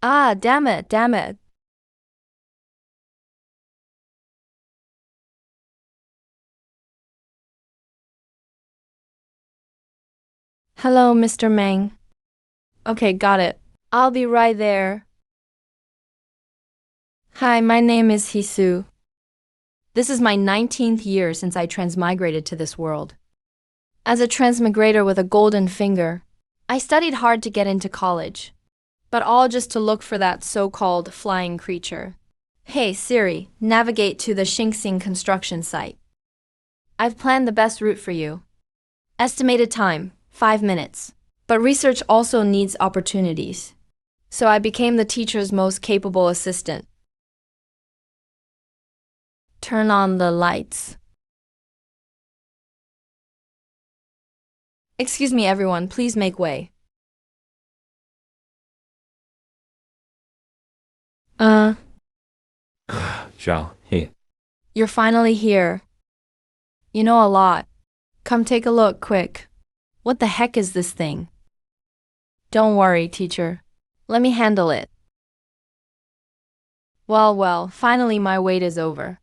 Ah, damn it, damn it. Hello, Mr. Meng. Okay, got it. I'll be right there. Hi, my name is Hisu. This is my 19th year since I transmigrated to this world. As a transmigrator with a golden finger, I studied hard to get into college, but all just to look for that so-called flying creature. Hey Siri, navigate to the Xinxing construction site. I've planned the best route for you. Estimated time, 5 minutes. But research also needs opportunities. So I became the teacher's most capable assistant. Turn on the lights. Excuse me, everyone, please make way. Uh, Zhao, hey. you're finally here. You know a lot. Come take a look, quick. What the heck is this thing? Don't worry, teacher. Let me handle it. Well, finally my wait is over.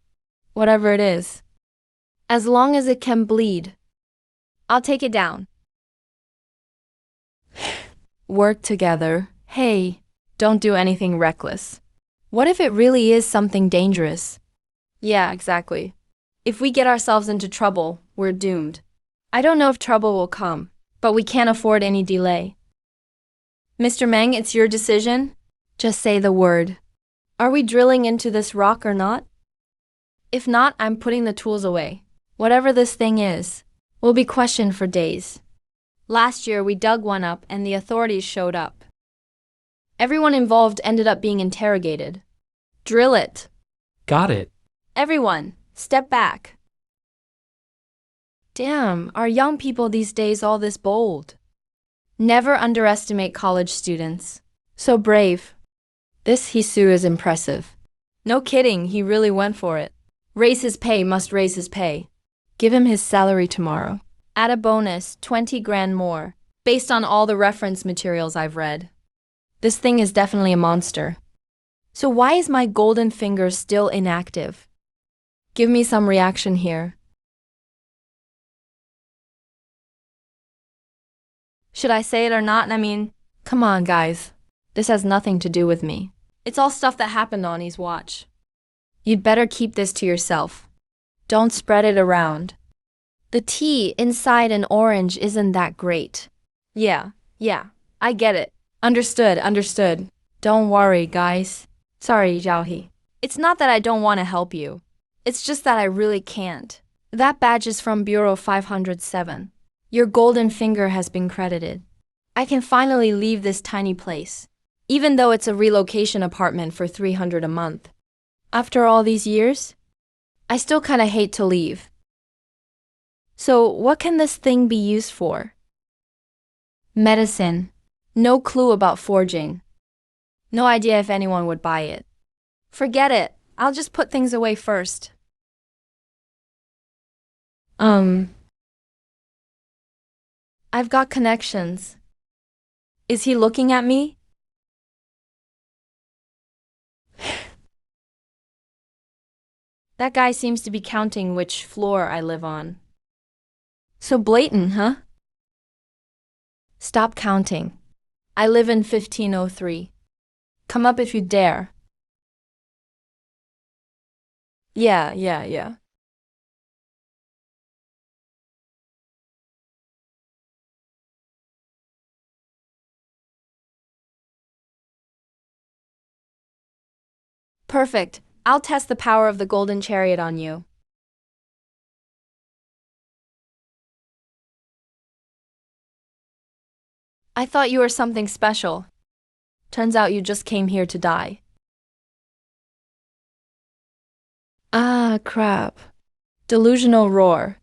Whatever it is. As long as it can bleed. I'll take it down. Work together. Hey, don't do anything reckless. What if it really is something dangerous? Yeah, exactly. If we get ourselves into trouble, we're doomed. I don't know if trouble will come, but we can't afford any delay. Mr. Meng, it's your decision. Just say the word. Are we drilling into this rock or not? If not, I'm putting the tools away. Whatever this thing is, we'll be questioned for days. Last year, we dug one up and the authorities showed up. Everyone involved ended up being interrogated. Drill it. Got it. Everyone, step back. Damn, are young people these days all this bold? Never underestimate college students. So brave. This Hisu is impressive. No kidding, he really went for it. Raise his pay must raise his pay. Give him his salary tomorrow. Add a bonus, 20 grand more, based on all the reference materials I've read. This thing is definitely a monster. So why is my golden finger still inactive? Give me some reaction here. Should I say it or not? I mean, come on, guys. This has nothing to do with me. It's all stuff that happened on his watch. You'd better keep this to yourself. Don't spread it around. The tea inside an orange isn't that great. Yeah, I get it. Understood. Don't worry, guys. Sorry, Zhaohe. It's not that I don't want to help you. It's just that I really can't. That badge is from Bureau 507. Your golden finger has been credited. I can finally leave this tiny place, even though it's a relocation apartment for 300 a month. After all these years, I still kinda hate to leave. So what can this thing be used for? Medicine. No clue about forging. No idea if anyone would buy it. Forget it. I'll just put things away first. I've got connections. Is he looking at me? That guy seems to be counting which floor I live on. So blatant, huh? Stop counting. I live in 1503. Come up if you dare. Yeah. Perfect. I'll test the power of the golden chariot on you. I thought you were something special. Turns out you just came here to die. Ah, crap. Delusional roar.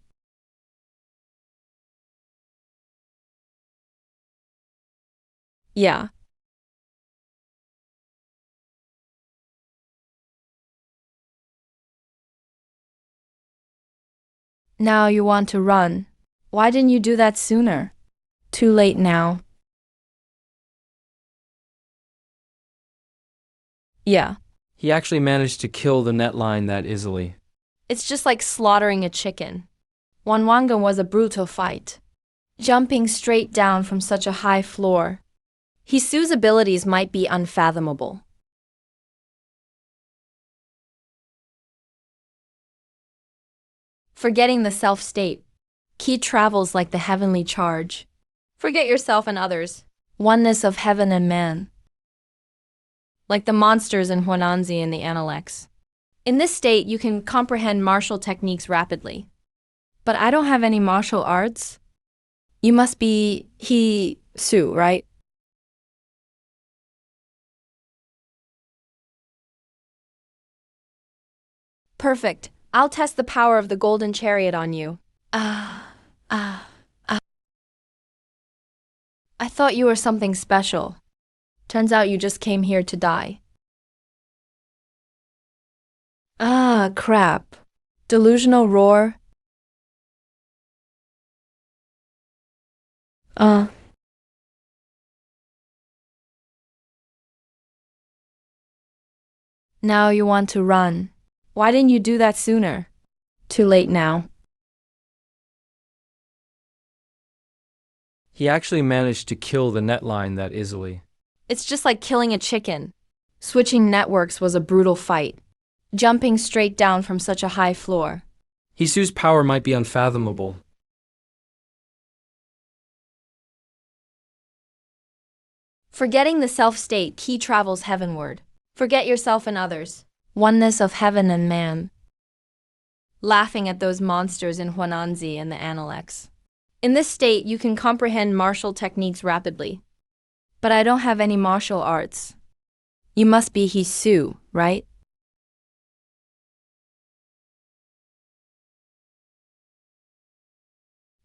Yeah. Now you want to run. Why didn't you do that sooner? Too late now. Yeah. He actually managed to kill the netline that easily. It's just like slaughtering a chicken. Wanwangan was a brutal fight, jumping straight down from such a high floor. Hisu's abilities might be unfathomable. Forgetting the self-state. Ki travels like the heavenly charge. Forget yourself and others. Oneness of heaven and man. Like the monsters in Huananzi and the Analects. In this state, you can comprehend martial techniques rapidly. But I don't have any martial arts. You must be Su, right? Perfect. I'll test the power of the golden chariot on you. I thought you were something special. Turns out you just came here to die. Crap. Delusional roar. Now you want to run. Why didn't you do that sooner? Too late now. He actually managed to kill the netline that easily. It's just like killing a chicken. Switching networks was a brutal fight, jumping straight down from such a high floor. Hisu's power might be unfathomable. Forgetting the self-state, Ki travels heavenward. Forget yourself and others. Oneness of heaven and man. Laughing at those monsters in Huananzi and the Analects. In this state, you can comprehend martial techniques rapidly. But I don't have any martial arts. You must be Hisu, right?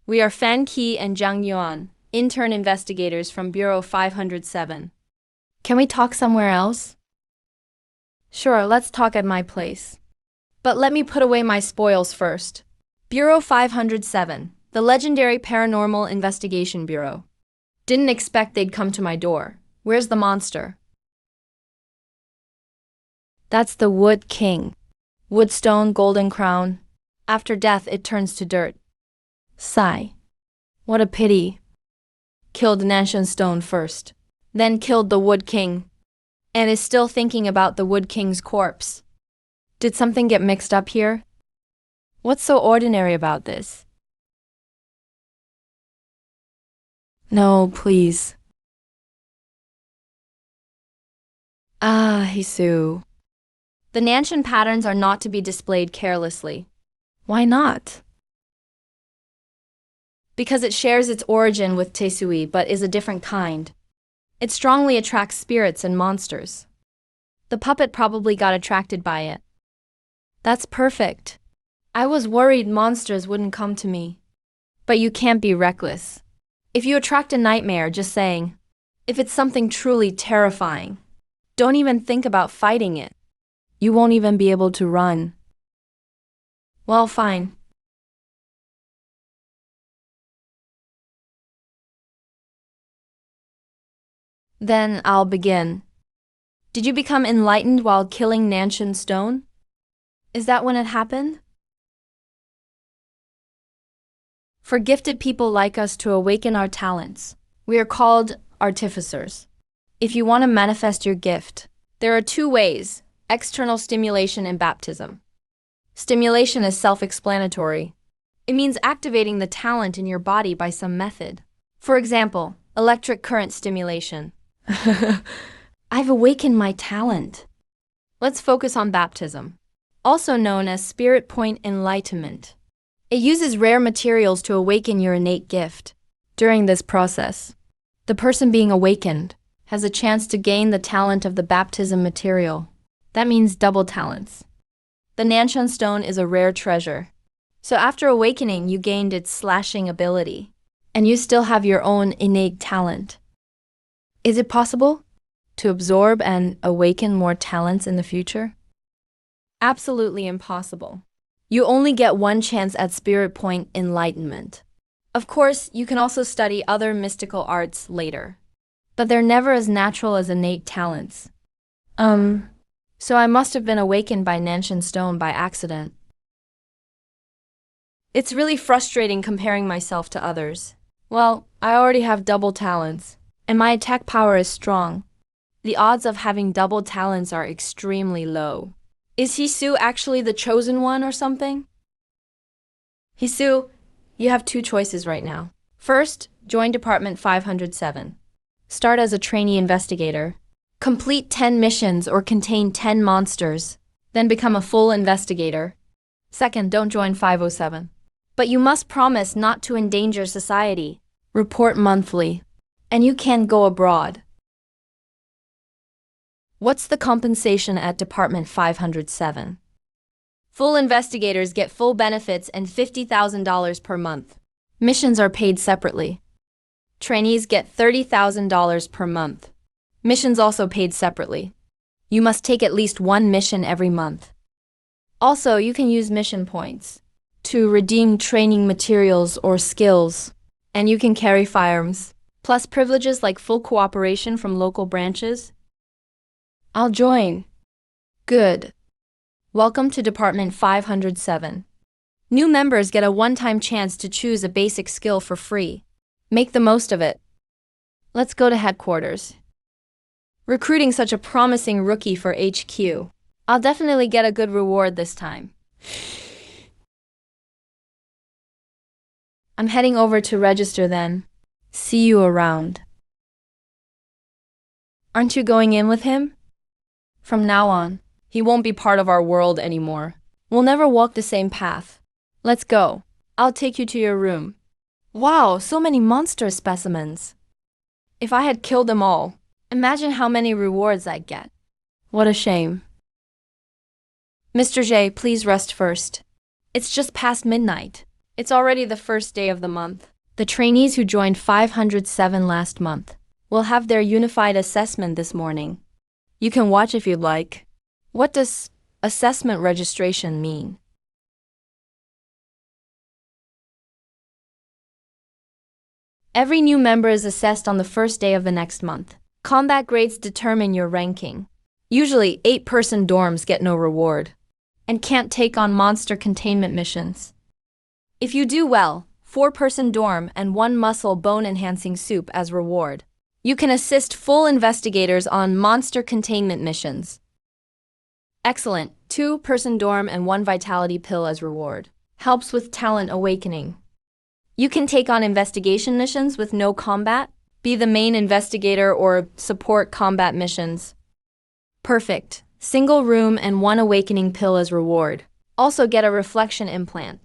We are Fan Qi and Zhang Yuan, intern investigators from Bureau 507. Can we talk somewhere else? Sure, let's talk at my place. But let me put away my spoils first. Bureau 507, the legendary Paranormal Investigation Bureau. Didn't expect they'd come to my door. Where's the monster? That's the Wood King. Woodstone, golden crown. After death, it turns to dirt. Sigh. What a pity. Killed Nanshan Stone first. Then killed the Wood King. And is still thinking about the Wood King's corpse. Did something get mixed up here? What's so ordinary about this? No, please. Hisu. The Nanshan patterns are not to be displayed carelessly. Why not? Because it shares its origin with Tesui but is a different kind. It strongly attracts spirits and monsters. The puppet probably got attracted by it. That's perfect. I was worried monsters wouldn't come to me. But you can't be reckless. If you attract a nightmare, just saying, if it's something truly terrifying, don't even think about fighting it. You won't even be able to run. Well, fine. Then I'll begin. Did you become enlightened while killing Nanshan Stone? Is that when it happened? For gifted people like us to awaken our talents, we are called artificers. If you want to manifest your gift, there are two ways: external stimulation and baptism. Stimulation is self-explanatory. It means activating the talent in your body by some method. For example, electric current stimulation. I've awakened my talent. Let's focus on baptism, also known as spirit point enlightenment. It uses rare materials to awaken your innate gift. During this process, the person being awakened has a chance to gain the talent of the baptism material. That means double talents. The Nanshan Stone is a rare treasure. So after awakening, you gained its slashing ability, and you still have your own innate talent. Is it possible to absorb and awaken more talents in the future? Absolutely impossible. You only get one chance at spirit point enlightenment. Of course, you can also study other mystical arts later, but they're never as natural as innate talents. So I must have been awakened by Nanshan Stone by accident. It's really frustrating comparing myself to others. Well, I already have double talents, and my attack power is strong. The odds of having double talents are extremely low. Is Hisu actually the chosen one or something? Hisu, you have two choices right now. First, join Department 507. Start as a trainee investigator. Complete 10 missions or contain 10 monsters. Then become a full investigator. Second, don't join 507. But you must promise not to endanger society. Report monthly. And you can go abroad. What's the compensation at Department 507? Full investigators get full benefits and $50,000 per month. Missions are paid separately. Trainees get $30,000 per month. Missions also paid separately. You must take at least one mission every month. Also, you can use mission points to redeem training materials or skills, and you can carry firearms, plus privileges like full cooperation from local branches. I'll join. Good. Welcome to Department 507. New members get a one-time chance to choose a basic skill for free. Make the most of it. Let's go to headquarters. Recruiting such a promising rookie for HQ. I'll definitely get a good reward this time. I'm heading over to register then. See you around. Aren't you going in with him? From now on, he won't be part of our world anymore. We'll never walk the same path. Let's go. I'll take you to your room. Wow, so many monster specimens. If I had killed them all, imagine how many rewards I'd get. What a shame. Mr. J, please rest first. It's just past midnight. It's already the first day of the month. The trainees who joined 507 last month will have their unified assessment this morning. You can watch if you'd like. What does assessment registration mean? Every new member is assessed on the first day of the next month. Combat grades determine your ranking. Usually, 8-person dorms get no reward and can't take on monster containment missions. If you do well, 4-person dorm and 1 muscle bone-enhancing soup as reward. You can assist full investigators on monster containment missions. Excellent. 2-person dorm and 1 vitality pill as reward. Helps with talent awakening. You can take on investigation missions with no combat, be the main investigator or support combat missions. Perfect. Single room and 1 awakening pill as reward. Also get a reflection implant.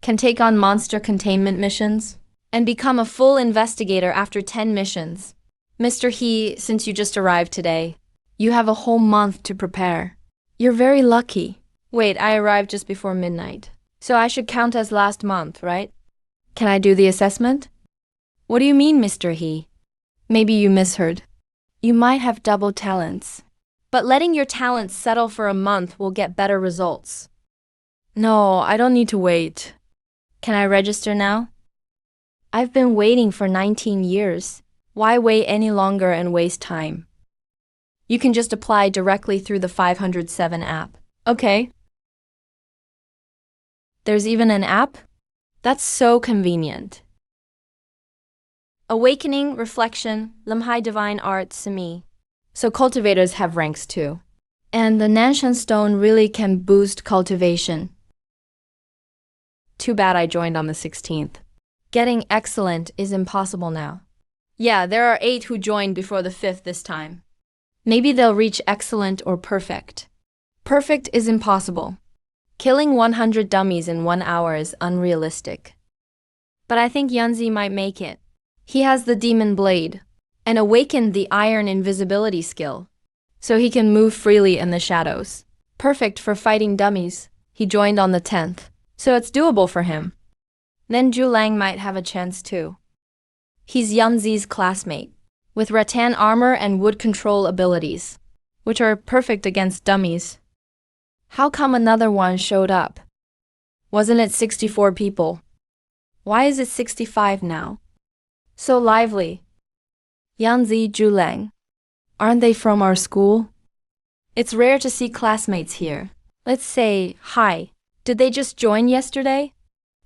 Can take on monster containment missions and become a full investigator after 10 missions. Mr. He, since you just arrived today, you have a whole month to prepare. You're very lucky. Wait, I arrived just before midnight. So I should count as last month, right? Can I do the assessment? What do you mean, Mr. He? Maybe you misheard. You might have double talents. But letting your talents settle for a month will get better results. No, I don't need to wait. Can I register now? I've been waiting for 19 years. Why wait any longer and waste time? You can just apply directly through the 507 app. Okay. There's even an app? That's so convenient. Awakening, Reflection, Limhai Divine Art, Simi. So cultivators have ranks too. And the Nanshan Stone really can boost cultivation. Too bad I joined on the 16th. Getting excellent is impossible now. Yeah, there are 8 who joined before the 5th this time. Maybe they'll reach excellent or perfect. Perfect is impossible. Killing 100 dummies in 1 hour is unrealistic. But I think Yunzi might make it. He has the demon blade and awakened the iron invisibility skill, so he can move freely in the shadows. Perfect for fighting dummies. He joined on the 10th, so it's doable for him. Then Zhu Lang might have a chance too. He's Yunzi's classmate, with rattan armor and wood control abilities, which are perfect against dummies. How come another one showed up? Wasn't it 64 people? Why is it 65 now? So lively. Yunzi, Zhu Lang. Aren't they from our school? It's rare to see classmates here. Let's say hi. Did they just join yesterday?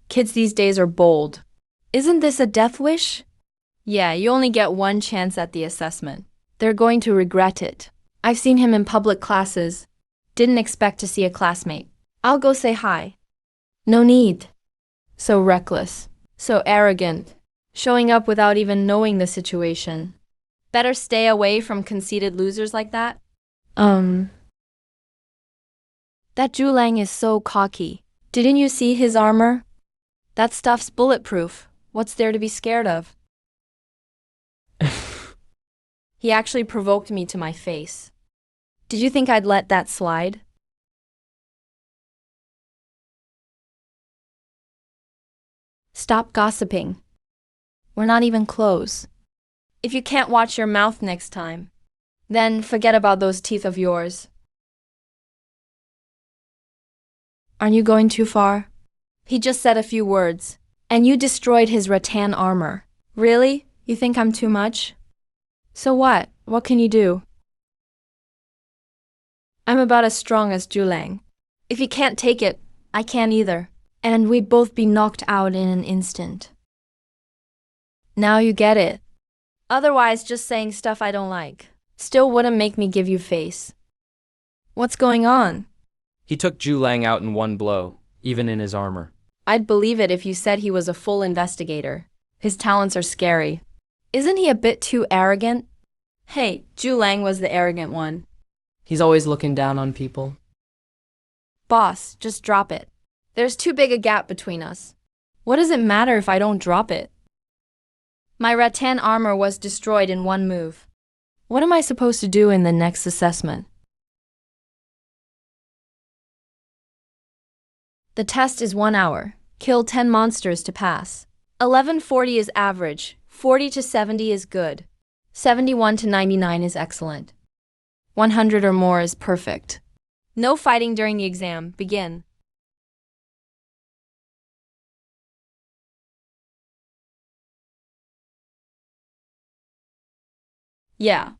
Kids these days are bold. Isn't this a death wish? Yeah, you only get one chance at the assessment. They're going to regret it. I've seen him in public classes. Didn't expect to see a classmate. I'll go say hi. No need. So reckless. So arrogant. Showing up without even knowing the situation. Better stay away from conceited losers like that. That Zhulang is so cocky. Didn't you see his armor? That stuff's bulletproof. What's there to be scared of? He actually provoked me to my face. Did you think I'd let that slide? Stop gossiping. We're not even close. If you can't watch your mouth next time, then forget about those teeth of yours. Aren't you going too far? He just said a few words, and you destroyed his rattan armor. Really? You think I'm too much? So what? What can you do? I'm about as strong as Zhulang. If he can't take it, I can't either. And we'd both be knocked out in an instant. Now you get it. Otherwise, just saying stuff I don't like still wouldn't make me give you face. What's going on? He took Zhulang out in one blow, even in his armor. I'd believe it if you said he was a full investigator. His talents are scary. Isn't he a bit too arrogant? Hey, Zhulang was the arrogant one. He's always looking down on people. Boss, just drop it. There's too big a gap between us. What does it matter if I don't drop it? My rattan armor was destroyed in one move. What am I supposed to do in the next assessment? The test is 1 hour. Kill 10 monsters to pass. 1140 is average. 40 to 70 is good. 71 to 99 is excellent. 100 or more is perfect. No fighting during the exam. Begin. Yeah.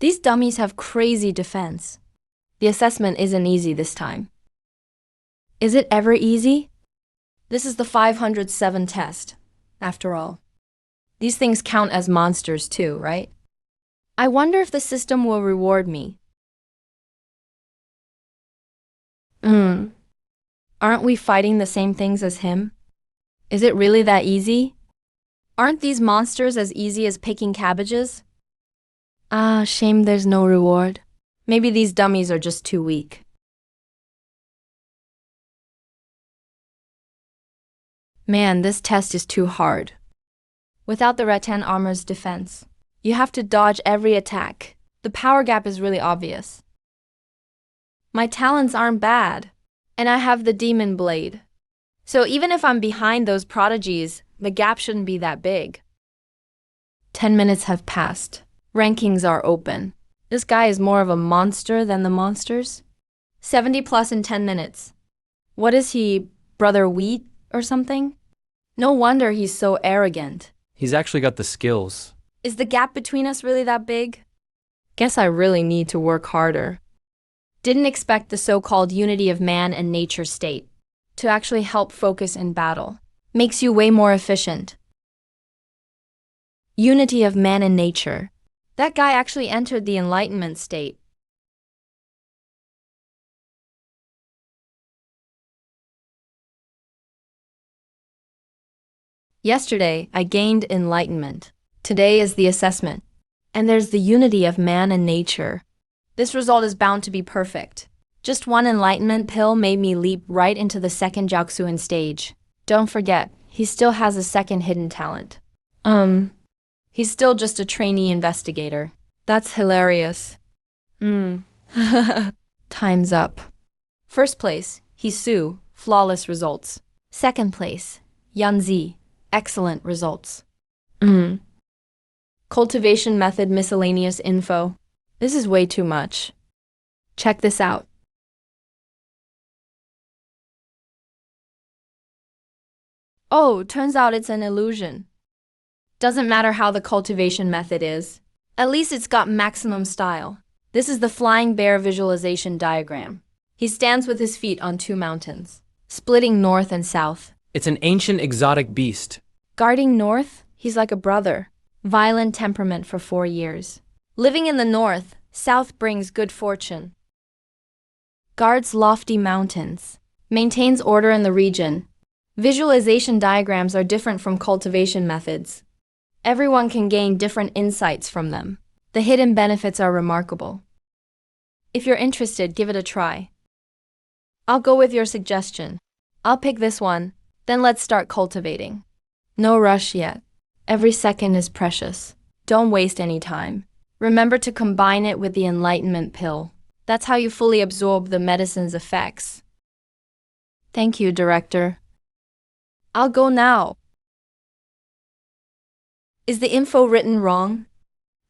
These dummies have crazy defense. The assessment isn't easy this time. Is it ever easy? This is the 507 test, after all. These things count as monsters too, right? I wonder if the system will reward me. Aren't we fighting the same things as him? Is it really that easy? Aren't these monsters as easy as picking cabbages? Ah, shame there's no reward. Maybe these dummies are just too weak. Man, this test is too hard. Without the rattan armor's defense, you have to dodge every attack. The power gap is really obvious. My talents aren't bad, and I have the demon blade. So even if I'm behind those prodigies, the gap shouldn't be that big. 10 minutes have passed. Rankings are open. This guy is more of a monster than the monsters. 70 plus in 10 minutes. What is he, Brother Wheat or something? No wonder he's so arrogant. He's actually got the skills. Is the gap between us really that big? Guess I really need to work harder. Didn't expect the so-called unity of man and nature state to actually help focus in battle. Makes you way more efficient. Unity of man and nature. That guy actually entered the enlightenment state. Yesterday, I gained enlightenment. Today is the assessment. And there's the unity of man and nature. This result is bound to be perfect. Just one enlightenment pill made me leap right into the second Jiaoxuan stage. Don't forget, he still has a second hidden talent. He's still just a trainee investigator. That's hilarious. Time's up. First place, Hisu, flawless results. Second place, Yanzi, excellent results. Cultivation method miscellaneous info. This is way too much. Check this out. Oh, turns out it's an illusion. Doesn't matter how the cultivation method is. At least it's got maximum style. This is the flying bear visualization diagram. He stands with his feet on two mountains, splitting north and south. It's an ancient exotic beast. Guarding north, he's like a brother. Violent temperament for 4 years. Living in the north, south brings good fortune. Guards lofty mountains. Maintains order in the region. Visualization diagrams are different from cultivation methods. Everyone can gain different insights from them. The hidden benefits are remarkable. If you're interested, give it a try. I'll go with your suggestion. I'll pick this one, then let's start cultivating. No rush yet. Every second is precious. Don't waste any time. Remember to combine it with the enlightenment pill. That's how you fully absorb the medicine's effects. Thank you, Director. I'll go now. Is the info written wrong?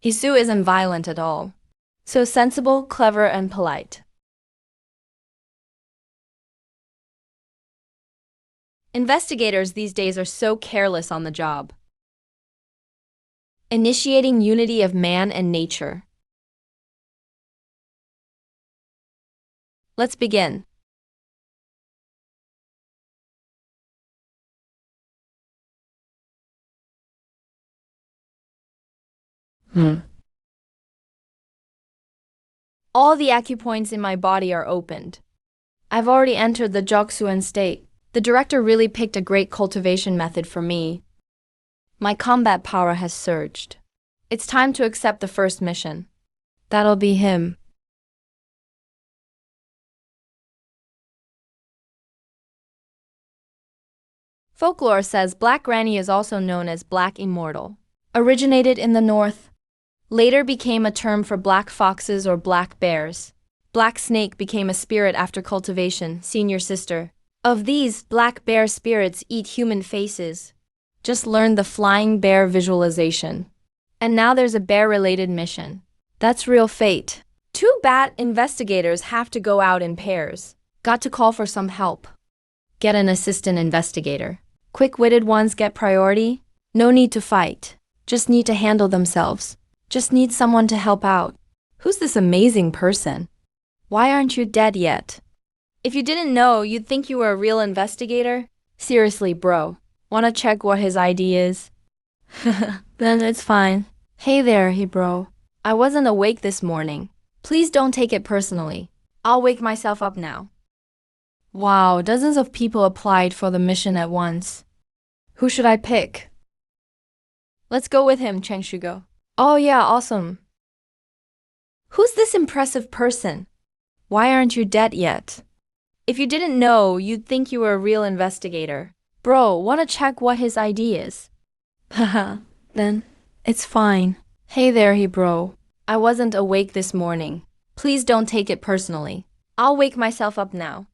Hisu isn't violent at all. So sensible, clever, and polite. Investigators these days are so careless on the job. Initiating unity of man and nature. Let's begin. All the acupoints in my body are opened. I've already entered the Joksuan state. The director really picked a great cultivation method for me. My combat power has surged. It's time to accept the first mission. That'll be him. Folklore says Black Granny is also known as Black Immortal. Originated in the north. Later became a term for black foxes or black bears. Black snake became a spirit after cultivation, senior sister. Of these, black bear spirits eat human faces. Just learned the flying bear visualization. And now there's a bear-related mission. That's real fate. 2 bat investigators have to go out in pairs. Got to call for some help. Get an assistant investigator. Quick-witted ones get priority. No need to fight. Just need to handle themselves. Just need someone to help out. Who's this amazing person? Why aren't you dead yet? If you didn't know, you'd think you were a real investigator. Seriously, bro. Wanna check what his ID is? Then it's fine. Hey there, he bro. I wasn't awake this morning. Please don't take it personally. I'll wake myself up now. Wow, dozens of people applied for the mission at once. Who should I pick? Let's go with him, Cheng Shugo. Oh yeah, awesome. Who's this impressive person? Why aren't you dead yet? If you didn't know, you'd think you were a real investigator. Bro, wanna check what his ID is? Haha, then it's fine. Hey there, he bro. I wasn't awake this morning. Please don't take it personally. I'll wake myself up now.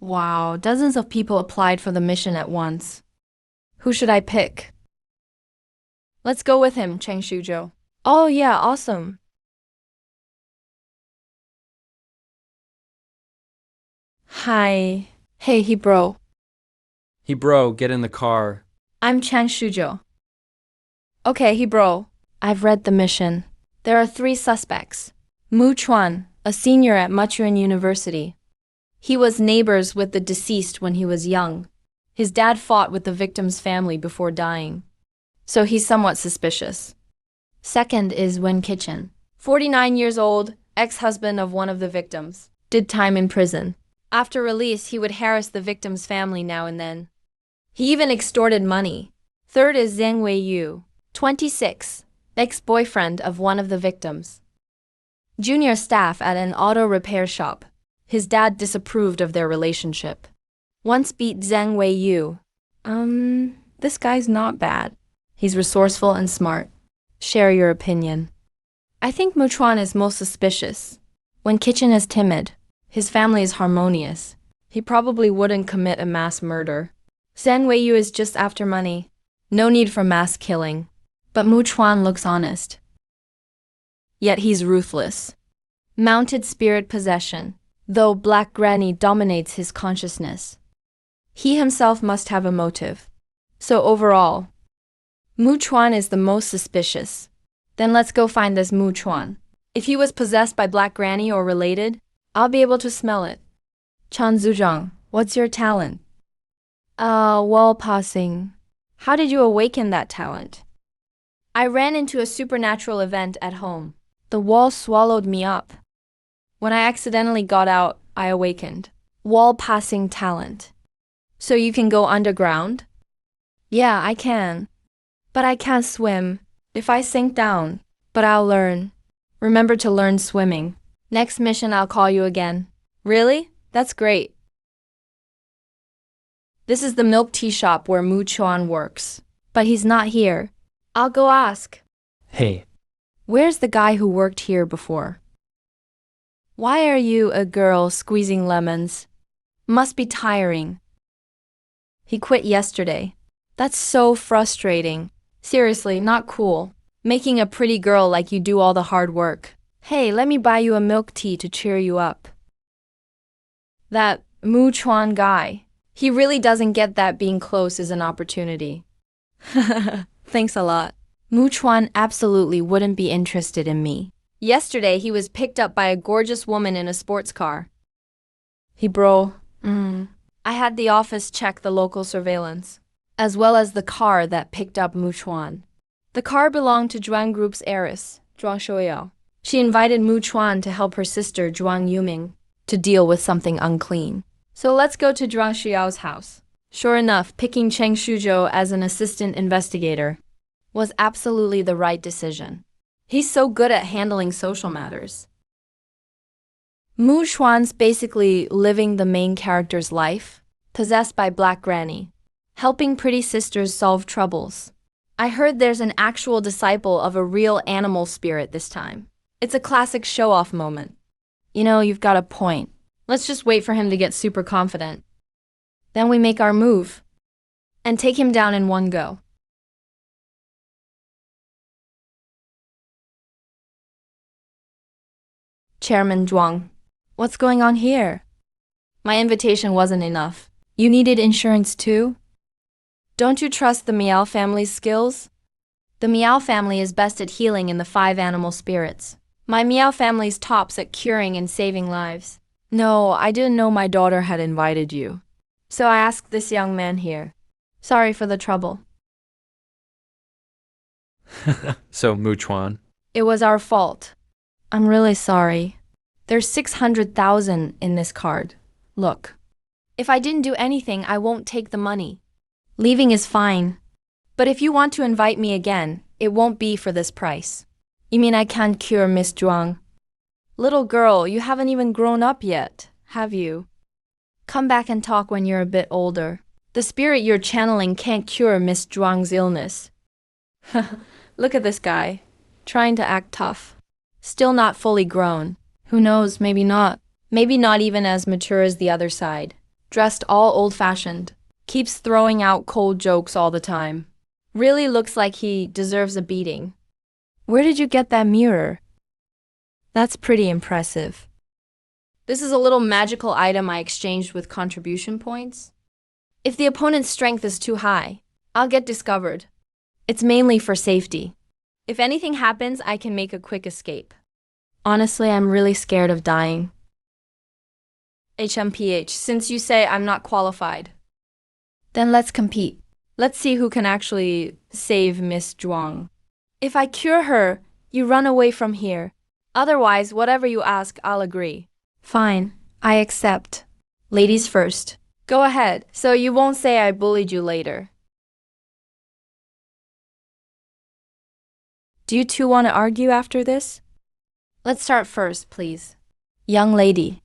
Wow, dozens of people applied for the mission at once. Who should I pick? Let's go with him, Cheng Shujo. Oh yeah, awesome. Hi. Hey, he bro. Hey bro, get in the car. I'm Cheng Shujo. Okay, he bro. I've read the mission. There are 3 suspects. Mu Chuan, a senior at Machuan University. He was neighbors with the deceased when he was young. His dad fought with the victim's family before dying. So he's somewhat suspicious. Second is Wen Kitchen. 49 years old, ex-husband of one of the victims. Did time in prison. After release, he would harass the victim's family now and then. He even extorted money. Third is Zhang Weiyu, 26, ex-boyfriend of one of the victims. Junior staff at an auto repair shop. His dad disapproved of their relationship. Once beat Zhang Weiyu. This guy's not bad. He's resourceful and smart. Share your opinion. I think Muchuan is most suspicious. When Kitchen is timid, his family is harmonious. He probably wouldn't commit a mass murder. Zhang Weiyu is just after money. No need for mass killing. But Muchuan looks honest. Yet he's ruthless. Mounted spirit possession, though Black Granny dominates his consciousness. He himself must have a motive. So overall, Muchuan is the most suspicious. Then let's go find this Mu Chuan. If he was possessed by Black Granny or related, I'll be able to smell it. Chan Zuzhang, what's your talent? Wall passing. How did you awaken that talent? I ran into a supernatural event at home. The wall swallowed me up. When I accidentally got out, I awakened. Wall passing talent. So you can go underground? Yeah, I can. But I can't swim. If I sink down, but I'll learn. Remember to learn swimming. Next mission I'll call you again. Really? That's great. This is the milk tea shop where Mu Chuan works. But he's not here. I'll go ask. Hey, Where's the guy who worked here before? Why are you a girl squeezing lemons? Must be tiring. He quit yesterday. That's so frustrating. Seriously, not cool. Making a pretty girl like you do all the hard work. Hey, let me buy you a milk tea to cheer you up. That Mu Chuan guy. He really doesn't get that being close is an opportunity. Thanks a lot. Mu Chuan absolutely wouldn't be interested in me. Yesterday he was picked up by a gorgeous woman in a sports car. I had the office check the local surveillance, as well as the car that picked up Mu Chuan. The car belonged to Zhuang Group's heiress, Zhuang Shouyao. She invited Mu Chuan to help her sister Zhuang Yuming to deal with something unclean. So let's go to Zhuang Xiao's house. Sure enough, picking Cheng Shuzhou as an assistant investigator was absolutely the right decision. He's so good at handling social matters. Mu Chuan's basically living the main character's life, possessed by Black Granny, helping pretty sisters solve troubles. I heard there's an actual disciple of a real animal spirit this time. It's a classic show-off moment. You know, you've got a point. Let's just wait for him to get super confident. Then we make our move and take him down in one go. Chairman Zhuang, what's going on here? My invitation wasn't enough. You needed insurance too? Don't you trust the Miao family's skills? The Miao family is best at healing in the 5 animal spirits. My Miao family's tops at curing and saving lives. No, I didn't know my daughter had invited you. So I asked this young man here. Sorry for the trouble. so Mu Chuan. It was our fault. I'm really sorry. There's 600,000 in this card. Look. If I didn't do anything, I won't take the money. Leaving is fine. But if you want to invite me again, it won't be for this price. You mean I can't cure Miss Zhuang? Little girl, you haven't even grown up yet, have you? Come back and talk when you're a bit older. The spirit you're channeling can't cure Miss Zhuang's illness. Look at this guy, trying to act tough. Still not fully grown. Who knows, maybe not. Maybe not even as mature as the other side. Dressed all old-fashioned. Keeps throwing out cold jokes all the time. Really looks like he deserves a beating. Where did you get that mirror? That's pretty impressive. This is a little magical item I exchanged with contribution points. If the opponent's strength is too high, I'll get discovered. It's mainly for safety. If anything happens, I can make a quick escape. Honestly, I'm really scared of dying. HMPH, since you say I'm not qualified, then let's compete. Let's see who can actually save Miss Zhuang. If I cure her, you run away from here. Otherwise, whatever you ask, I'll agree. Fine, I accept. Ladies first. Go ahead, so you won't say I bullied you later. Do you two want to argue after this? Let's start first, please. Young lady.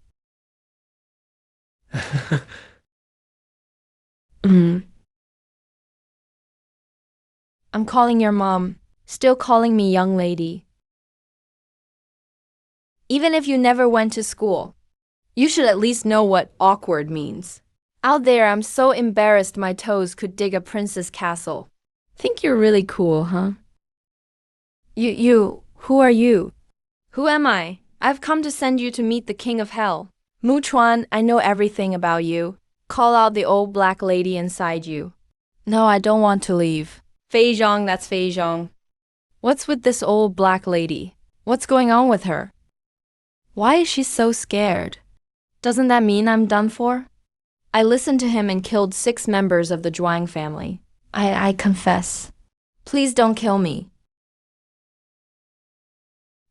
I'm calling your mom. Still calling me young lady. Even if you never went to school, you should at least know what awkward means. Out there, I'm so embarrassed my toes could dig a princess castle. Think you're really cool, huh? Who are you? Who am I? I've come to send you to meet the king of hell. Mu Chuan, I know everything about you. Call out the old black lady inside you. No, I don't want to leave. Fei Zhang, that's Fei Zhang. What's with this old black lady? What's going on with her? Why is she so scared? Doesn't that mean I'm done for? I listened to him and killed 6 members of the Zhuang family. I confess. Please don't kill me.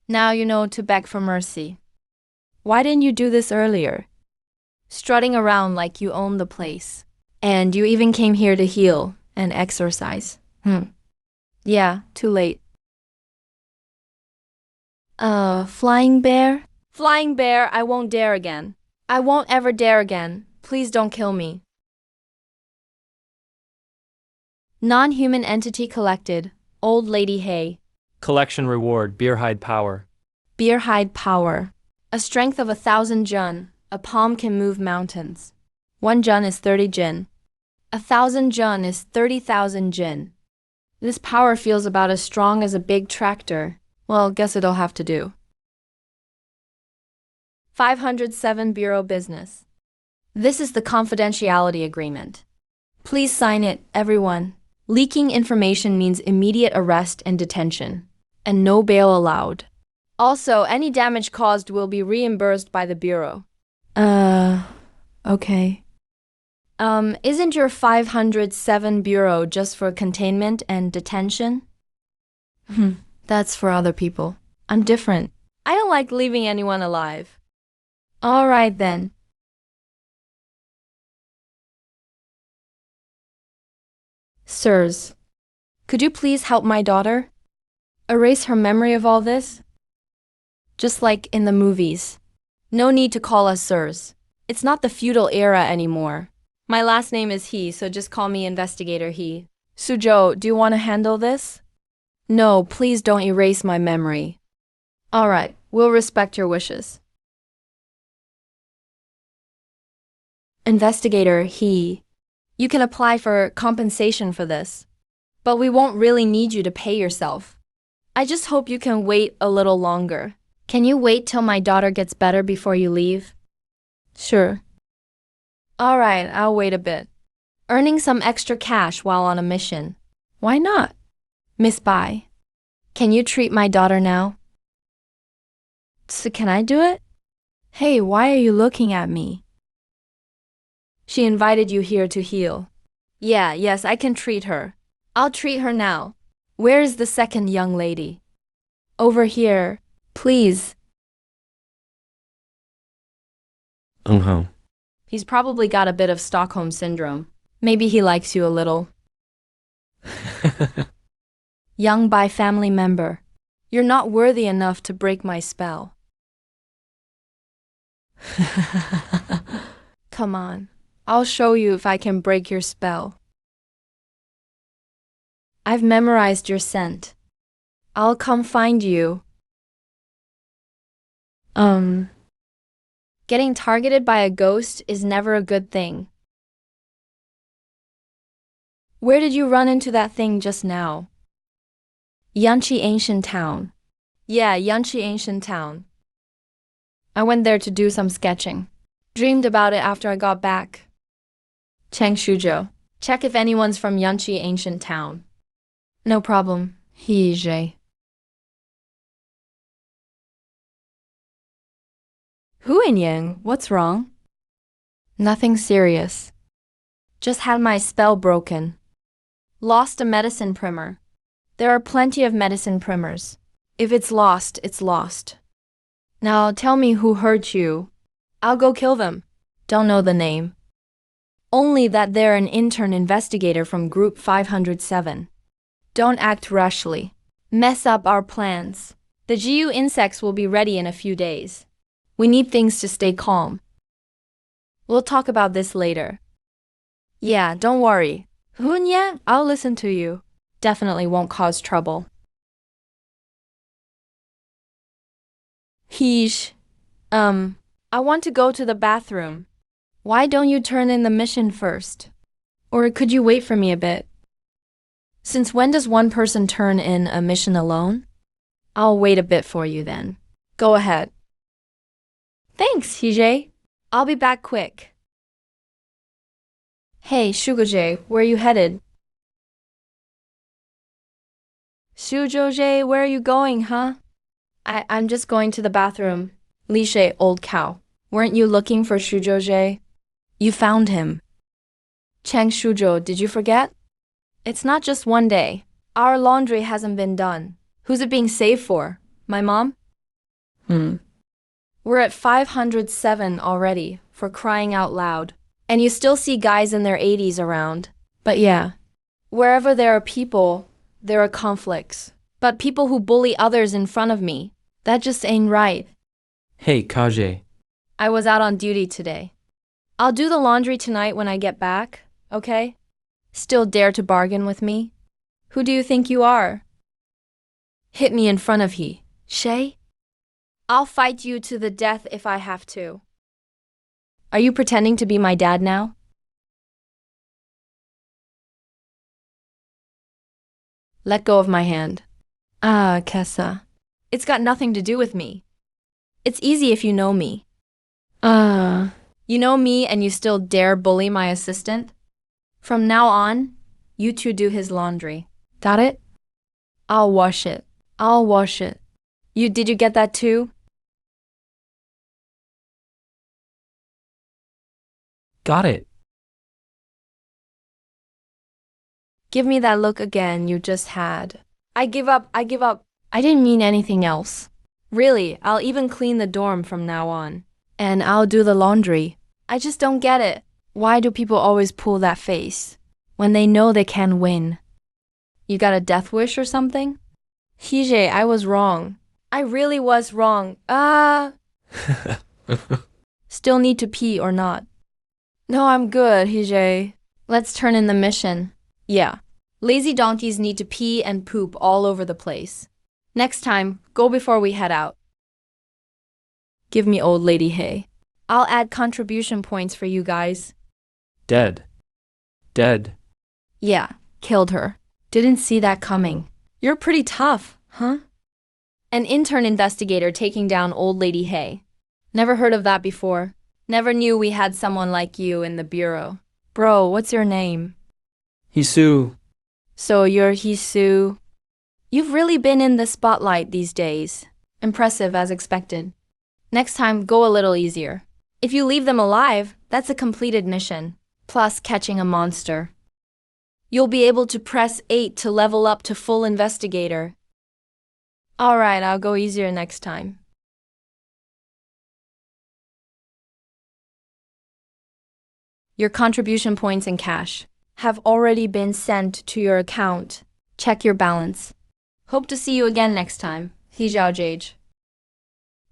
Now you know to beg for mercy. Why didn't you do this earlier? Strutting around like you own the place. And you even came here to heal and exorcise. Yeah, too late. Flying bear? Flying bear, I won't dare again. I won't ever dare again. Please don't kill me. Non-human entity collected. Old Lady Hay. Collection reward, Beerhide power. Beerhide power. A strength of 1,000 jun. A palm can move mountains. 1 jun is 30 jin. 1,000 jun is 30,000 jin. This power feels about as strong as a big tractor. Well, guess it'll have to do. 507 Bureau Business. This is the confidentiality agreement. Please sign it, everyone. Leaking information means immediate arrest and detention, and no bail allowed. Also, any damage caused will be reimbursed by the Bureau. Okay. Isn't your 507 Bureau just for containment and detention? That's for other people. I'm different. I don't like leaving anyone alive. All right then. Sirs, could you please help my daughter? Erase her memory of all this? Just like in the movies. No need to call us sirs. It's not the feudal era anymore. My last name is He, so just call me Investigator He. Suzhou, do you want to handle this? No, please don't erase my memory. All right, we'll respect your wishes. Investigator He. You can apply for compensation for this, but we won't really need you to pay yourself. I just hope you can wait a little longer. Can you wait till my daughter gets better before you leave? Sure. All right, I'll wait a bit. Earning some extra cash while on a mission. Why not? Miss Bai, can you treat my daughter now? So can I do it? Hey, why are you looking at me? She invited you here to heal. Yes, I can treat her. I'll treat her now. Where is the second young lady? Over here, please. He's probably got a bit of Stockholm Syndrome. Maybe he likes you a little. Young Bai family member, you're not worthy enough to break my spell. Come on, I'll show you if I can break your spell. I've memorized your scent. I'll come find you. Getting targeted by a ghost is never a good thing. Where did you run into that thing just now? Yanqi Ancient Town. Yeah, Yanqi Ancient Town. I went there to do some sketching. Dreamed about it after I got back. Cheng Shuzhou. Check if anyone's from Yanqi Ancient Town. No problem. He Zhe. Huinying, what's wrong? Nothing serious. Just had my spell broken. Lost a medicine primer. There are plenty of medicine primers. If it's lost, it's lost. Now tell me who hurt you. I'll go kill them. Don't know the name. Only that they're an intern investigator from Group 507. Don't act rashly. Mess up our plans. The GU insects will be ready in a few days. We need things to stay calm. We'll talk about this later. Yeah, don't worry. Hunya, I'll listen to you. Definitely won't cause trouble. Heesh. I want to go to the bathroom. Why don't you turn in the mission first? Or could you wait for me a bit? Since when does one person turn in a mission alone? I'll wait a bit for you then. Go ahead. Thanks, Hije. I'll be back quick. Hey, Shuguje, where are you headed? Shujoje, where are you going, huh? I'm just going to the bathroom. Lishe, old cow. Weren't you looking for Shujoje? You found him. Cheng Shujo, did you forget? It's not just one day. Our laundry hasn't been done. Who's it being saved for? My mom? We're at 507 already, for crying out loud. And you still see guys in their 80s around. But yeah, wherever there are people, there are conflicts. But people who bully others in front of me, that just ain't right. Hey, Kaje. I was out on duty today. I'll do the laundry tonight when I get back, okay? Still dare to bargain with me? Who do you think you are? Hit me in front of he, Shay? I'll fight you to the death if I have to. Are you pretending to be my dad now? Let go of my hand. Ah, Kessa. It's got nothing to do with me. It's easy if you know me. You know me and you still dare bully my assistant? From now on, you two do his laundry. Got it? I'll wash it. I'll wash it. Did you get that too? Got it. Give me that look again you just had. I give up. I didn't mean anything else. Really, I'll even clean the dorm from now on. And I'll do the laundry. I just don't get it. Why do people always pull that face when they know they can win? You got a death wish or something? Hije, I was wrong. I really was wrong. Still need to pee or not? No, I'm good, Hije. Let's turn in the mission. Yeah. Lazy donkeys need to pee and poop all over the place. Next time, go before we head out. Give me old lady hay. I'll add contribution points for you guys. Dead. Dead. Yeah, killed her. Didn't see that coming. You're pretty tough, huh? An intern investigator taking down old lady hay. Never heard of that before. Never knew we had someone like you in the bureau. Bro, what's your name? Hisu. So you're Hisu. You've really been in the spotlight these days. Impressive as expected. Next time, go a little easier. If you leave them alive, that's a completed mission, plus catching a monster. You'll be able to press 8 to level up to full investigator. Alright, I'll go easier next time. Your contribution points in cash have already been sent to your account. Check your balance. Hope to see you again next time. Hijao Jage.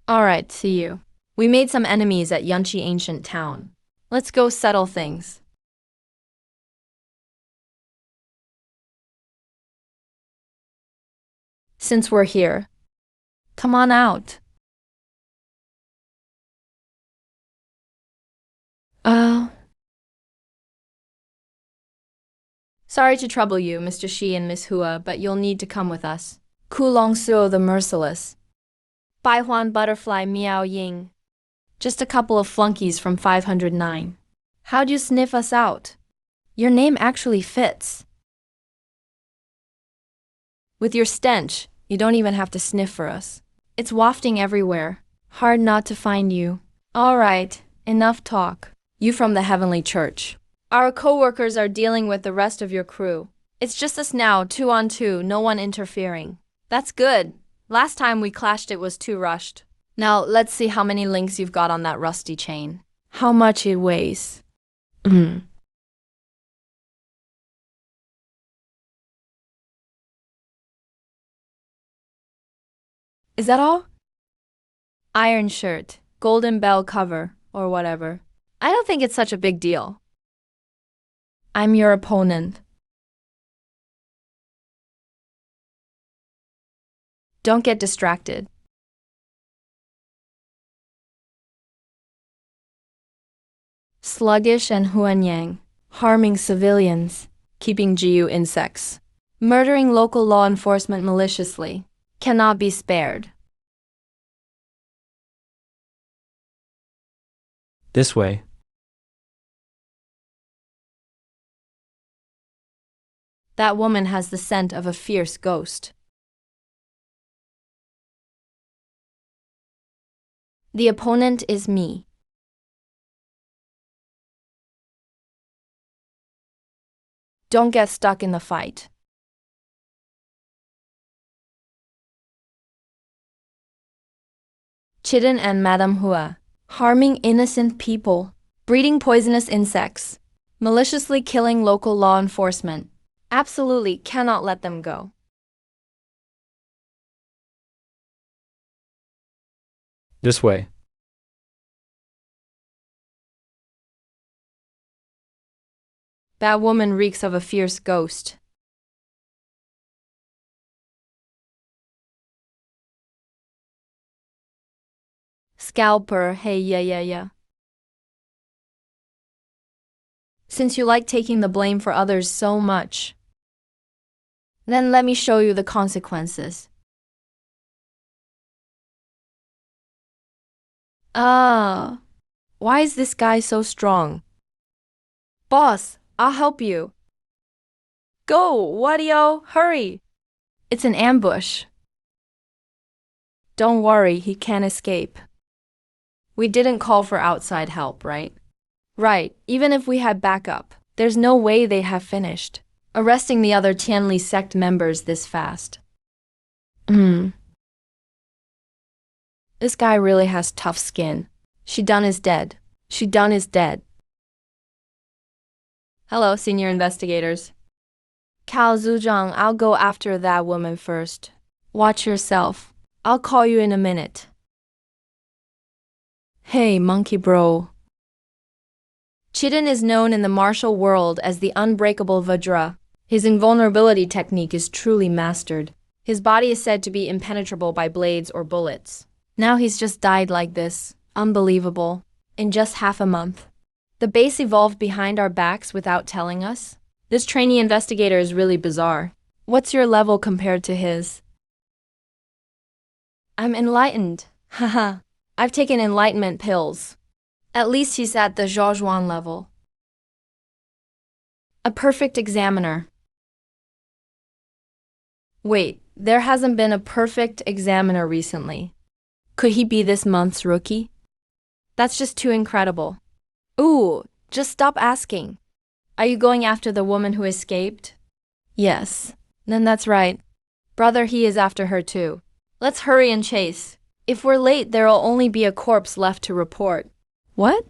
Alright, see you. We made some enemies at Yunchi Ancient Town. Let's go settle things. Since we're here, come on out. Sorry to trouble you, Mr. Shi and Miss Hua, but you'll need to come with us. Kulong Suo the Merciless. Baihuan Butterfly Miao Ying. Just a couple of flunkies from 509. How'd you sniff us out? Your name actually fits. With your stench, you don't even have to sniff for us. It's wafting everywhere. Hard not to find you. All right, enough talk. You from the Heavenly Church. Our co-workers are dealing with the rest of your crew. It's just us now, 2 on 2, no one interfering. That's good. Last time we clashed it was too rushed. Now let's see how many links you've got on that rusty chain. How much it weighs. Is that all? Iron shirt, golden bell cover, or whatever. I don't think it's such a big deal. I'm your opponent. Don't get distracted. Sluggish and Huanyang, harming civilians, keeping GU insects, murdering local law enforcement maliciously, cannot be spared. This way. That woman has the scent of a fierce ghost. The opponent is me. Don't get stuck in the fight. Chiden and Madame Hua, harming innocent people, breeding poisonous insects, maliciously killing local law enforcement. Absolutely cannot let them go. This way. That woman reeks of a fierce ghost. Scalper, hey yeah. Since you like taking the blame for others so much, then let me show you the consequences. Why is this guy so strong? Boss, I'll help you. Go, Wadio, hurry! It's an ambush. Don't worry, he can't escape. We didn't call for outside help, right? Right, even if we had backup, there's no way they'd have finished arresting the other Tianli sect members this fast. This guy really has tough skin. She done is dead. Hello, senior investigators. Cao Zuzhang, I'll go after that woman first. Watch yourself. I'll call you in a minute. Hey, monkey bro. Chiden is known in the martial world as the unbreakable Vajra. His invulnerability technique is truly mastered. His body is said to be impenetrable by blades or bullets. Now he's just died like this. Unbelievable. In just half a month. The base evolved behind our backs without telling us. This trainee investigator is really bizarre. What's your level compared to his? I'm enlightened. Haha. I've taken enlightenment pills. At least he's at the Laojun level. A perfect examiner. Wait, there hasn't been a perfect examiner recently. Could he be this month's rookie? That's just too incredible. Ooh, just stop asking. Are you going after the woman who escaped? Yes, then that's right. Brother, he is after her too. Let's hurry and chase. If we're late, there'll only be a corpse left to report. What?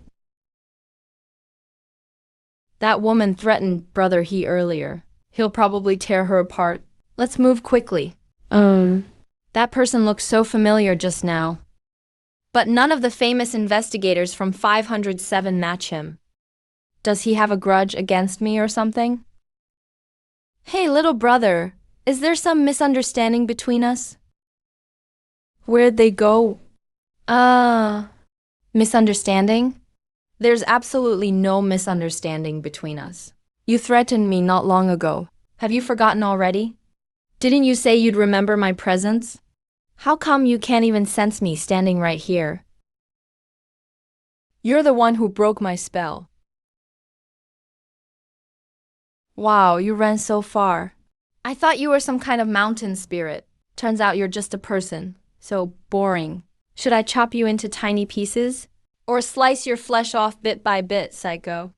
That woman threatened Brother He earlier. He'll probably tear her apart. Let's move quickly. That person looked so familiar just now. But none of the famous investigators from 507 match him. Does he have a grudge against me or something? Hey, little brother, is there some misunderstanding between us? Where'd they go? Misunderstanding? There's absolutely no misunderstanding between us. You threatened me not long ago. Have you forgotten already? Didn't you say you'd remember my presence? How come you can't even sense me standing right here? You're the one who broke my spell. Wow, you ran so far. I thought you were some kind of mountain spirit. Turns out you're just a person. So boring. Should I chop you into tiny pieces? Or slice your flesh off bit by bit, psycho?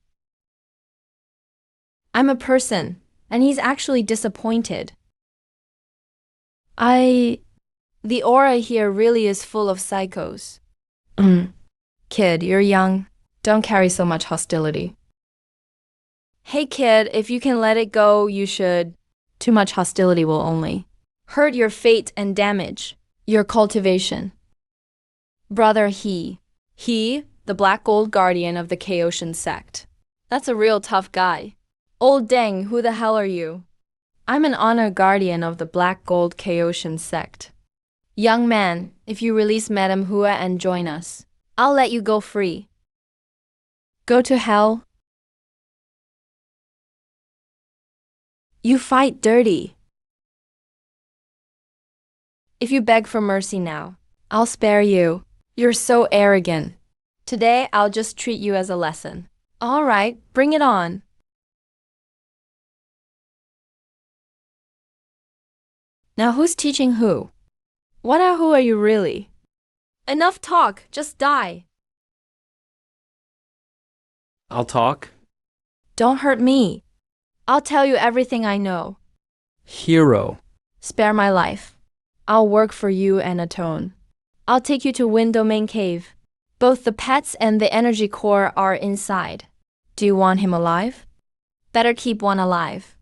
I'm a person, and he's actually disappointed. The aura here really is full of psychos. Kid, you're young. Don't carry so much hostility. Hey kid, if you can let it go, you should. Too much hostility will only hurt your fate and damage your cultivation. Brother He, the Black Gold Guardian of the Laojun Sect. That's a real tough guy. Old Deng, who the hell are you? I'm an honor guardian of the Black Gold Laojun Sect. Young man, if you release Madame Hua and join us, I'll let you go free. Go to hell. You fight dirty. If you beg for mercy now, I'll spare you. You're so arrogant. Today, I'll just treat you as a lesson. All right, bring it on. Now who's teaching who? Who are you really? Enough talk, just die. I'll talk. Don't hurt me. I'll tell you everything I know. Hero. Spare my life. I'll work for you and atone. I'll take you to Windfall Cave. Both the pets and the energy core are inside. Do you want him alive? Better keep one alive.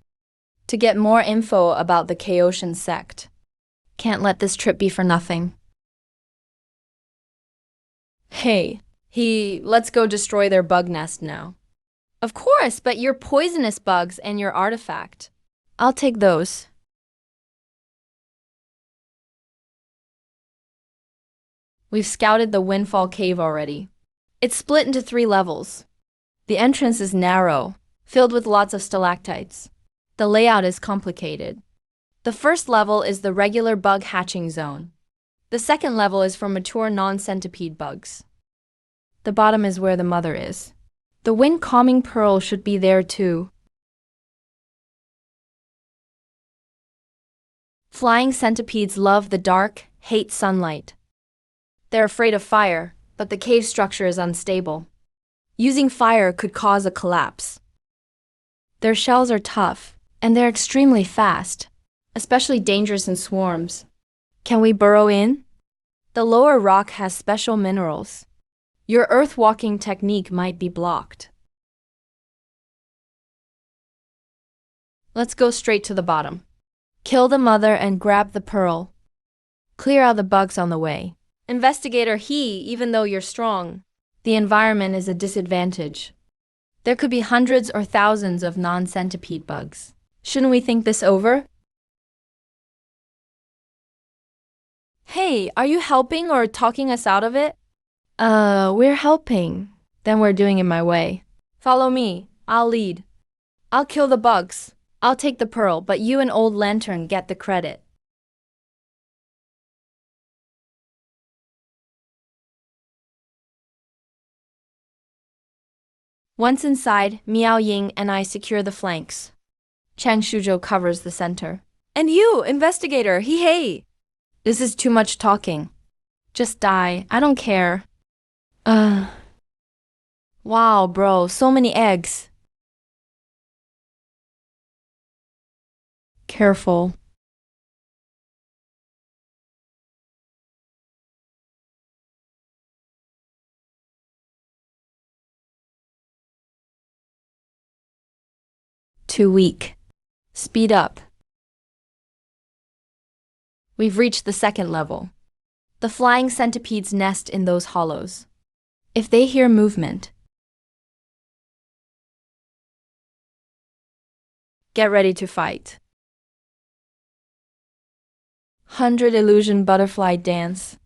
To get more info about the Laojun Sect. Can't let this trip be for nothing. Hey, let's go destroy their bug nest now. Of course, but you're poisonous bugs and your artifact. I'll take those. We've scouted the Windfall Cave already. It's split into 3 levels. The entrance is narrow, filled with lots of stalactites. The layout is complicated. The first level is the regular bug hatching zone. The second level is for mature non-centipede bugs. The bottom is where the mother is. The wind calming pearl should be there too. Flying centipedes love the dark, hate sunlight. They're afraid of fire, but the cave structure is unstable. Using fire could cause a collapse. Their shells are tough, and they're extremely fast, especially dangerous in swarms. Can we burrow in? The lower rock has special minerals. Your earth-walking technique might be blocked. Let's go straight to the bottom. Kill the mother and grab the pearl. Clear out the bugs on the way. Investigator, even though you're strong, the environment is a disadvantage. There could be hundreds or thousands of non-centipede bugs. Shouldn't we think this over? Hey, are you helping or talking us out of it? We're helping. Then we're doing it my way. Follow me. I'll lead. I'll kill the bugs. I'll take the pearl, but you and Old Lantern get the credit. Once inside, Miao Ying and I secure the flanks. Chang Shuzhou covers the center. And you, investigator, hey! This is too much talking. Just die, I don't care. Wow, bro, so many eggs. Careful. Too weak. Speed up. We've reached the second level. The flying centipedes nest in those hollows. If they hear movement, get ready to fight. 100 illusion butterfly dance.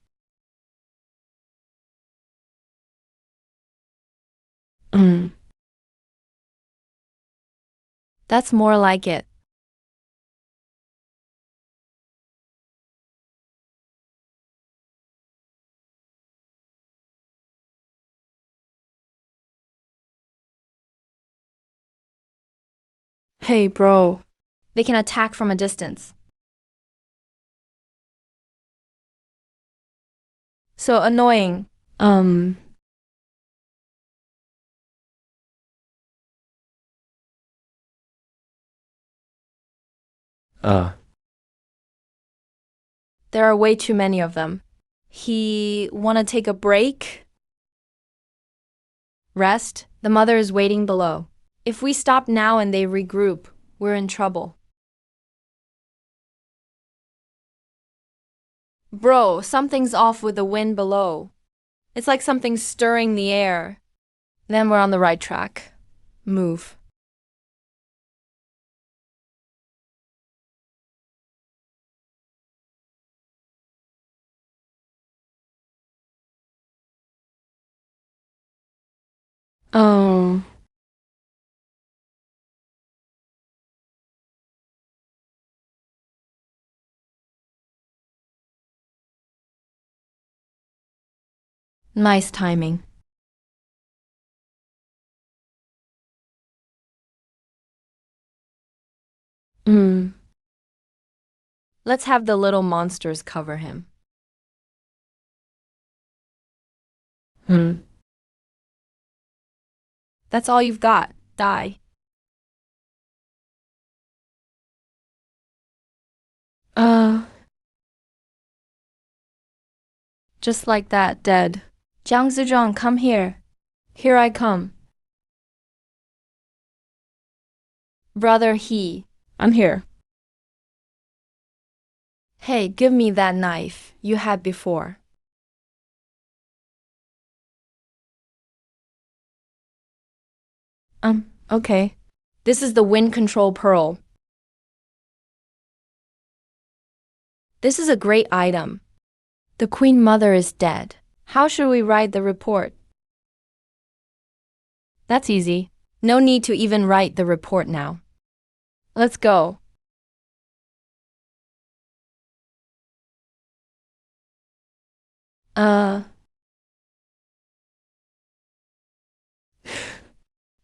That's more like it. Hey, bro. They can attack from a distance. So annoying. There are way too many of them. Wanna take a break? Rest? The mother is waiting below. If we stop now and they regroup, we're in trouble. Bro, something's off with the wind below. It's like something's stirring the air. Then we're on the right track. Move. Oh. Nice timing. Let's have the little monsters cover him. That's all you've got. Die. Just like that, dead. Jiang Zizhuang, come here. Here I come. Brother He. I'm here. Hey, give me that knife you had before. Okay. This is the wind control pearl. This is a great item. The Queen Mother is dead. How should we write the report? That's easy. No need to even write the report now. Let's go.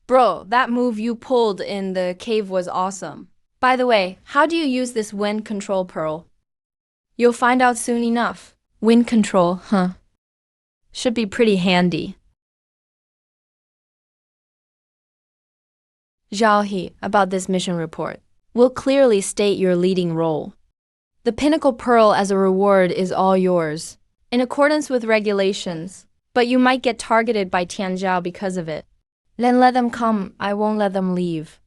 Bro, that move you pulled in the cave was awesome. By the way, how do you use this wind control pearl? You'll find out soon enough. Wind control, huh? Should be pretty handy. Zhao He, about this mission report. Will clearly state your leading role. The pinnacle pearl as a reward is all yours, in accordance with regulations, but you might get targeted by Tianzhao because of it. Then let them come, I won't let them leave.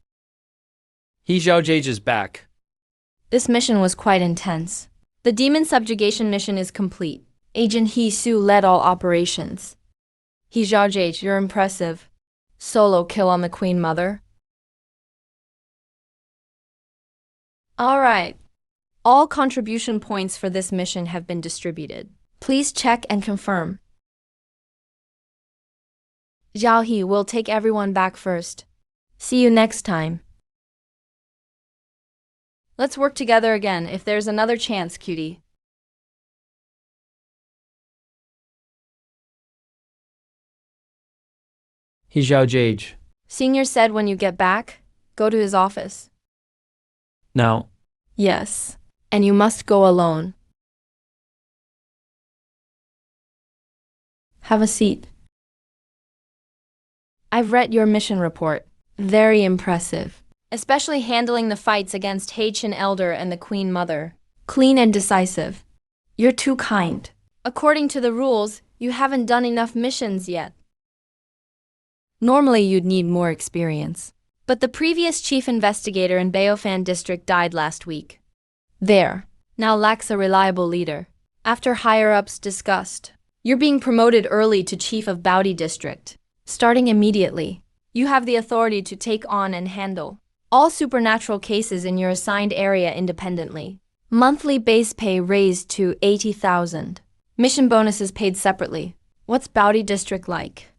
He Zhaojage is back. This mission was quite intense. The demon subjugation mission is complete. Agent He Su led all operations. He Zhaojage, you're impressive. Solo kill on the Queen Mother. Alright. All contribution points for this mission have been distributed. Please check and confirm. Zhao He will take everyone back first. See you next time. Let's work together again if there's another chance, cutie. He Zhaojage. Senior said when you get back, go to his office. Now. Yes, and you must go alone. Have a seat. I've read your mission report. Very impressive. Especially handling the fights against Haitian Elder and the Queen Mother. Clean and decisive. You're too kind. According to the rules, you haven't done enough missions yet. Normally you'd need more experience. But the previous chief investigator in Baoofan district died last week. There, now lacks a reliable leader. After higher-ups discussed, you're being promoted early to chief of Baodi district. Starting immediately, you have the authority to take on and handle all supernatural cases in your assigned area independently. Monthly base pay raised to 80,000. Mission bonuses paid separately. What's Baodi district like?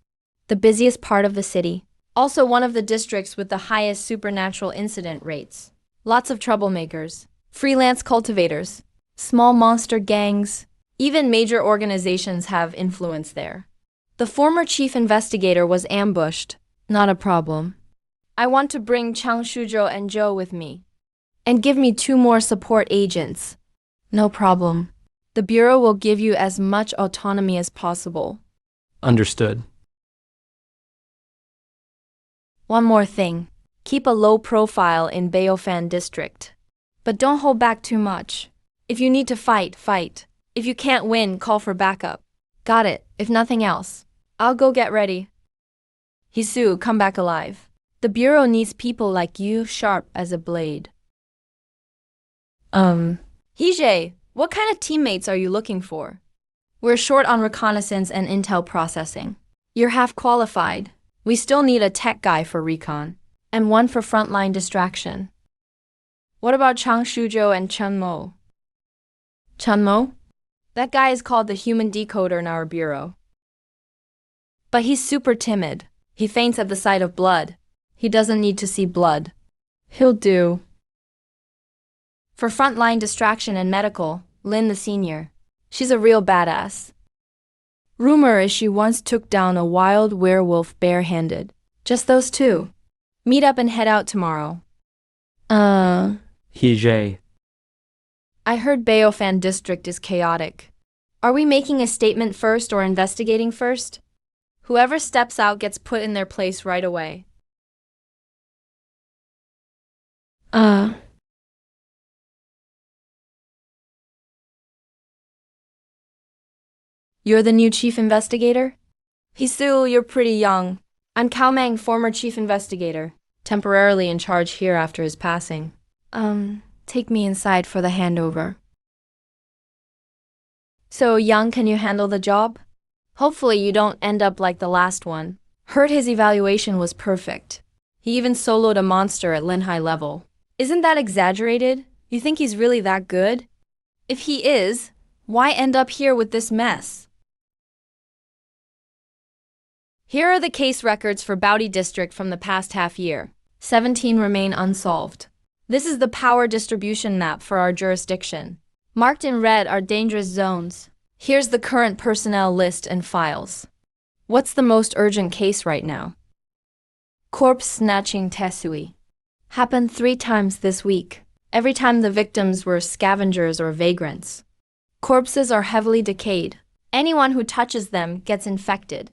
The busiest part of the city. Also one of the districts with the highest supernatural incident rates. Lots of troublemakers, freelance cultivators, small monster gangs, even major organizations have influence there. The former chief investigator was ambushed. Not a problem. I want to bring Chang Shuzhou and Zhou with me. And give me 2 more support agents. No problem. The Bureau will give you as much autonomy as possible. Understood. One more thing. Keep a low profile in Baoofan district. But don't hold back too much. If you need to fight, fight. If you can't win, call for backup. Got it, if nothing else. I'll go get ready. Hisu, come back alive. The Bureau needs people like you, sharp as a blade. Hije, what kind of teammates are you looking for? We're short on reconnaissance and intel processing. You're half qualified. We still need a tech guy for recon, and one for frontline distraction. What about Chang Shuzhou and Chen Mo? Chen Mo? That guy is called the human decoder in our bureau. But he's super timid. He faints at the sight of blood. He doesn't need to see blood. He'll do. For frontline distraction and medical, Lin the senior. She's a real badass. Rumor is she once took down a wild werewolf barehanded. Just those 2. Meet up and head out tomorrow. He I heard Baoofan district is chaotic. Are we making a statement first or investigating first? Whoever steps out gets put in their place right away. You're the new chief investigator? Hisul, you're pretty young. I'm Cao Meng, former chief investigator, temporarily in charge here after his passing. Take me inside for the handover. So, Young, can you handle the job? Hopefully you don't end up like the last one. Heard his evaluation was perfect. He even soloed a monster at Linhai level. Isn't that exaggerated? You think he's really that good? If he is, why end up here with this mess? Here are the case records for Baoofan district from the past half year. 17 remain unsolved. This is the power distribution map for our jurisdiction. Marked in red are dangerous zones. Here's the current personnel list and files. What's the most urgent case right now? Corpse snatching Tesui. Happened 3 times this week. Every time the victims were scavengers or vagrants. Corpses are heavily decayed. Anyone who touches them gets infected.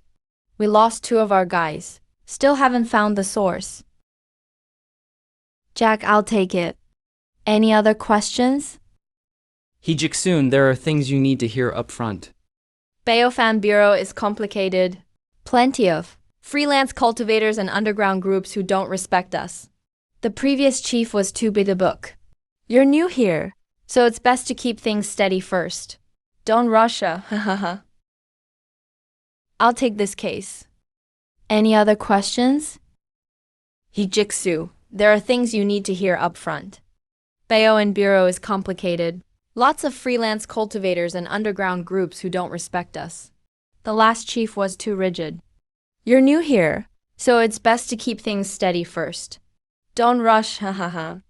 We lost 2 of our guys. Still haven't found the source. Jack, I'll take it. Any other questions? Jiksoon, there are things you need to hear up front. Baoofan Bureau is complicated. Plenty of freelance cultivators and underground groups who don't respect us. The previous chief was too big a book. You're new here, so it's best to keep things steady first. Don't rush, hahaha. I'll take this case. Any other questions? Jiksu, there are things you need to hear up front. Baoofan Bureau is complicated. Lots of freelance cultivators and underground groups who don't respect us. The last chief was too rigid. You're new here, so it's best to keep things steady first. Don't rush, hahaha.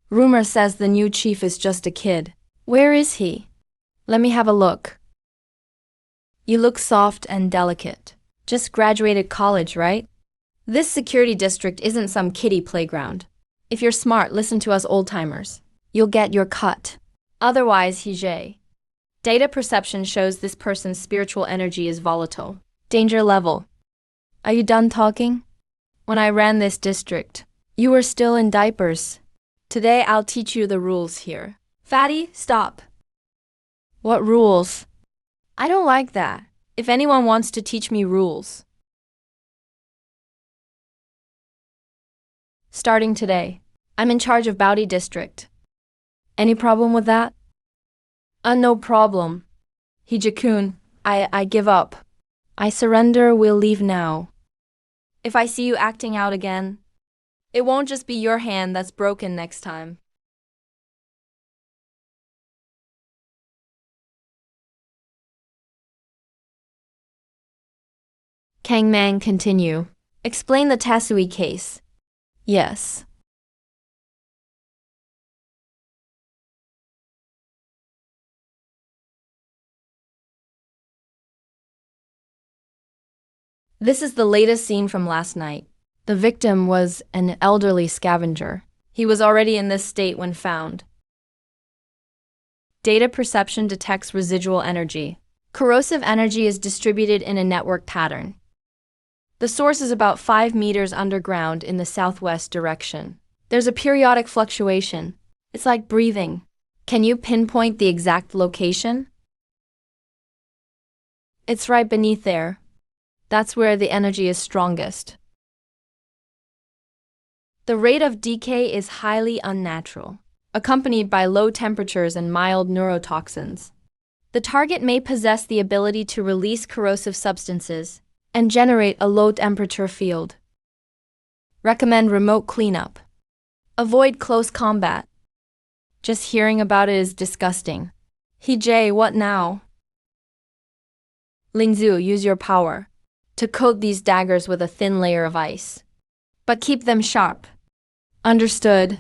Rumor says the new chief is just a kid. Where is he? Let me have a look. You look soft and delicate. Just graduated college, right? This security district isn't some kiddie playground. If you're smart, listen to us old-timers. You'll get your cut. Otherwise, Hijay. Data perception shows this person's spiritual energy is volatile. Danger level. Are you done talking? When I ran this district, you were still in diapers. Today I'll teach you the rules here. Fatty, stop. What rules? I don't like that. If anyone wants to teach me rules. Starting today, I'm in charge of Baoofan district. Any problem with that? No problem. Hijakun, I give up. I surrender, we'll leave now. If I see you acting out again, it won't just be your hand that's broken next time. Kang Mang, continue. Explain the Tasui case. Yes. This is the latest scene from last night. The victim was an elderly scavenger. He was already in this state when found. Data perception detects residual energy. Corrosive energy is distributed in a network pattern. The source is about 5 meters underground in the southwest direction. There's a periodic fluctuation. It's like breathing. Can you pinpoint the exact location? It's right beneath there. That's where the energy is strongest. The rate of decay is highly unnatural, accompanied by low temperatures and mild neurotoxins. The target may possess the ability to release corrosive substances and generate a low-temperature field. Recommend remote cleanup. Avoid close combat. Just hearing about it is disgusting. Hijay, what now? Lingzhu, use your power to coat these daggers with a thin layer of ice. But keep them sharp. Understood.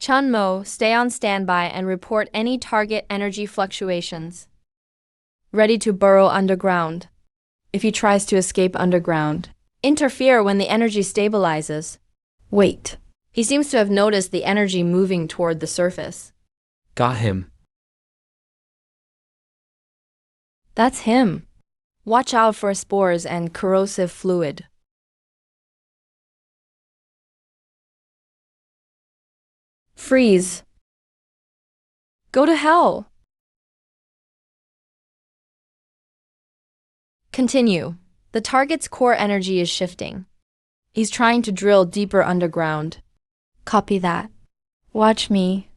Chunmo, stay on standby and report any target energy fluctuations. Ready to burrow underground. If he tries to escape underground, interfere when the energy stabilizes. Wait. He seems to have noticed the energy moving toward the surface. Got him. That's him. Watch out for spores and corrosive fluid. Freeze. Go to hell. Continue. The target's core energy is shifting. He's trying to drill deeper underground. Copy that. Watch me.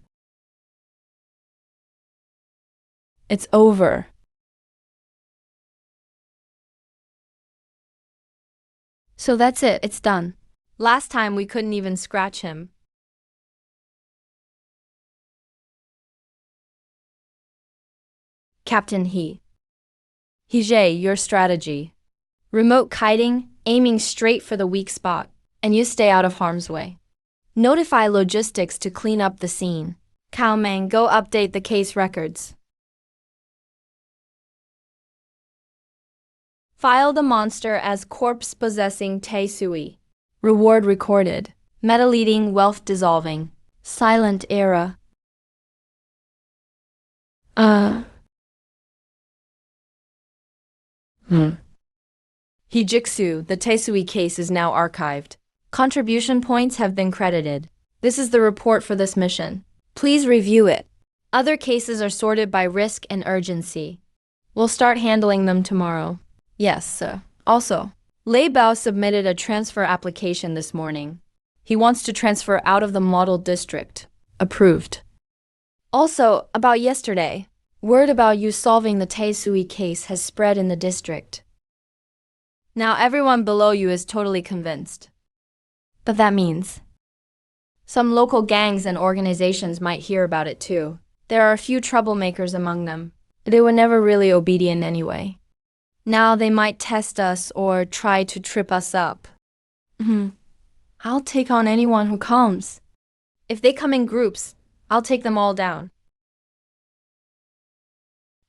It's over. So that's it, it's done. Last time we couldn't even scratch him. Captain Hije, your strategy. Remote kiting, aiming straight for the weak spot, and you stay out of harm's way. Notify logistics to clean up the scene. Cowman, go update the case records. File the monster as corpse-possessing Taisui. Reward recorded. Metal-eating, wealth-dissolving. Silent era. Hijiksu, the Taisui case is now archived. Contribution points have been credited. This is the report for this mission. Please review it. Other cases are sorted by risk and urgency. We'll start handling them tomorrow. Yes, sir. Also, Lei Bao submitted a transfer application this morning. He wants to transfer out of the model district. Approved. Also, about yesterday, word about you solving the Taisui case has spread in the district. Now everyone below you is totally convinced. But that means some local gangs and organizations might hear about it too. There are a few troublemakers among them. They were never really obedient anyway. Now they might test us or try to trip us up. I'll take on anyone who comes. If they come in groups, I'll take them all down.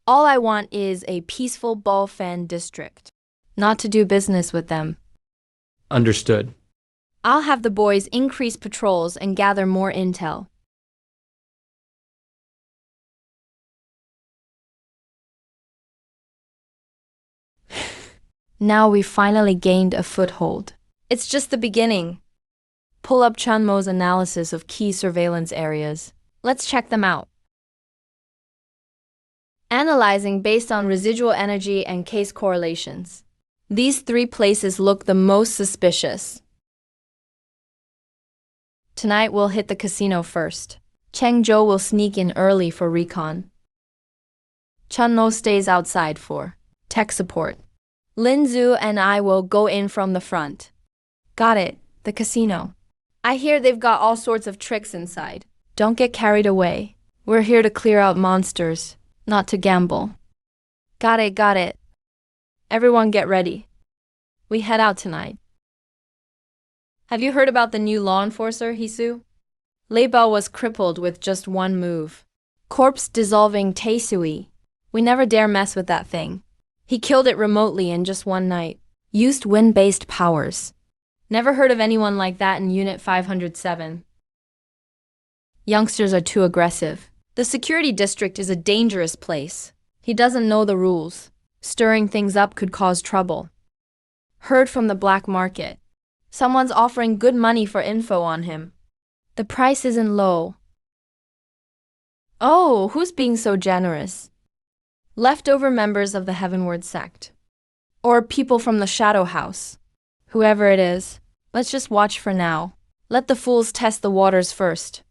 All I want is a peaceful Baoofan district, not to do business with them. Understood. I'll have the boys increase patrols and gather more intel. Now we finally gained a foothold. It's just the beginning. Pull up Chunmo's analysis of key surveillance areas. Let's check them out. Analyzing based on residual energy and case correlations. These 3 places look the most suspicious. Tonight we'll hit the casino first. Chengzhou will sneak in early for recon. Chunmo stays outside for tech support. Linzu and I will go in from the front. Got it, the casino. I hear they've got all sorts of tricks inside. Don't get carried away. We're here to clear out monsters, not to gamble. Got it. Everyone get ready. We head out tonight. Have you heard about the new law enforcer, Hisu? Lei Bao was crippled with just one move. Corpse-dissolving Taisui. We never dare mess with that thing. He killed it remotely in just one night. Used wind-based powers. Never heard of anyone like that in Unit 507. Youngsters are too aggressive. The security district is a dangerous place. He doesn't know the rules. Stirring things up could cause trouble. Heard from the black market. Someone's offering good money for info on him. The price isn't low. Oh, who's being so generous? Leftover members of the Heavenward Sect. Or people from the Shadow House. Whoever it is, let's just watch for now. Let the fools test the waters first.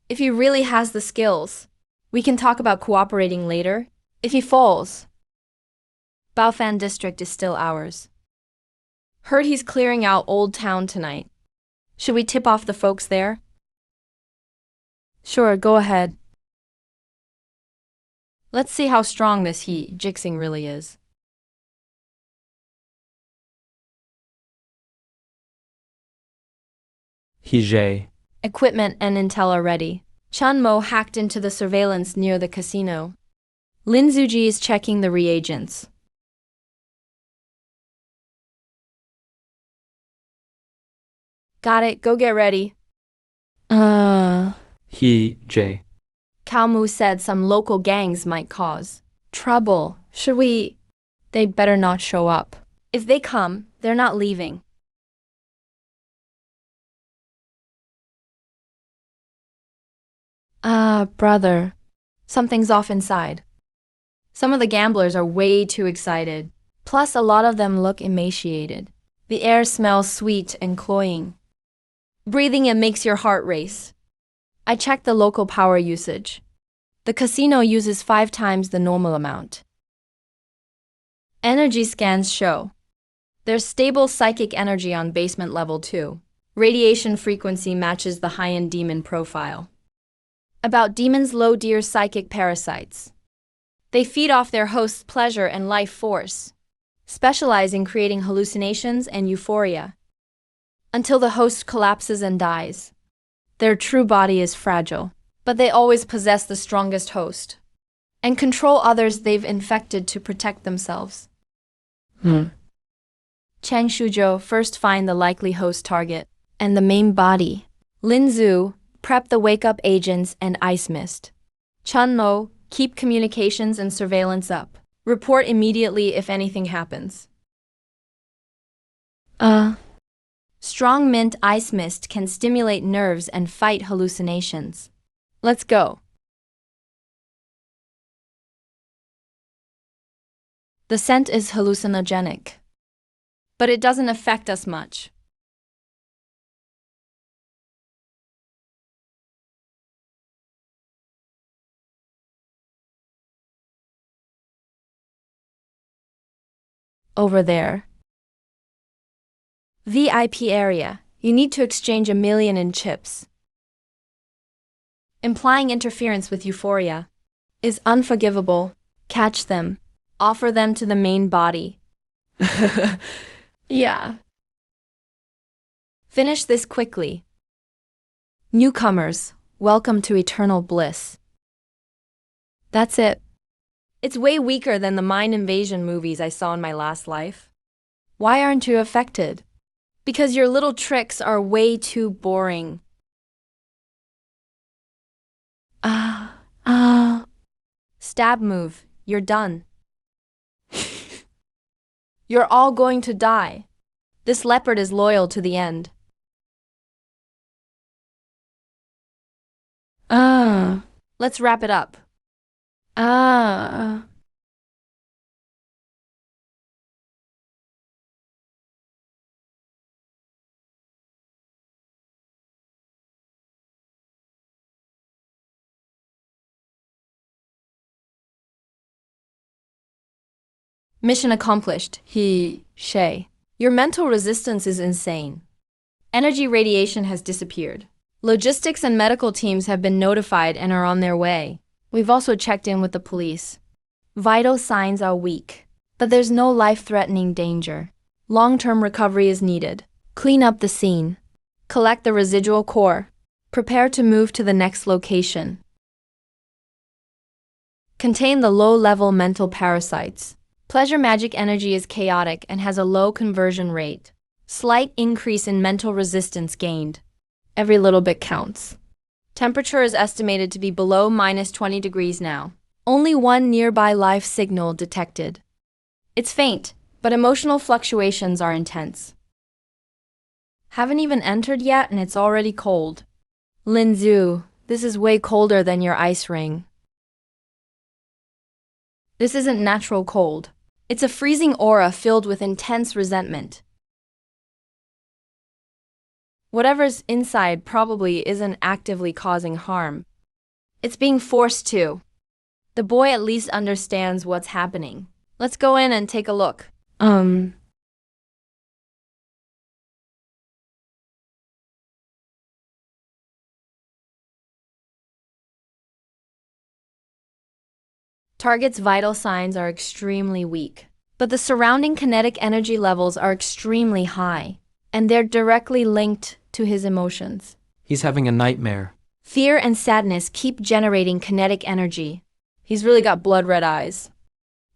If he really has the skills, we can talk about cooperating later. If he falls, Baoofan district is still ours. Heard he's clearing out Old Town tonight. Should we tip off the folks there? Sure, go ahead. Let's see how strong this Jixing really is. Hije. Equipment and intel are ready. Chunmo hacked into the surveillance near the casino. Linzuji is checking the reagents. Got it, go get ready. Hije. Kalmu said some local gangs might cause trouble. Should we? They better not show up. If they come, they're not leaving. Brother. Something's off inside. Some of the gamblers are way too excited. Plus, a lot of them look emaciated. The air smells sweet and cloying. Breathing it makes your heart race. I checked the local power usage. The casino uses 5 times the normal amount. Energy scans show there's stable psychic energy on basement level 2. Radiation frequency matches the high-end demon profile. About demons' low-tier psychic parasites. They feed off their host's pleasure and life force, specialize in creating hallucinations and euphoria, until the host collapses and dies. Their true body is fragile, but they always possess the strongest host, and control others they've infected to protect themselves. Chang Shuzhou first find the likely host target, and the main body. Lin Zhu, prep the wake-up agents and ice mist. Chun Mo, keep communications and surveillance up. Report immediately if anything happens. Strong mint ice mist can stimulate nerves and fight hallucinations. Let's go. The scent is hallucinogenic, but it doesn't affect us much. Over there. VIP area. You need to exchange 1 million in chips. Implying interference with euphoria is unforgivable. Catch them. Offer them to the main body. Yeah. Finish this quickly. Newcomers, welcome to eternal bliss. That's it. It's way weaker than the mind invasion movies I saw in my last life. Why aren't you affected? Because your little tricks are way too boring. Stab move, you're done. You're all going to die. This leopard is loyal to the end. Let's wrap it up. Mission accomplished. Shay. Your mental resistance is insane. Energy radiation has disappeared. Logistics and medical teams have been notified and are on their way. We've also checked in with the police. Vital signs are weak, but there's no life-threatening danger. Long-term recovery is needed. Clean up the scene. Collect the residual core. Prepare to move to the next location. Contain the low-level mental parasites. Pleasure magic energy is chaotic and has a low conversion rate. Slight increase in mental resistance gained. Every little bit counts. Temperature is estimated to be below -20 degrees now. Only one nearby life signal detected. It's faint, but emotional fluctuations are intense. Haven't even entered yet and it's already cold. Lin Zhu, this is way colder than your ice ring. This isn't natural cold. It's a freezing aura filled with intense resentment. Whatever's inside probably isn't actively causing harm. It's being forced to. The boy at least understands what's happening. Let's go in and take a look. Target's vital signs are extremely weak, but the surrounding kinetic energy levels are extremely high, and they're directly linked to his emotions. He's having a nightmare. Fear and sadness keep generating kinetic energy. He's really got blood-red eyes.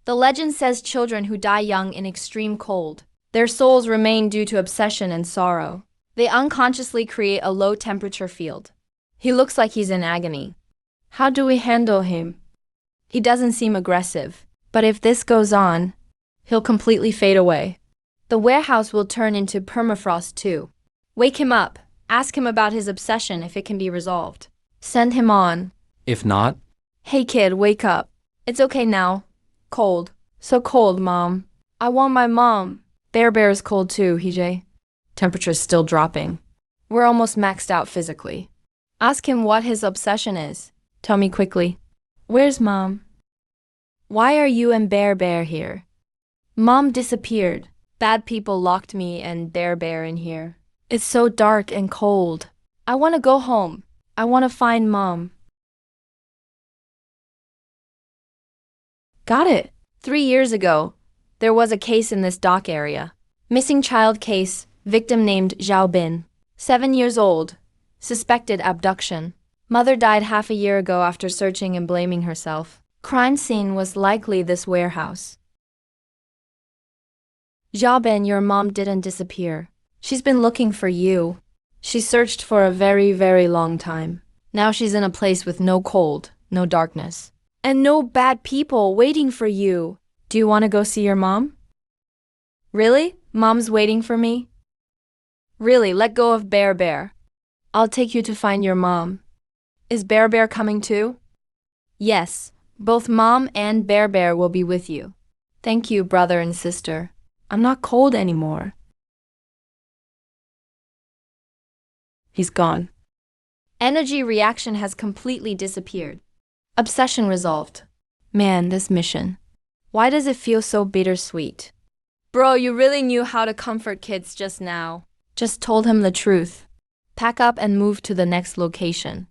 The legend says children who die young in extreme cold, their souls remain due to obsession and sorrow. They unconsciously create a low-temperature field. He looks like he's in agony. How do we handle him? He doesn't seem aggressive. But if this goes on, he'll completely fade away. The warehouse will turn into permafrost too. Wake him up. Ask him about his obsession if it can be resolved. Send him on. If not, Hey kid, wake up. It's okay now. Cold. So cold, Mom. I want my mom. Bear is cold too, Hije. Temperature's still dropping. We're almost maxed out physically. Ask him what his obsession is. Tell me quickly. Where's Mom? Why are you and Bear here? Mom disappeared. Bad people locked me and Bear in here. It's so dark and cold. I want to go home. I want to find Mom. Got it. 3 years ago, there was a case in this dock area. Missing child case, victim named Zhao Bin. 7 years old. Suspected abduction. Mother died half a year ago after searching and blaming herself. Crime scene was likely this warehouse. Zhao Bin, your mom didn't disappear. She's been looking for you. She searched for a very, very long time. Now she's in a place with no cold, no darkness, and no bad people waiting for you. Do you want to go see your mom? Really? Mom's waiting for me? Really, let go of Bear. I'll take you to find your mom. Is Bear coming too? Yes, both Mom and Bear will be with you. Thank you, brother and sister. I'm not cold anymore. He's gone. Energy reaction has completely disappeared. Obsession resolved. Man, this mission. Why does it feel so bittersweet? Bro, you really knew how to comfort kids just now. Just told him the truth. Pack up and move to the next location.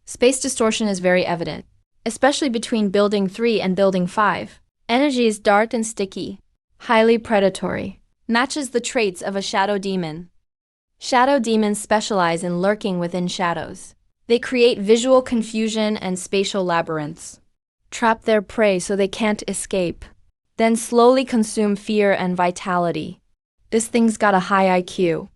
Space distortion is very evident, especially between Building 3 and Building 5. Energy is dark and sticky, highly predatory, matches the traits of a shadow demon. Shadow demons specialize in lurking within shadows. They create visual confusion and spatial labyrinths, trap their prey so they can't escape, then slowly consume fear and vitality. This thing's got a high IQ.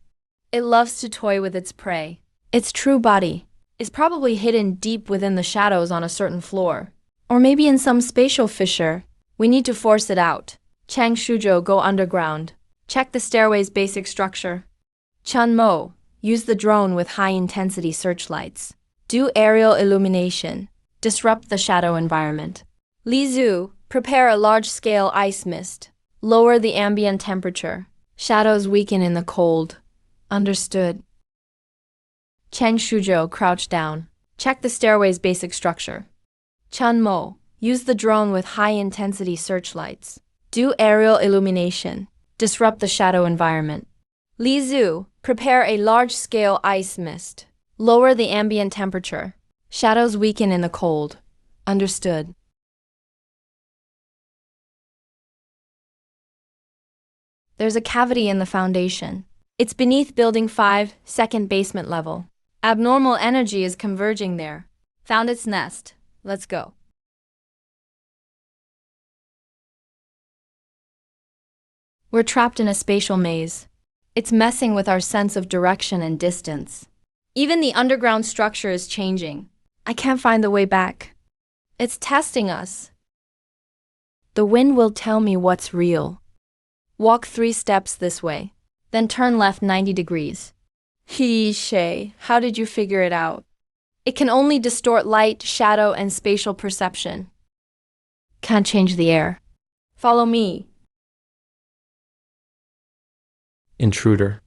It loves to toy with its prey. Its true body is probably hidden deep within the shadows on a certain floor, or maybe in some spatial fissure. We need to force it out. Chang Shujo, go underground. Check the stairway's basic structure. Chun Mo, use the drone with high-intensity searchlights. Do aerial illumination. Disrupt the shadow environment. Li Zhu, prepare a large-scale ice mist. Lower the ambient temperature. Shadows weaken in the cold. Understood. Chang Shujo, crouch down. Check the stairway's basic structure. Chun Mo, use the drone with high-intensity searchlights. Do aerial illumination. Disrupt the shadow environment. Li Zhu, prepare a large-scale ice mist. Lower the ambient temperature. Shadows weaken in the cold. Understood. There's a cavity in the foundation. It's beneath Building 5, second basement level. Abnormal energy is converging there. Found its nest. Let's go. We're trapped in a spatial maze. It's messing with our sense of direction and distance. Even the underground structure is changing. I can't find the way back. It's testing us. The wind will tell me what's real. Walk 3 steps this way, then turn left 90 degrees. Shay, how did you figure it out? It can only distort light, shadow, and spatial perception. Can't change the air. Follow me. intruder.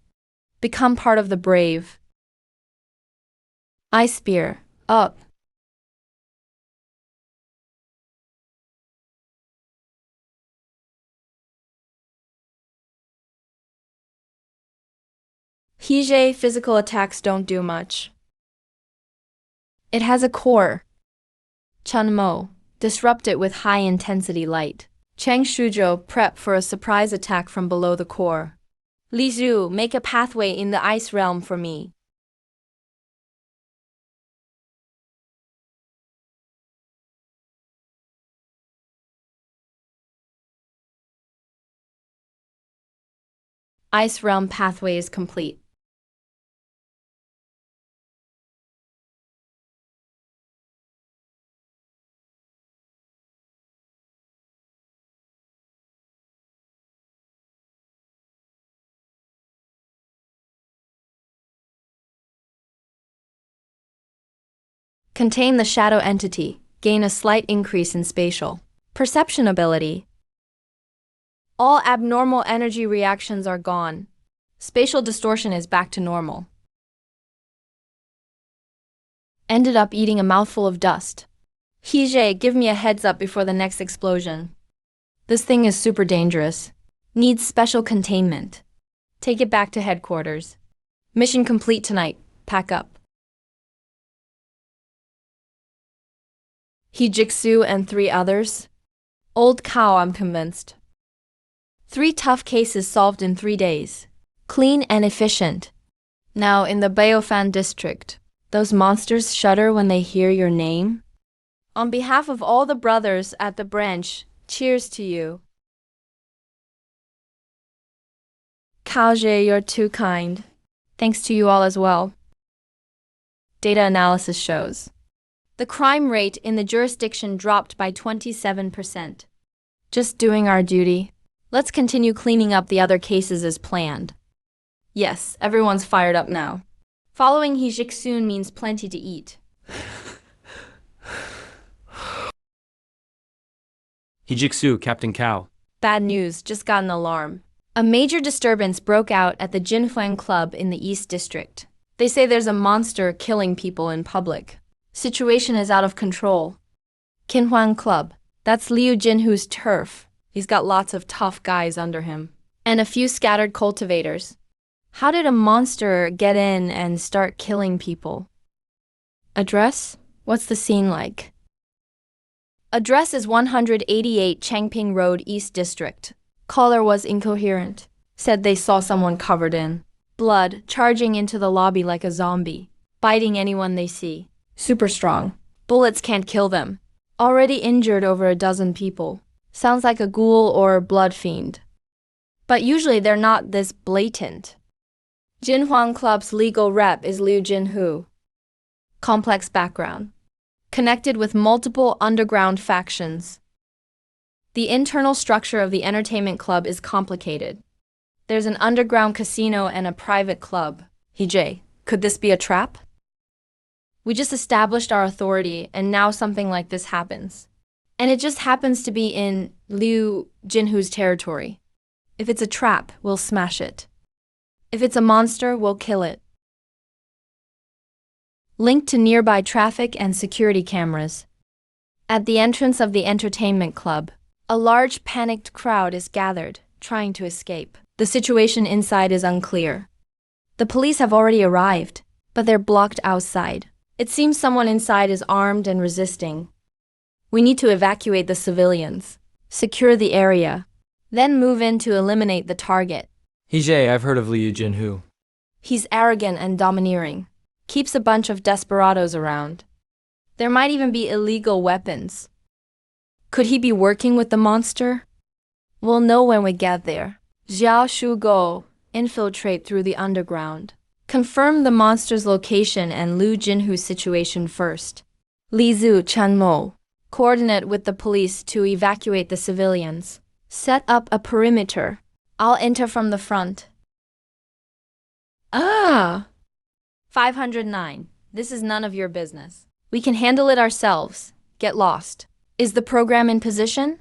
Become part of the brave. Ice spear, up. Hije physical attacks don't do much. It has a core. Chunmo, disrupt it with high-intensity light. Chang Shujo, prep for a surprise attack from below the core. Li Zhu, make a pathway in the ice realm for me. Ice realm pathway is complete. Contain the shadow entity. Gain a slight increase in spatial perception ability. All abnormal energy reactions are gone. Spatial distortion is back to normal. Ended up eating a mouthful of dust. Hije, give me a heads up before the next explosion. This thing is super dangerous. Needs special containment. Take it back to headquarters. Mission complete tonight. Pack up. Hijiksu and 3 others. Old cow, I'm convinced. 3 tough cases solved in 3 days. Clean and efficient. Now in the Baoofan district, those monsters shudder when they hear your name. On behalf of all the brothers at the branch, cheers to you. Kaoje, you're too kind. Thanks to you all as well. Data analysis shows the crime rate in the jurisdiction dropped by 27%. Just doing our duty. Let's continue cleaning up the other cases as planned. Yes, everyone's fired up now. Following Hijiksun means plenty to eat. Hijiksu, Captain Cow. Bad news, just got an alarm. A major disturbance broke out at the Jinhuang Club in the East District. They say there's a monster killing people in public. Situation is out of control. Jinhuang Club, that's Liu Jinhu's turf. He's got lots of tough guys under him. And a few scattered cultivators. How did a monster get in and start killing people? Address? What's the scene like? Address is 188 Changping Road, East District. Caller was incoherent. Said they saw someone covered in blood, charging into the lobby like a zombie, biting anyone they see. Super strong. Bullets can't kill them. Already injured over a dozen people. Sounds like a ghoul or blood fiend. But usually they're not this blatant. Jinhuang Club's legal rep is Liu Jinhu. Complex background. Connected with multiple underground factions. The internal structure of the entertainment club is complicated. There's an underground casino and a private club. Hije, could this be a trap? We just established our authority and now something like this happens. And it just happens to be in Liu Jinhu's territory. If it's a trap, we'll smash it. If it's a monster, we'll kill it. Linked to nearby traffic and security cameras. At the entrance of the entertainment club, a large panicked crowd is gathered, trying to escape. The situation inside is unclear. The police have already arrived, but they're blocked outside. It seems someone inside is armed and resisting. We need to evacuate the civilians, secure the area, then move in to eliminate the target. Hije, I've heard of Liu Jinhu. He's arrogant and domineering. Keeps a bunch of desperados around. There might even be illegal weapons. Could he be working with the monster? We'll know when we get there. Xiao Shugo, infiltrate through the underground. Confirm the monster's location and Liu Jinhu's situation first. Li Zhu Chanmo, coordinate with the police to evacuate the civilians. Set up a perimeter. I'll enter from the front. 509. This is none of your business. We can handle it ourselves. Get lost. Is the program in position?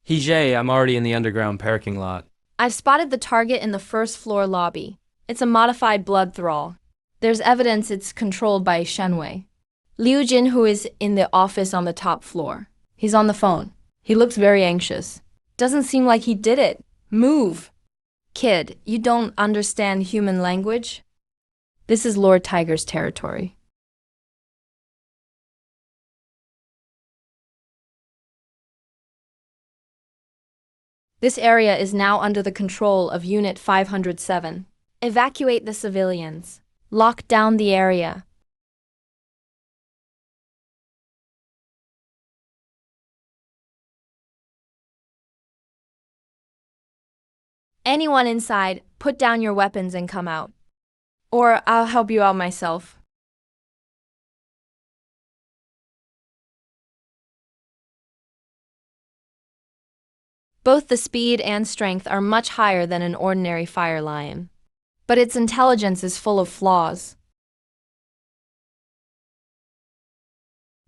Hije, I'm already in the underground parking lot. I've spotted the target in the first floor lobby. It's a modified blood thrall. There's evidence it's controlled by Shenwei. Liu Jinhu is in the office on the top floor. He's on the phone. He looks very anxious. Doesn't seem like he did it. Move! Kid, you don't understand human language? This is Lord Tiger's territory. This area is now under the control of Unit 507. Evacuate the civilians. Lock down the area. Anyone inside, put down your weapons and come out. Or I'll help you out myself. Both the speed and strength are much higher than an ordinary fire lion. But its intelligence is full of flaws.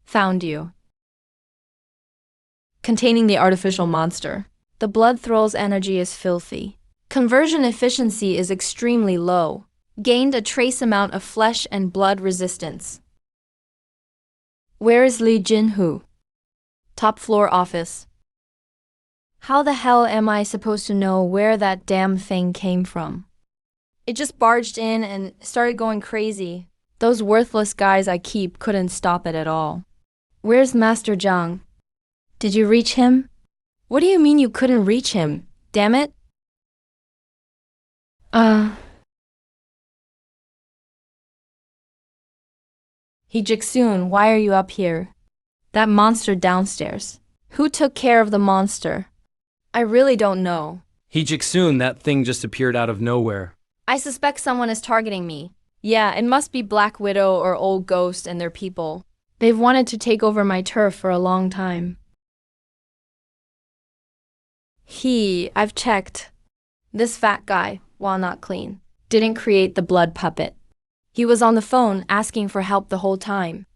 Found you. Containing the artificial monster. The blood thrall's energy is filthy. Conversion efficiency is extremely low. Gained a trace amount of flesh and blood resistance. Where is Li Jinhu? Top floor office. How the hell am I supposed to know where that damn thing came from? It just barged in and started going crazy. Those worthless guys I keep couldn't stop it at all. Where's Master Zhang? Did you reach him? What do you mean you couldn't reach him? Damn it. He Jixun, why are you up here? That monster downstairs. Who took care of the monster? I really don't know. He Jixun, that thing just appeared out of nowhere. I suspect someone is targeting me. Yeah, it must be Black Widow or Old Ghost and their people. They've wanted to take over my turf for a long time. I've checked. This fat guy, while not clean, didn't create the blood puppet. He was on the phone asking for help the whole time.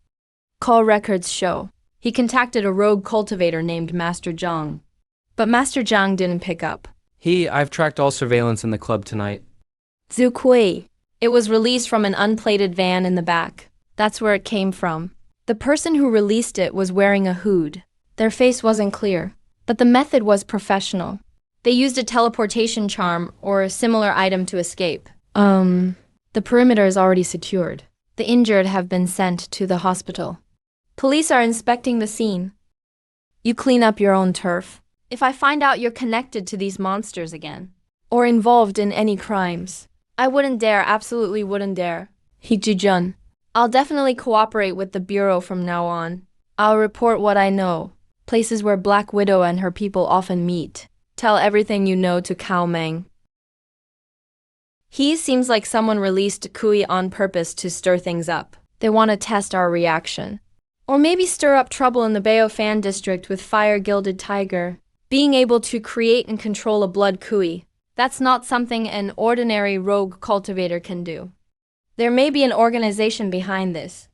Call records show he contacted a rogue cultivator named Master Zhang. But Master Zhang didn't pick up. I've tracked all surveillance in the club tonight. Zhu Kui. It was released from an unplated van in the back. That's where it came from. The person who released it was wearing a hood. Their face wasn't clear, but the method was professional. They used a teleportation charm or a similar item to escape. The perimeter is already secured. The injured have been sent to the hospital. Police are inspecting the scene. You clean up your own turf. If I find out you're connected to these monsters again, or involved in any crimes, I wouldn't dare, absolutely wouldn't dare. Jun. I'll definitely cooperate with the Bureau from now on. I'll report what I know. Places where Black Widow and her people often meet. Tell everything you know to Cao Meng. He seems like someone released Kui on purpose to stir things up. They want to test our reaction. Or maybe stir up trouble in the Baoofan district with fire-gilded tiger. Being able to create and control a blood Kui. That's not something an ordinary rogue cultivator can do. There may be an organization behind this.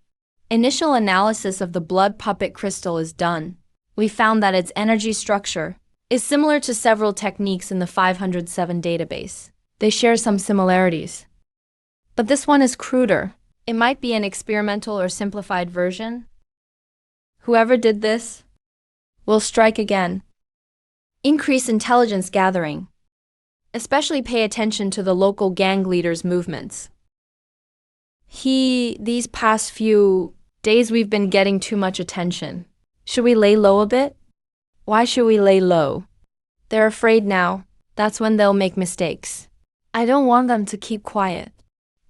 Initial analysis of the blood puppet crystal is done. We found that its energy structure is similar to several techniques in the 507 database. They share some similarities. But this one is cruder. It might be an experimental or simplified version. Whoever did this will strike again. Increase intelligence gathering. Especially pay attention to the local gang leaders' movements. These past few days we've been getting too much attention. Should we lay low a bit? Why should we lay low? They're afraid now. That's when they'll make mistakes. I don't want them to keep quiet.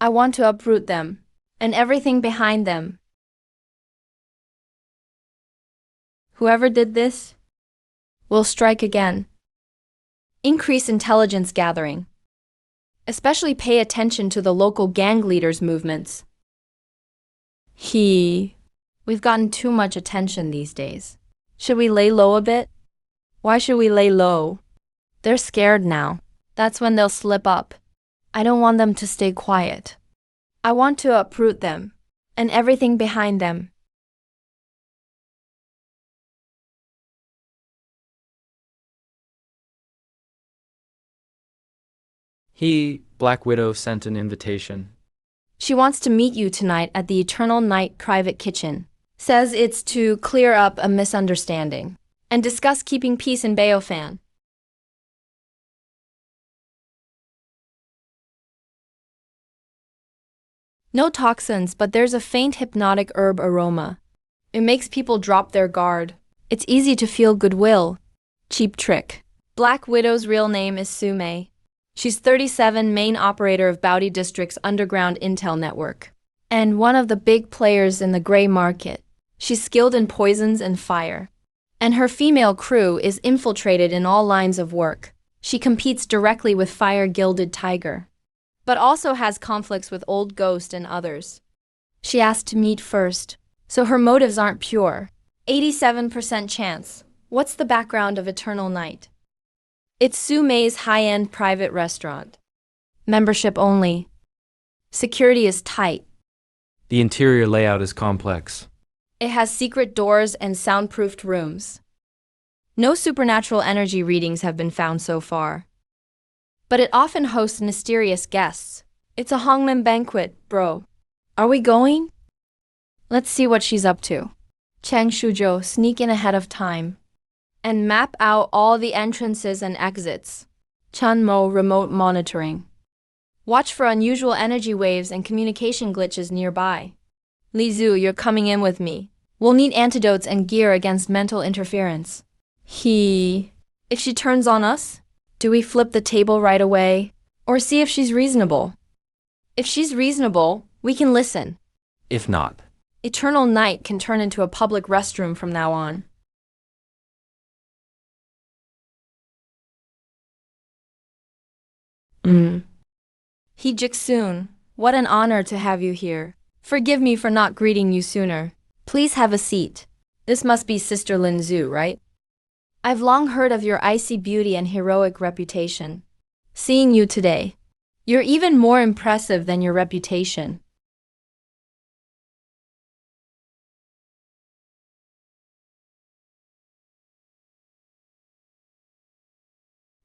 I want to uproot them, and everything behind them. Whoever did this will strike again. Increase intelligence gathering. Especially pay attention to the local gang leaders' movements. We've gotten too much attention these days. Should we lay low a bit? Why should we lay low? They're scared now. That's when they'll slip up. I don't want them to stay quiet. I want to uproot them, and everything behind them. Black Widow, sent an invitation. She wants to meet you tonight at the Eternal Night private kitchen. Says it's to clear up a misunderstanding and discuss keeping peace in Baoofan. No toxins, but there's a faint hypnotic herb aroma. It makes people drop their guard. It's easy to feel goodwill. Cheap trick. Black Widow's real name is Su Mei. She's 37, main operator of Baodi District's underground intel network, and one of the big players in the gray market. She's skilled in poisons and fire. And her female crew is infiltrated in all lines of work. She competes directly with Fire-Gilded Tiger, but also has conflicts with Old Ghost and others. She asked to meet first, so her motives aren't pure. 87% chance. What's the background of Eternal Night? It's Su Mei's high-end private restaurant. Membership only. Security is tight. The interior layout is complex. It has secret doors and soundproofed rooms. No supernatural energy readings have been found so far. But it often hosts mysterious guests. It's a Hongmen banquet, bro. Are we going? Let's see what she's up to. Chang Shuzhou, sneak in ahead of time and map out all the entrances and exits. Chan Mo, remote monitoring. Watch for unusual energy waves and communication glitches nearby. Li Zhu, you're coming in with me. We'll need antidotes and gear against mental interference. If she turns on us, do we flip the table right away? Or see if she's reasonable? If she's reasonable, we can listen. If not, Eternal night can turn into a public restroom from now on. He Jiksoon, what an honor to have you here. Forgive me for not greeting you sooner. Please have a seat. This must be Sister Lin Zhu, right? I've long heard of your icy beauty and heroic reputation. Seeing you today, you're even more impressive than your reputation.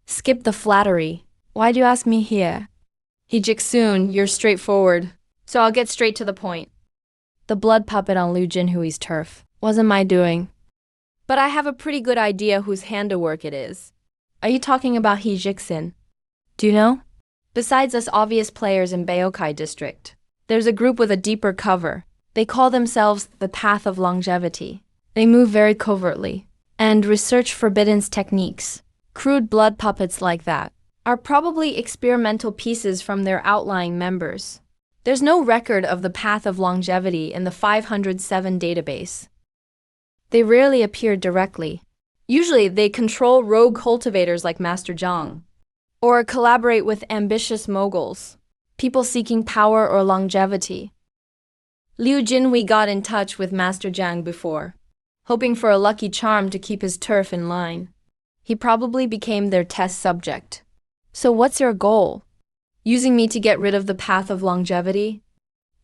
Skip the flattery. Why'd you ask me here? He Jiksoon, you're straightforward, so I'll get straight to the point. The blood puppet on Liu Jinhui's turf wasn't my doing. But I have a pretty good idea whose handiwork it is. Are you talking about He Jiksin? Do you know? Besides us obvious players in Baokai district, there's a group with a deeper cover. They call themselves the Path of Longevity. They move very covertly and research forbidden techniques. Crude blood puppets like that are probably experimental pieces from their outlying members. There's no record of the Path of Longevity in the 507 database. They rarely appear directly. Usually they control rogue cultivators like Master Zhang, or collaborate with ambitious moguls, people seeking power or longevity. Liu Jinhui got in touch with Master Zhang before, hoping for a lucky charm to keep his turf in line. He probably became their test subject. So what's your goal? Using me to get rid of the Path of Longevity?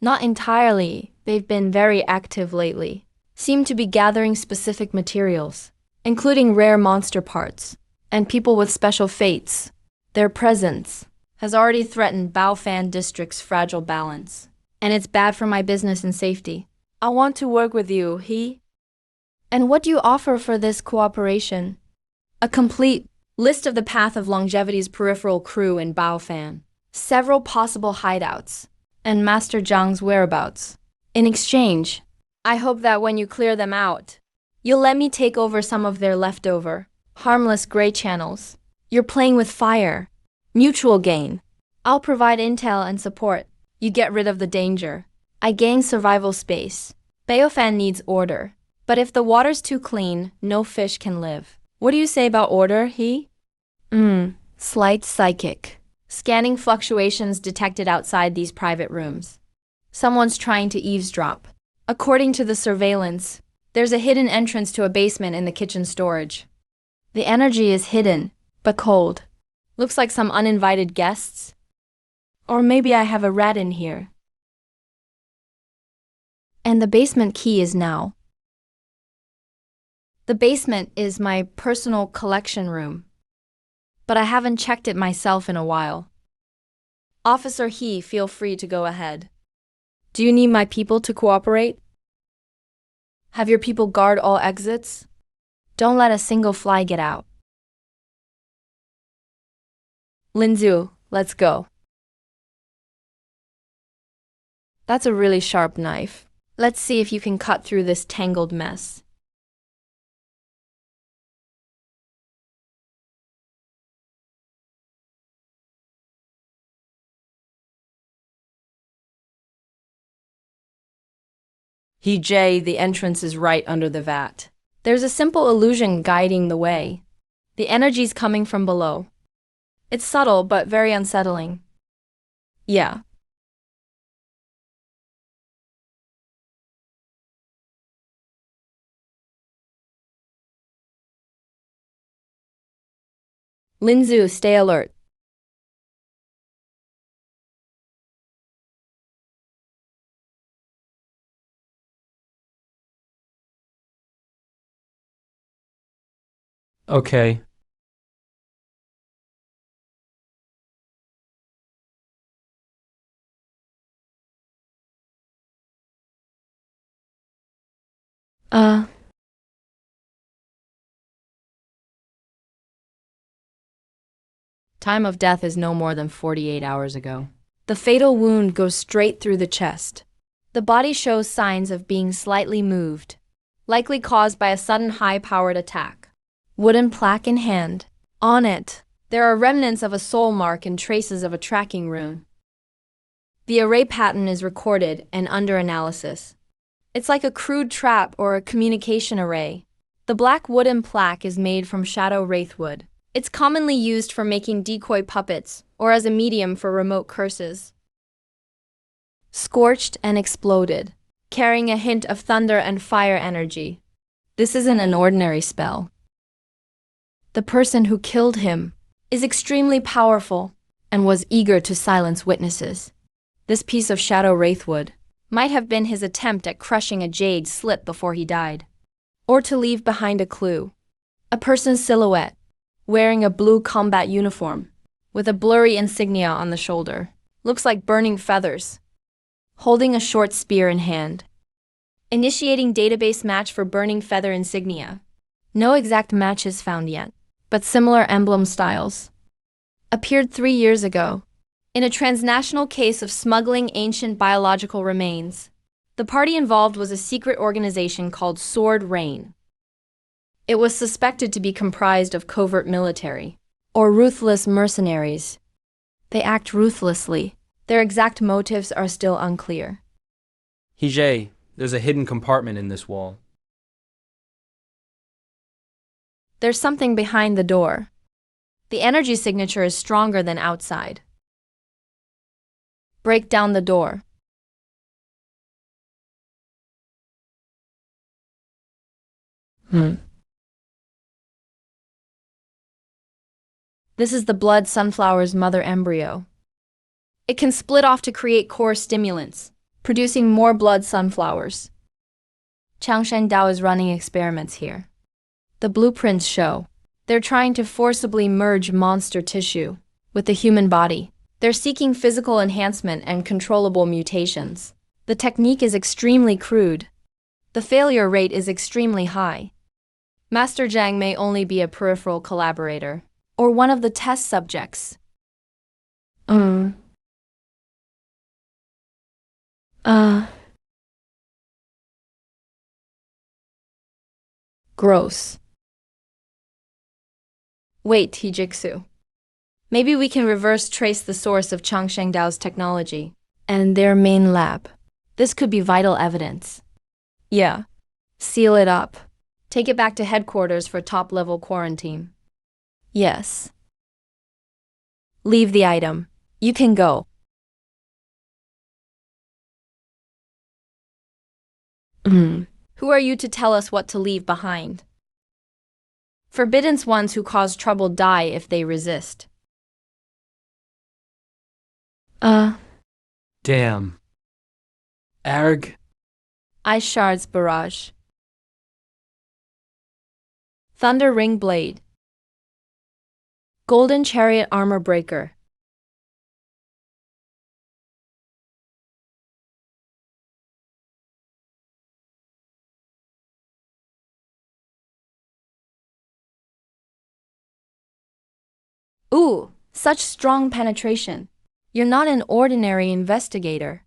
Not entirely. They've been very active lately. Seem to be gathering specific materials, including rare monster parts, and people with special fates. Their presence has already threatened Baoofan district's fragile balance, and it's bad for my business and safety. I want to work with you, he. And what do you offer for this cooperation? A complete list of the Path of Longevity's peripheral crew in Baoofan, several possible hideouts, and Master Zhang's whereabouts. In exchange, I hope that when you clear them out, you'll let me take over some of their leftover, harmless gray channels. You're playing with fire. Mutual gain. I'll provide intel and support. You get rid of the danger. I gain survival space. Baoofan needs order. But if the water's too clean, no fish can live. What do you say about order, he? Slight psychic. Scanning fluctuations detected outside these private rooms. Someone's trying to eavesdrop. According to the surveillance, there's a hidden entrance to a basement in the kitchen storage. The energy is hidden, but cold. Looks like some uninvited guests. Or maybe I have a rat in here. And the basement key is now. The basement is my personal collection room, but I haven't checked it myself in a while. Officer He, feel free to go ahead. Do you need my people to cooperate? Have your people guard all exits? Don't let a single fly get out. Linzu, let's go. That's a really sharp knife. Let's see if you can cut through this tangled mess. He J, the entrance is right under the vat. There's a simple illusion guiding the way. The energy's coming from below. It's subtle but very unsettling. Yeah. Linzu, stay alert. Okay. Uh, Time of death is no more than 48 hours ago. The fatal wound goes straight through the chest. The body shows signs of being slightly moved, likely caused by a sudden high-powered attack. Wooden plaque in hand. On it, there are remnants of a soul mark and traces of a tracking rune. The array pattern is recorded and under analysis. It's like a crude trap or a communication array. The black wooden plaque is made from shadow wraithwood. It's commonly used for making decoy puppets or as a medium for remote curses. Scorched and exploded, carrying a hint of thunder and fire energy. This isn't an ordinary spell. The person who killed him is extremely powerful and was eager to silence witnesses. This piece of shadow wraithwood might have been his attempt at crushing a jade slip before he died, or to leave behind a clue. A person's silhouette, wearing a blue combat uniform, with a blurry insignia on the shoulder, looks like burning feathers, holding a short spear in hand. Initiating database match for burning feather insignia. No exact matches found yet, but similar emblem styles. Appeared 3 years ago, in a transnational case of smuggling ancient biological remains. The party involved was a secret organization called Sword Rain. It was suspected to be comprised of covert military, or ruthless mercenaries. They act ruthlessly. Their exact motives are still unclear. Hijay, there's a hidden compartment in this wall. There's something behind the door. The energy signature is stronger than outside. Break down the door. This is the blood sunflower's mother embryo. It can split off to create core stimulants, producing more blood sunflowers. Changshan Dao is running experiments here. The blueprints show they're trying to forcibly merge monster tissue with the human body. They're seeking physical enhancement and controllable mutations. The technique is extremely crude. The failure rate is extremely high. Master Zhang may only be a peripheral collaborator, or one of the test subjects. Gross. Wait, Hijiksu. Maybe we can reverse trace the source of Changsheng Dao's technology and their main lab. This could be vital evidence. Yeah. Seal it up. Take it back to headquarters for top-level quarantine. Yes. Leave the item. You can go. Who are you to tell us what to leave behind? Forbidden ones who cause trouble die if they resist. Damn. Arg. Ice Shards Barrage. Thunder Ring Blade. Golden Chariot Armor Breaker. Ooh, such strong penetration. You're not an ordinary investigator.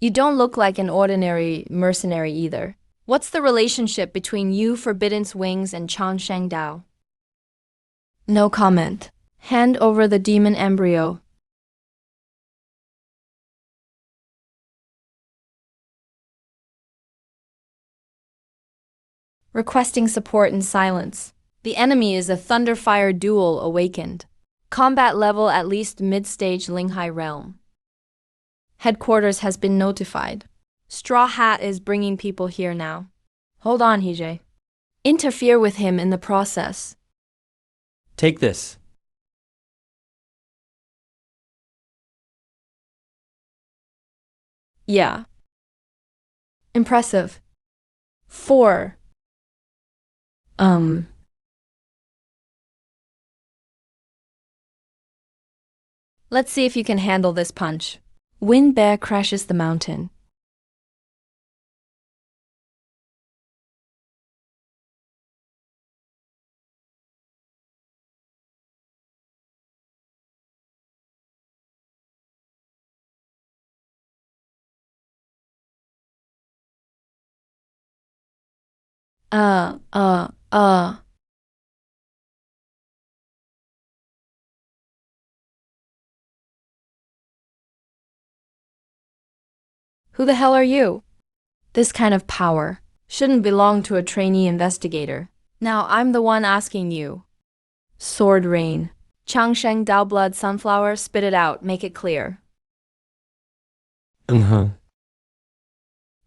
You don't look like an ordinary mercenary either. What's the relationship between you, Forbidden's Wings, and Changsheng Dao? No comment. Hand over the demon embryo. Requesting support in silence. The enemy is a Thunderfire Duel awakened. Combat level at least mid-stage Linghai realm. Headquarters has been notified. Straw Hat is bringing people here now. Hold on, Hijay. Interfere with him in the process. Take this. Yeah. Impressive. 4. Let's see if you can handle this punch. Wind bear crashes the mountain. uh, uh, uh. Who the hell are you? This kind of power shouldn't belong to a trainee investigator. Now I'm the one asking you. Sword rain. Changsheng Dao blood sunflower, spit it out, make it clear.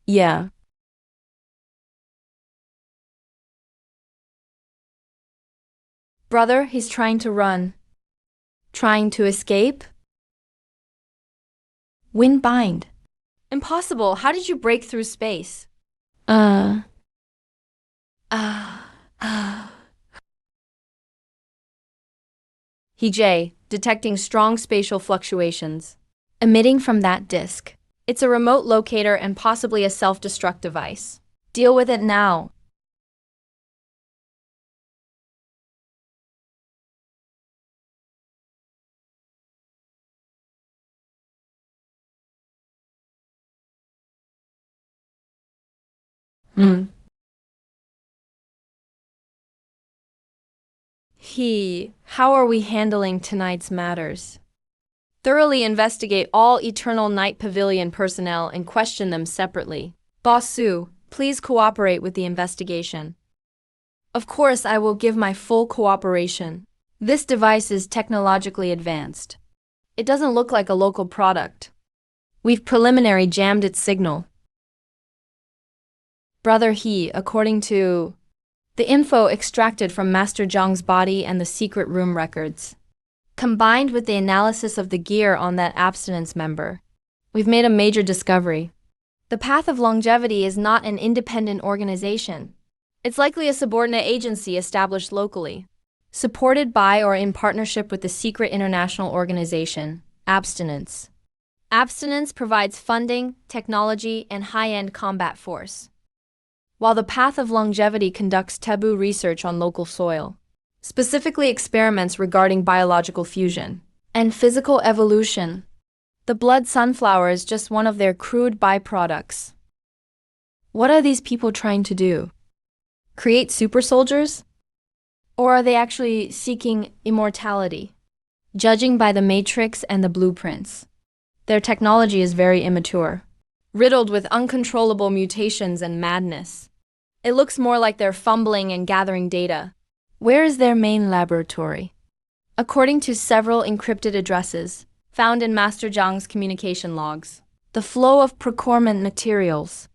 Yeah. Brother, he's trying to run. Trying to escape? Wind bind. Impossible, how did you break through space? He detecting strong spatial fluctuations. Emitting from that disk. It's a remote locator and possibly a self-destruct device. Deal with it now. How are we handling tonight's matters? Thoroughly investigate all Eternal Night Pavilion personnel and question them separately. Boss Su, please cooperate with the investigation. Of course, I will give my full cooperation. This device is technologically advanced. It doesn't look like a local product. We've preliminary jammed its signal. Brother according to the info extracted from Master Zhang's body and the secret room records, combined with the analysis of the gear on that abstinence member, we've made a major discovery. The Path of Longevity is not an independent organization. It's likely a subordinate agency established locally, supported by or in partnership with the secret international organization, Abstinence. Abstinence provides funding, technology, and high-end combat force, while the Path of Longevity conducts taboo research on local soil, specifically experiments regarding biological fusion and physical evolution. The blood sunflower is just one of their crude byproducts. What are these people trying to do? Create super soldiers? Or are they actually seeking immortality? Judging by the matrix and the blueprints, their technology is very immature, riddled with uncontrollable mutations and madness. It looks more like they're fumbling and gathering data. Where is their main laboratory? According to several encrypted addresses found in Master Zhang's communication logs, the flow of procurement materials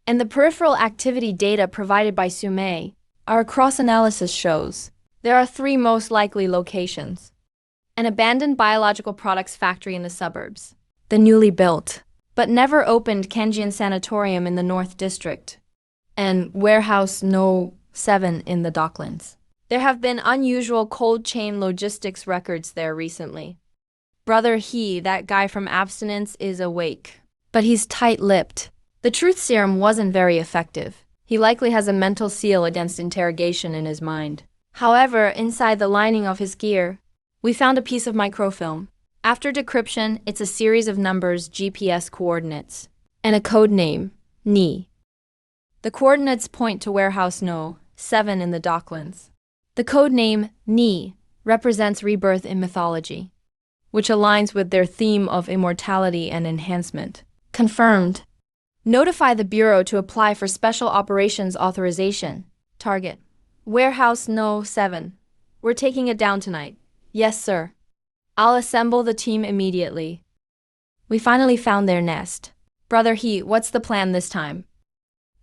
and the peripheral activity data provided by Sumei, our cross-analysis shows there are three most likely locations: an abandoned biological products factory in the suburbs, the newly built but never opened Kenjian Sanatorium in the North District, and Warehouse No. 7 in the Docklands. There have been unusual cold chain logistics records there recently. Brother that guy from Abstinence, is awake, but he's tight-lipped. The truth serum wasn't very effective. He likely has a mental seal against interrogation in his mind. However, inside the lining of his gear, we found a piece of microfilm. After decryption, it's a series of numbers, GPS coordinates, and a code name, Ni. The coordinates point to Warehouse No. 7 in the Docklands. The code name, Ni, represents rebirth in mythology, which aligns with their theme of immortality and enhancement. Confirmed. Notify the Bureau to apply for Special Operations Authorization. Target: Warehouse No. 7. We're taking it down tonight. Yes, sir. I'll assemble the team immediately. We finally found their nest. Brother what's the plan this time?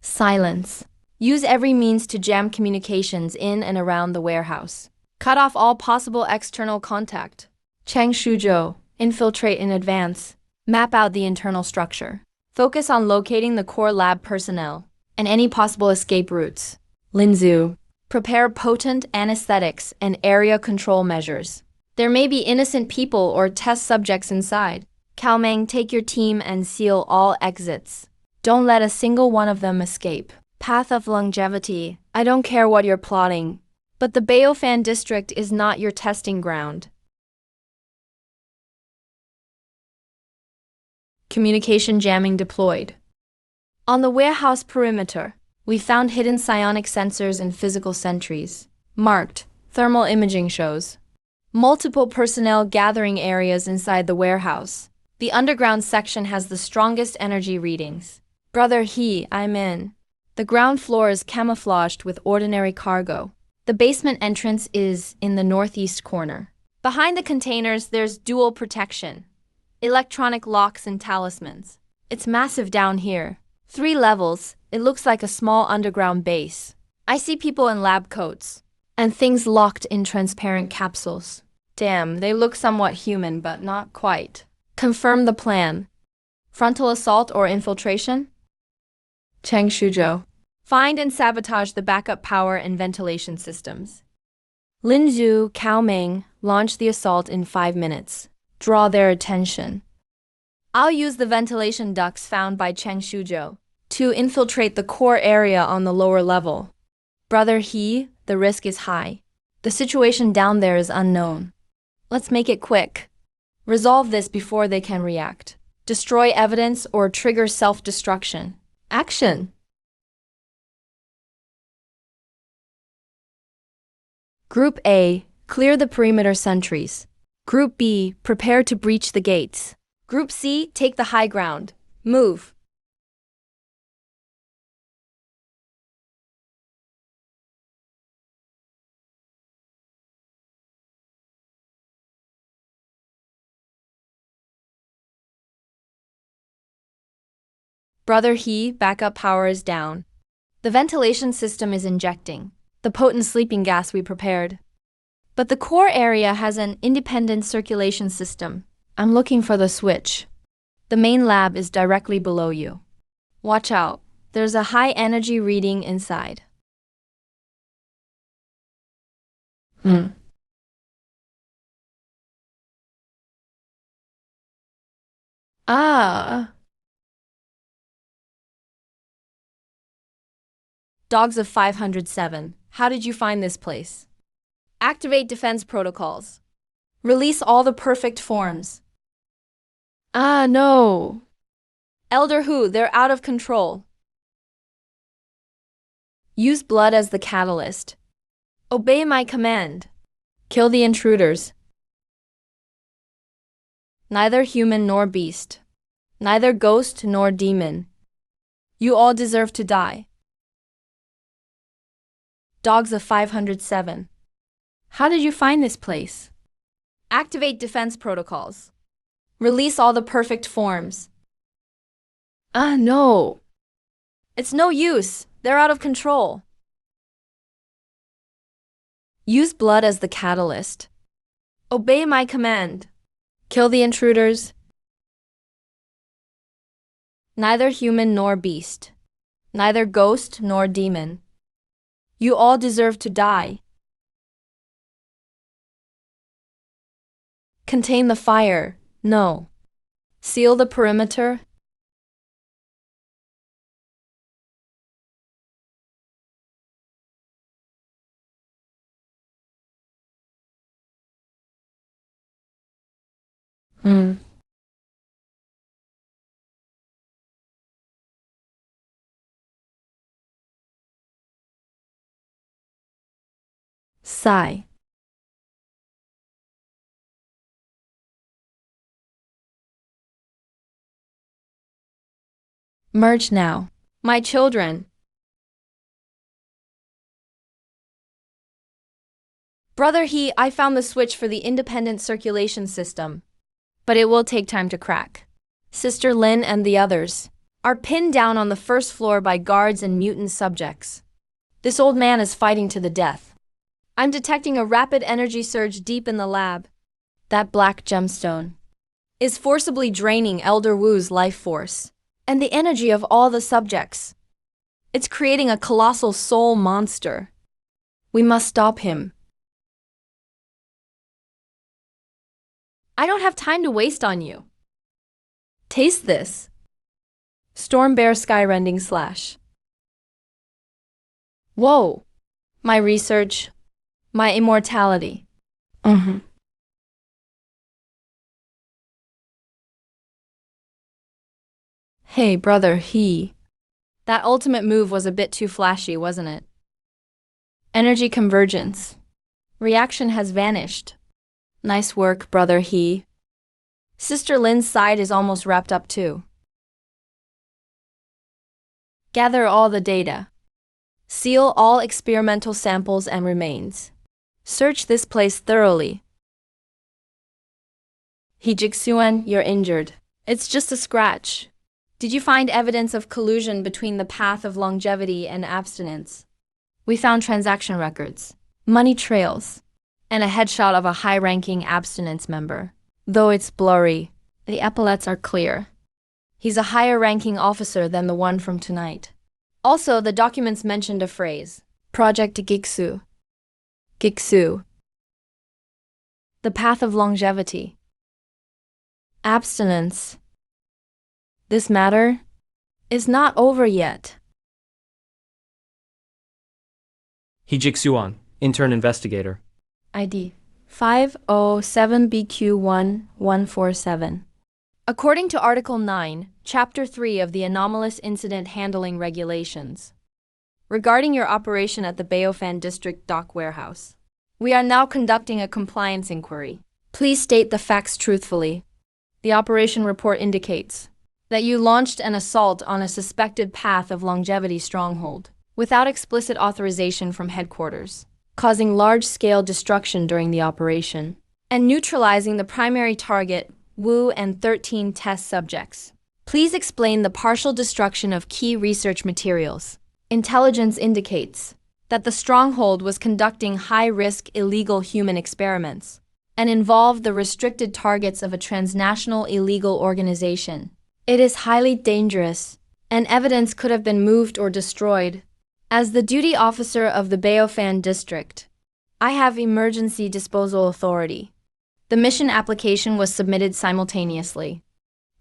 Silence. Use every means to jam communications in and around the warehouse. Cut off all possible external contact. Cheng Shuzhou, infiltrate in advance. Map out the internal structure. Focus on locating the core lab personnel and any possible escape routes. Linzu, prepare potent anesthetics and area control measures. There may be innocent people or test subjects inside. Cao Meng, take your team and seal all exits. Don't let a single one of them escape. Path of longevity. I don't care what you're plotting, but the Baoofan district is not your testing ground. Communication jamming deployed. On the warehouse perimeter, we found hidden psionic sensors and physical sentries. Marked. Thermal imaging shows multiple personnel gathering areas inside the warehouse. The underground section has the strongest energy readings. Brother He, I'm in. The ground floor is camouflaged with ordinary cargo. The basement entrance is in the northeast corner. Behind the containers, there's dual protection. Electronic locks and talismans. It's massive down here. 3 levels, it looks like a small underground base. I see people in lab coats and things locked in transparent capsules. Damn, they look somewhat human, but not quite. Confirm the plan. Frontal assault or infiltration? Cheng Shuzhou. Find and sabotage the backup power and ventilation systems. Lin Zhu, Cao Meng, launch the assault in 5 minutes. Draw their attention. I'll use the ventilation ducts found by Cheng Shuzhou to infiltrate the core area on the lower level. Brother He, the risk is high. The situation down there is unknown. Let's make it quick. Resolve this before they can react. Destroy evidence or trigger self-destruction. Action! Group A, clear the perimeter sentries. Group B, prepare to breach the gates. Group C, take the high ground. Move. Brother He, backup power is down. The ventilation system is injecting the potent sleeping gas we prepared. But the core area has an independent circulation system. I'm looking for the switch. The main lab is directly below you. Watch out. There's a high energy reading inside. Ah. Dogs of 507. How did you find this place? Activate defense protocols. Release all the perfect forms. Ah, no. Elder Hu, they're out of control. Use blood as the catalyst. Obey my command. Kill the intruders. Neither human nor beast. Neither ghost nor demon. You all deserve to die. Dogs of 507. How did you find this place? Activate defense protocols. Release all the perfect forms. Ah, no. It's no use. They're out of control. Use blood as the catalyst. Obey my command. Kill the intruders. Neither human nor beast. Neither ghost nor demon. You all deserve to die. Contain the fire. No. Seal the perimeter. Sigh. Merge now. My children. Brother He, I found the switch for the independent circulation system, but it will take time to crack. Sister Lin and the others are pinned down on the first floor by guards and mutant subjects. This old man is fighting to the death. I'm detecting a rapid energy surge deep in the lab. That black gemstone is forcibly draining Elder Wu's life force and the energy of all the subjects. It's creating a colossal soul monster. We must stop him. I don't have time to waste on you. Taste this. Storm Bear Skyrending Slash. Whoa. My research. My immortality. Hey, brother, That ultimate move was a bit too flashy, wasn't it? Energy convergence. Reaction has vanished. Nice work, brother, Sister Lin's side is almost wrapped up too. Gather all the data. Seal all experimental samples and remains. Search this place thoroughly. Jigsuan, you're injured. It's just a scratch. Did you find evidence of collusion between the path of longevity and abstinence? We found transaction records, money trails, and a headshot of a high-ranking abstinence member. Though it's blurry, the epaulets are clear. He's a higher-ranking officer than the one from tonight. Also, the documents mentioned a phrase, Project Giksu. Giksu. The path of longevity. Abstinence. This matter is not over yet. Jigsuan, intern investigator. ID 507BQ1147. According to Article 9, Chapter 3 of the Anomalous Incident Handling Regulations, regarding your operation at the Baoofan District Dock Warehouse, we are now conducting a compliance inquiry. Please state the facts truthfully. The operation report indicates that you launched an assault on a suspected path of longevity stronghold without explicit authorization from headquarters, causing large-scale destruction during the operation, and neutralizing the primary target, Wu, and 13 test subjects. Please explain the partial destruction of key research materials. Intelligence indicates that the stronghold was conducting high-risk illegal human experiments and involved the restricted targets of a transnational illegal organization. It is highly dangerous, and evidence could have been moved or destroyed. As the duty officer of the Baoofan district, I have emergency disposal authority. The mission application was submitted simultaneously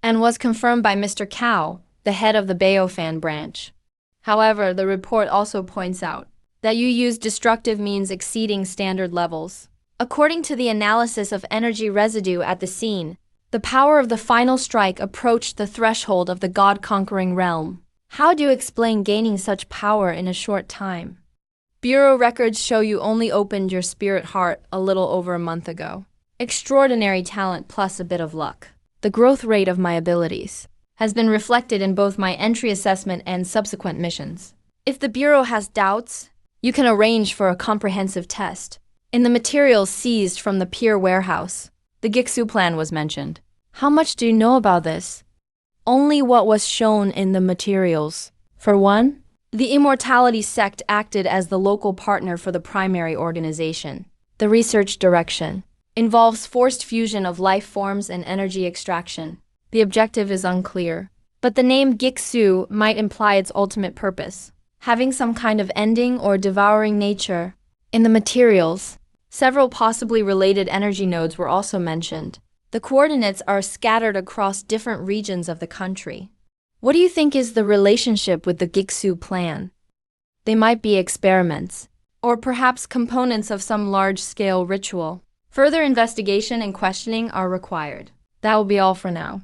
and was confirmed by Mr. Cao, the head of the Baoofan branch. However, the report also points out that you used destructive means exceeding standard levels. According to the analysis of energy residue at the scene, the power of the final strike approached the threshold of the God-conquering realm. How do you explain gaining such power in a short time? Bureau records show you only opened your spirit heart a little over a month ago. Extraordinary talent plus a bit of luck. The growth rate of my abilities has been reflected in both my entry assessment and subsequent missions. If the Bureau has doubts, you can arrange for a comprehensive test. In the materials seized from the Pier warehouse, the Giksu plan was mentioned. How much do you know about this? Only what was shown in the materials. For one, the Immortality Sect acted as the local partner for the primary organization. The research direction involves forced fusion of life forms and energy extraction. The objective is unclear, but the name Giksu might imply its ultimate purpose, having some kind of ending or devouring nature. In the materials, several possibly related energy nodes were also mentioned. The coordinates are scattered across different regions of the country. What do you think is the relationship with the Giksu plan? They might be experiments, or perhaps components of some large-scale ritual. Further investigation and questioning are required. That will be all for now.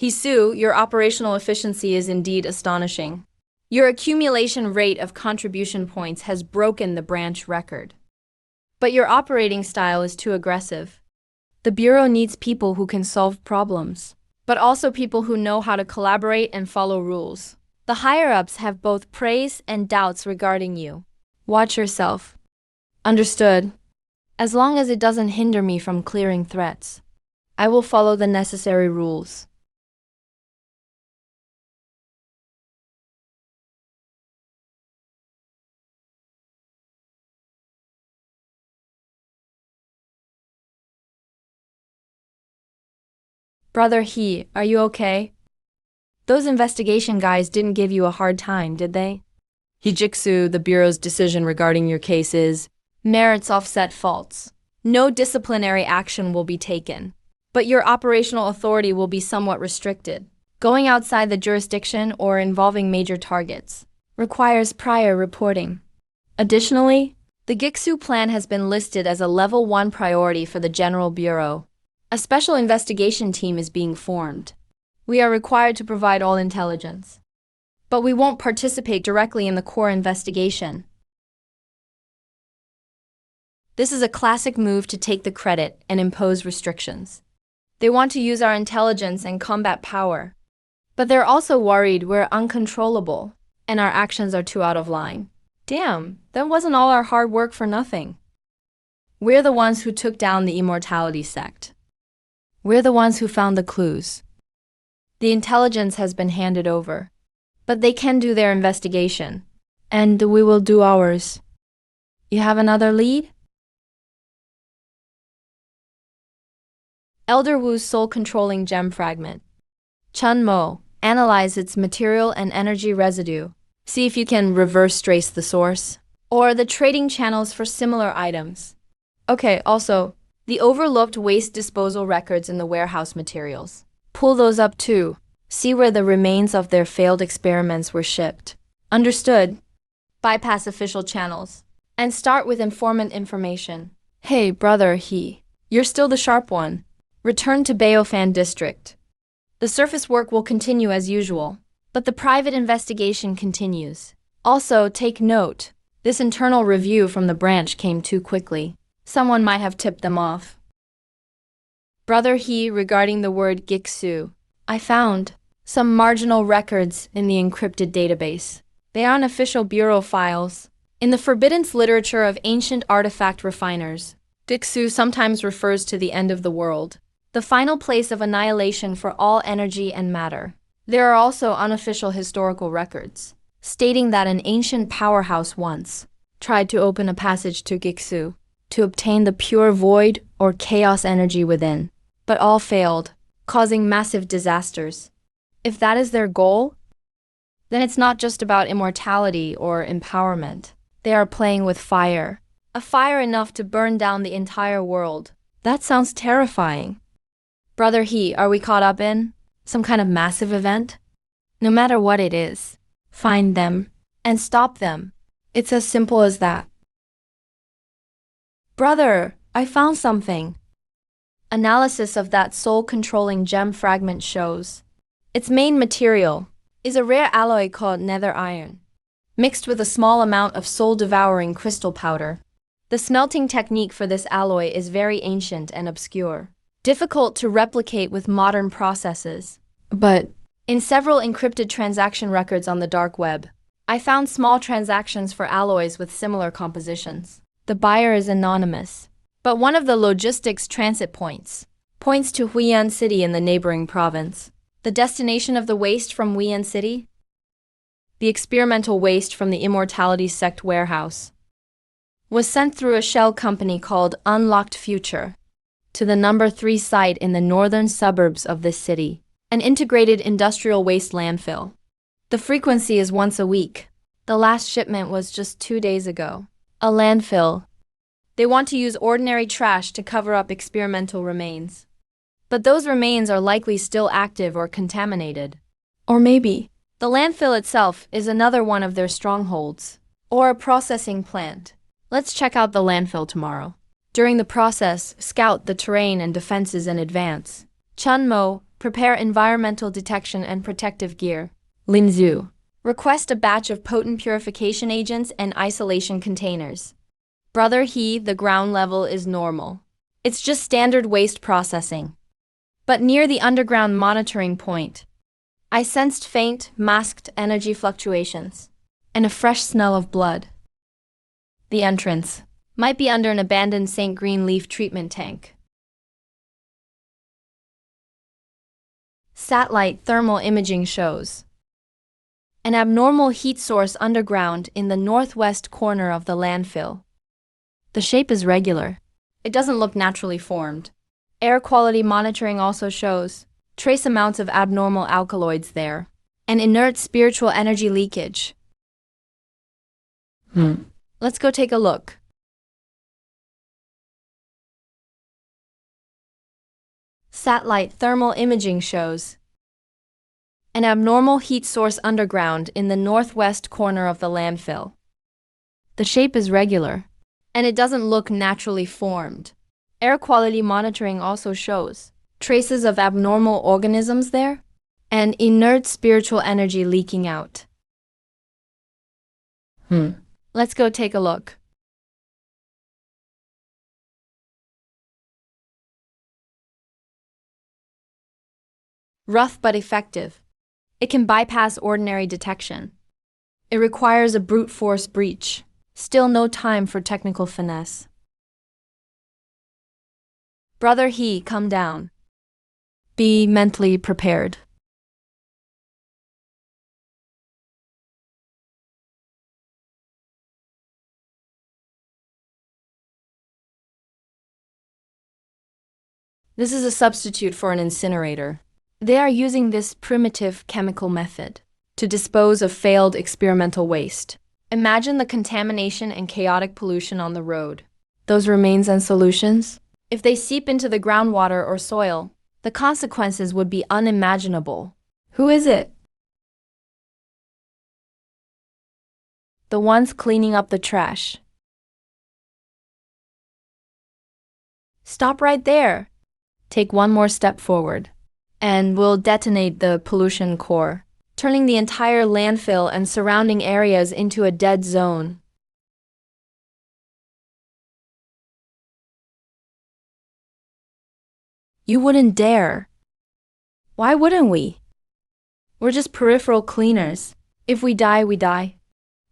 Hisu, your operational efficiency is indeed astonishing. Your accumulation rate of contribution points has broken the branch record. But your operating style is too aggressive. The Bureau needs people who can solve problems, but also people who know how to collaborate and follow rules. The higher-ups have both praise and doubts regarding you. Watch yourself. Understood. As long as it doesn't hinder me from clearing threats, I will follow the necessary rules. Brother are you okay? Those investigation guys didn't give you a hard time, did they? Jiksu, the Bureau's decision regarding your case is merits offset faults. No disciplinary action will be taken. but your operational authority will be somewhat restricted. Going outside the jurisdiction or involving major targets requires prior reporting. Additionally, the Giksu plan has been listed as a Level 1 priority for the General Bureau. A special investigation team is being formed. We are required to provide all intelligence, but we won't participate directly in the core investigation. This is a classic move to take the credit and impose restrictions. They want to use our intelligence and combat power, but they're also worried we're uncontrollable and our actions are too out of line. Damn, that wasn't all our hard work for nothing. We're the ones who took down the Immortality Sect. We're the ones who found the clues. The intelligence has been handed over, but they can do their investigation, and we will do ours. You have another lead? Elder Wu's soul-controlling gem fragment. Chun Mo, analyze its material and energy residue. See if you can reverse trace the source, or the trading channels for similar items. Okay, also, the overlooked waste disposal records in the warehouse materials. Pull those up too. See where the remains of their failed experiments were shipped. Understood? Bypass official channels, and start with informant information. Hey, brother He, you're still the sharp one. Return to Baoofan district. The surface work will continue as usual, but the private investigation continues. Also, take note, this internal review from the branch came too quickly. Someone might have tipped them off. Brother He, regarding the word Giksu, I found some marginal records in the encrypted database. They aren't official bureau files. In the forbiddance literature of ancient artifact refiners, Giksu sometimes refers to the end of the world, the final place of annihilation for all energy and matter. There are also unofficial historical records, stating that an ancient powerhouse once tried to open a passage to Giksu to obtain the pure void or chaos energy within, but all failed, causing massive disasters. If that is their goal, then it's not just about immortality or empowerment. They are playing with fire, a fire enough to burn down the entire world. That sounds terrifying. Brother He, are we caught up in some kind of massive event? No matter what it is, find them and stop them. It's as simple as that. Brother, I found something. Analysis of that soul-controlling gem fragment shows its main material is a rare alloy called nether iron, mixed with a small amount of soul-devouring crystal powder. The smelting technique for this alloy is very ancient and obscure, difficult to replicate with modern processes. But in several encrypted transaction records on the dark web, I found small transactions for alloys with similar compositions. The buyer is anonymous, but one of the logistics transit points points to Huiyan City in the neighboring province. The destination of the waste from Huiyan City? The experimental waste from the Immortality Sect warehouse was sent through a shell company called Unlocked Future to the number 3 site in the northern suburbs of this city, an integrated industrial waste landfill. The frequency is once a week. The last shipment was just 2 days ago. A landfill. They want to use ordinary trash to cover up experimental remains. But those remains are likely still active or contaminated. Or maybe the landfill itself is another one of their strongholds, or a processing plant. Let's check out the landfill tomorrow. During the process, scout the terrain and defenses in advance. Chun Mo, prepare environmental detection and protective gear. Lin Zhu, request a batch of potent purification agents and isolation containers. Brother He, the ground level is normal. It's just standard waste processing. But near the underground monitoring point, I sensed faint, masked energy fluctuations and a fresh smell of blood. The entrance might be under an abandoned St. Greenleaf treatment tank. Satellite thermal imaging shows an abnormal heat source underground in the northwest corner of the landfill. The shape is regular. It doesn't look naturally formed. Air quality monitoring also shows trace amounts of abnormal alkaloids there, and inert spiritual energy leakage. Let's go take a look. Satellite thermal imaging shows an abnormal heat source underground in the northwest corner of the landfill. The shape is regular, and it doesn't look naturally formed. Air quality monitoring also shows traces of abnormal organisms there and inert spiritual energy leaking out. Let's go take a look. Rough but effective. It can bypass ordinary detection. It requires a brute force breach. Still no time for technical finesse. Brother He, come down. Be mentally prepared. This is a substitute for an incinerator. They are using this primitive chemical method to dispose of failed experimental waste. Imagine the contamination and chaotic pollution on the road. Those remains and solutions, if they seep into the groundwater or soil, the consequences would be unimaginable. Who is it? The ones cleaning up the trash. Stop right there. Take one more step forward, and we'll detonate the pollution core, turning the entire landfill and surrounding areas into a dead zone. You wouldn't dare. Why wouldn't we? We're just peripheral cleaners. If we die, we die.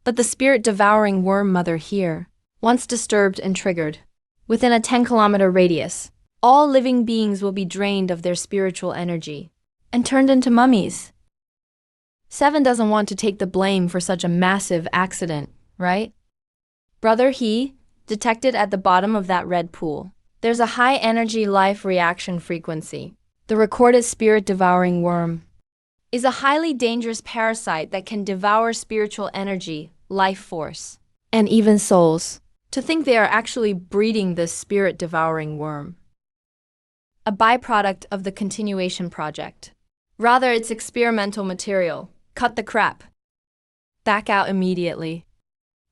But the spirit-devouring worm mother here, once disturbed and triggered, within a 10-kilometer radius, all living beings will be drained of their spiritual energy and turned into mummies. 7 doesn't want to take the blame for such a massive accident, right? Brother He, detected at the bottom of that red pool. There's a high energy life reaction frequency. The recorded spirit-devouring worm is a highly dangerous parasite that can devour spiritual energy, life force, and even souls. To think they are actually breeding this spirit-devouring worm. A byproduct of the continuation project. Rather, it's experimental material. Cut the crap. Back out immediately.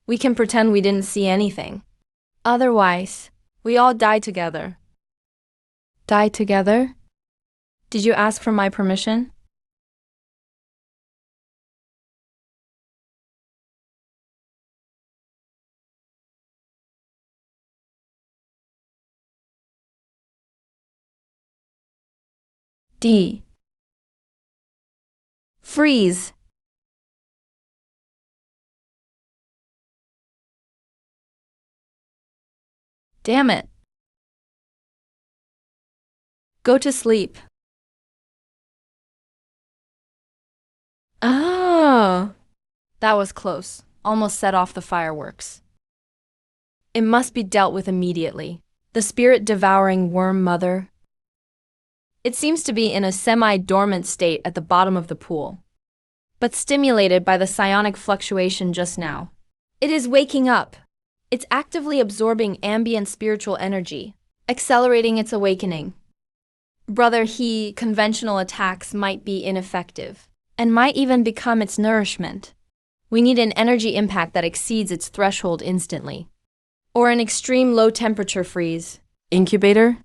We can pretend we didn't see anything. Otherwise, we all die together. Die together? Did you ask for my permission? D. Freeze. Damn it. Go to sleep. Oh, that was close. Almost set off the fireworks. It must be dealt with immediately. The spirit-devouring worm mother. It seems to be in a semi-dormant state at the bottom of the pool, but stimulated by the psionic fluctuation just now. It is waking up. It's actively absorbing ambient spiritual energy, accelerating its awakening. Brother He, conventional attacks might be ineffective, and might even become its nourishment. We need an energy impact that exceeds its threshold instantly. Or an extreme low-temperature freeze. Incubator?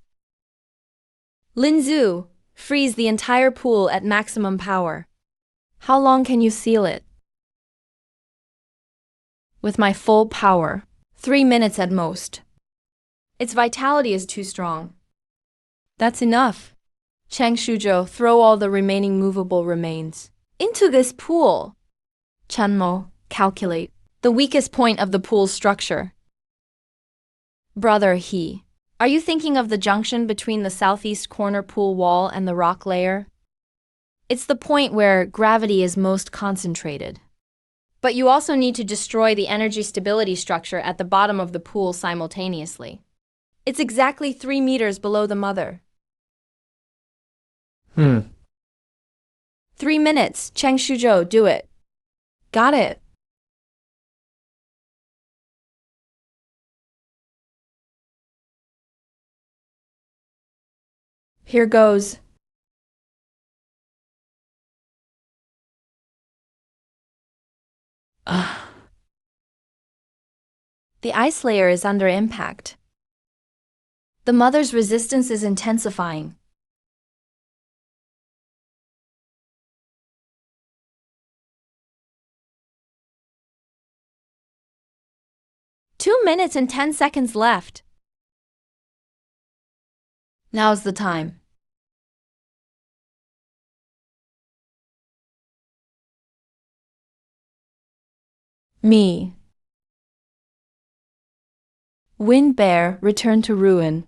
Linzu, freeze the entire pool at maximum power. How long can you seal it? With my full power. 3 minutes at most. Its vitality is too strong. That's enough. Chang Shuzhou, throw all the remaining movable remains into this pool. Chanmo, calculate the weakest point of the pool's structure. Brother He, are you thinking of the junction between the southeast corner pool wall and the rock layer? It's the point where gravity is most concentrated. But you also need to destroy the energy stability structure at the bottom of the pool simultaneously. It's exactly 3 meters below the mother. 3 minutes, Cheng Shuzhou, do it. Got it. Here goes. Ugh. The ice layer is under impact. The mother's resistance is intensifying. Two minutes and 10 seconds left. Now's the time. Me. Wind Bear, return to ruin.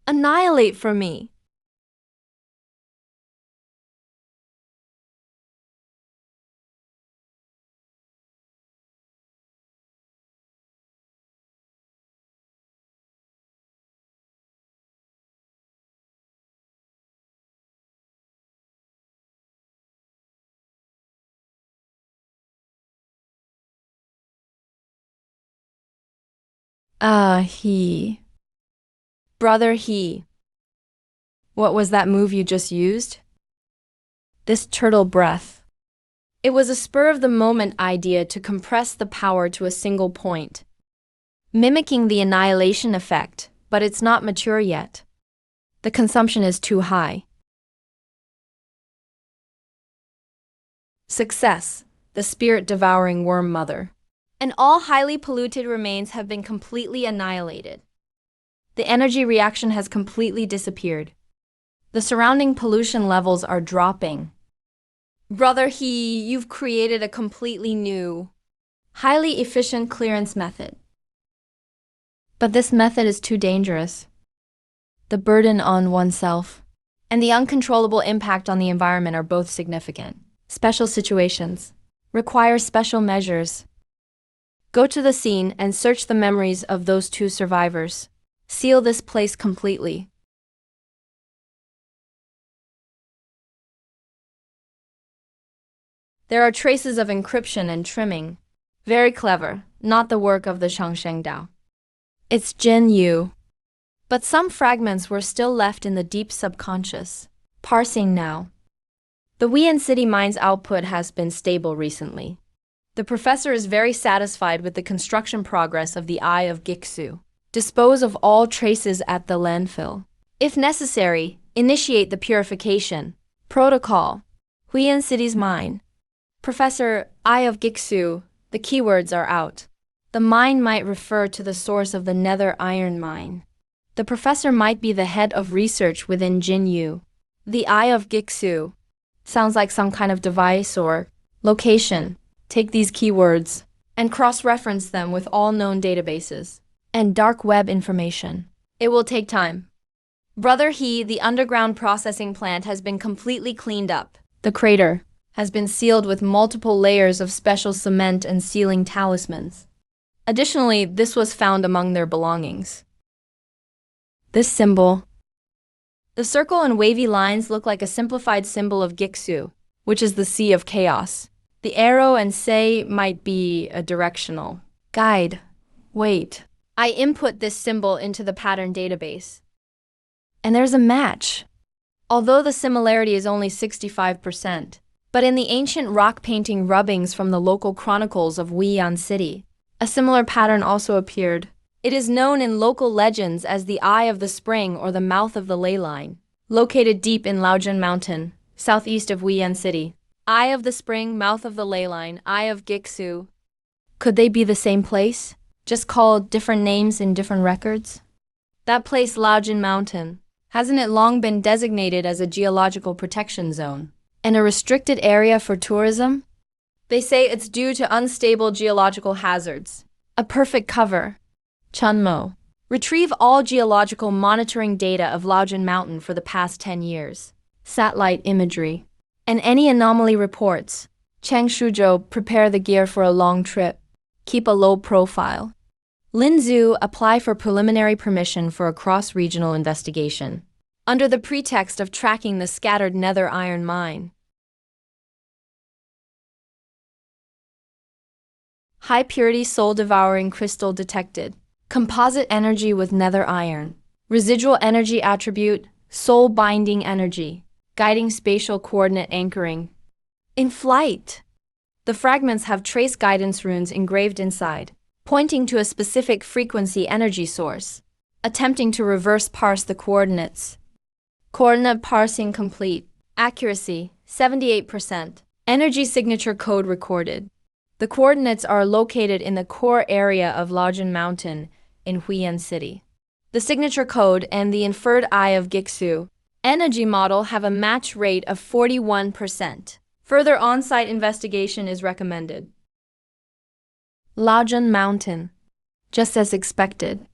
Annihilate for me. He. Brother he. What was that move you just used? This turtle breath. It was a spur-of-the-moment idea to compress the power to a single point, mimicking the annihilation effect, but it's not mature yet. The consumption is too high. Success, the spirit-devouring worm mother. And all highly polluted remains have been completely annihilated. The energy reaction has completely disappeared. The surrounding pollution levels are dropping. Brother he, you've created a completely new, highly efficient clearance method. But this method is too dangerous. The burden on oneself and the uncontrollable impact on the environment are both significant. Special situations require special measures. Go to the scene and search the memories of those two survivors. Seal this place completely. There are traces of encryption and trimming. Very clever, not the work of the Shangsheng Dao. It's Jin Yu. But some fragments were still left in the deep subconscious. Parsing now. The Weian City mine's output has been stable recently. The professor is very satisfied with the construction progress of the Eye of Giksu. Dispose of all traces at the landfill. If necessary, initiate the purification. Protocol. Huiyan City's mine. Professor, Eye of Giksu, the keywords are out. The mine might refer to the source of the nether iron mine. The professor might be the head of research within Jin Yu. The Eye of Giksu. Sounds like some kind of device or location. Take these keywords and cross-reference them with all known databases and dark web information. It will take time. Brother he, the underground processing plant has been completely cleaned up. The crater has been sealed with multiple layers of special cement and sealing talismans. Additionally, this was found among their belongings. This symbol. The circle and wavy lines look like a simplified symbol of Giksu, which is the Sea of Chaos. The arrow and say might be a directional guide. Wait, I input this symbol into the pattern database. And there's a match. Although the similarity is only 65%, but in the ancient rock painting rubbings from the local chronicles of Weian City, a similar pattern also appeared. It is known in local legends as the Eye of the Spring or the Mouth of the Ley Line, located deep in Laojun Mountain, southeast of Weian City. Eye of the Spring, Mouth of the Ley Line, Eye of Giksu. Could they be the same place, just called different names in different records? That place, Laojun Mountain, hasn't it long been designated as a geological protection zone and a restricted area for tourism? They say it's due to unstable geological hazards. A perfect cover. Chunmo. Retrieve all geological monitoring data of Laojun Mountain for the past 10 years. Satellite imagery. And any anomaly reports. Cheng Shuzhou, prepare the gear for a long trip. Keep a low profile. Lin Zhu, apply for preliminary permission for a cross-regional investigation, under the pretext of tracking the scattered nether iron mine. High-purity soul-devouring crystal detected. Composite energy with nether iron. Residual energy attribute, soul-binding energy, guiding spatial coordinate anchoring. In flight, the fragments have trace guidance runes engraved inside, pointing to a specific frequency energy source, attempting to reverse parse the coordinates. Coordinate parsing complete. Accuracy, 78%. Energy signature code recorded. The coordinates are located in the core area of Laojun Mountain in Huiyan City. The signature code and the inferred eye of Gixu energy model have a match rate of 41%. Further on-site investigation is recommended. Laojun Mountain, just as expected.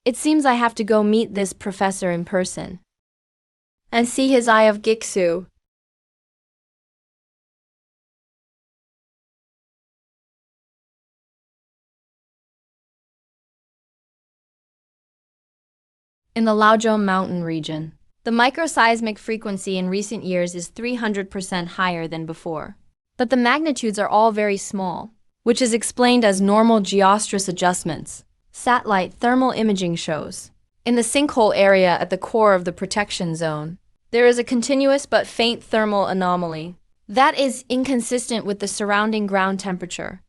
It seems I have to go meet this professor in person and see his eye of Gixu. In the Laojun Mountain region, the microseismic frequency in recent years is 300% higher than before. But the magnitudes are all very small, which is explained as normal geostress adjustments. Satellite thermal imaging shows. In the sinkhole area at the core of the protection zone, there is a continuous but faint thermal anomaly that is inconsistent with the surrounding ground temperature.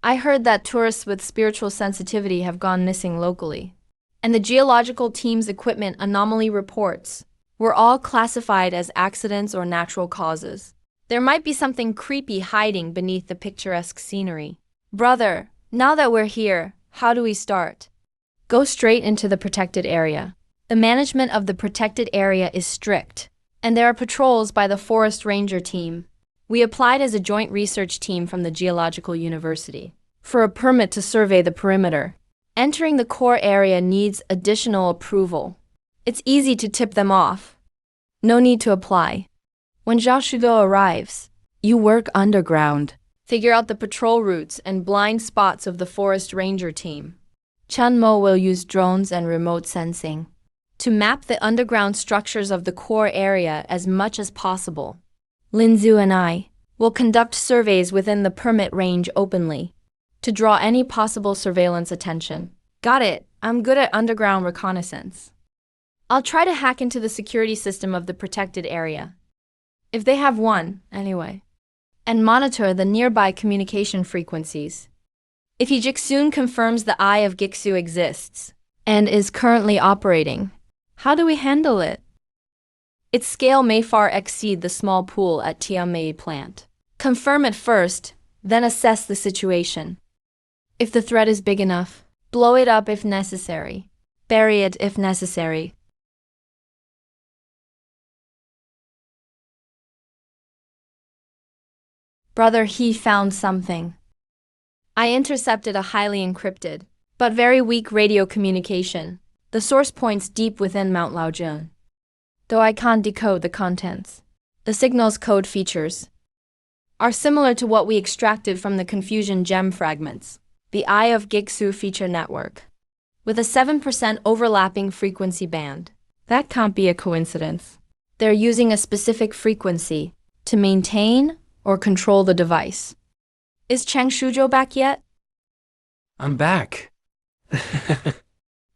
I heard that tourists with spiritual sensitivity have gone missing locally, and the geological team's equipment anomaly reports were all classified as accidents or natural causes. There might be something creepy hiding beneath the picturesque scenery. Brother, now that we're here, how do we start? Go straight into the protected area. The management of the protected area is strict, and there are patrols by the forest ranger team. We applied as a joint research team from the Geological University for a permit to survey the perimeter. Entering the core area needs additional approval. It's easy to tip them off. No need to apply. When Zhao Shudo arrives, you work underground. Figure out the patrol routes and blind spots of the forest ranger team. Chun Mo will use drones and remote sensing to map the underground structures of the core area as much as possible. Lin Zhu and I will conduct surveys within the permit range openly to draw any possible surveillance attention. Got it. I'm good at underground reconnaissance. I'll try to hack into the security system of the protected area, if they have one, anyway, and monitor the nearby communication frequencies. If Jixun confirms the Eye of Gixu exists and is currently operating, how do we handle it? Its scale may far exceed the small pool at Tianmei plant. Confirm it first, then assess the situation. If the threat is big enough, blow it up if necessary. Bury it if necessary. Brother, he found something. I intercepted a highly encrypted, but very weak radio communication. The source points deep within Mount Laojun, though I can't decode the contents. The signal's code features are similar to what we extracted from the Confusion gem fragments. The Eye of Gixu feature network, with a 7% overlapping frequency band. That can't be a coincidence. They're using a specific frequency to maintain or control the device. Is Cheng Shuzhou back yet? I'm back.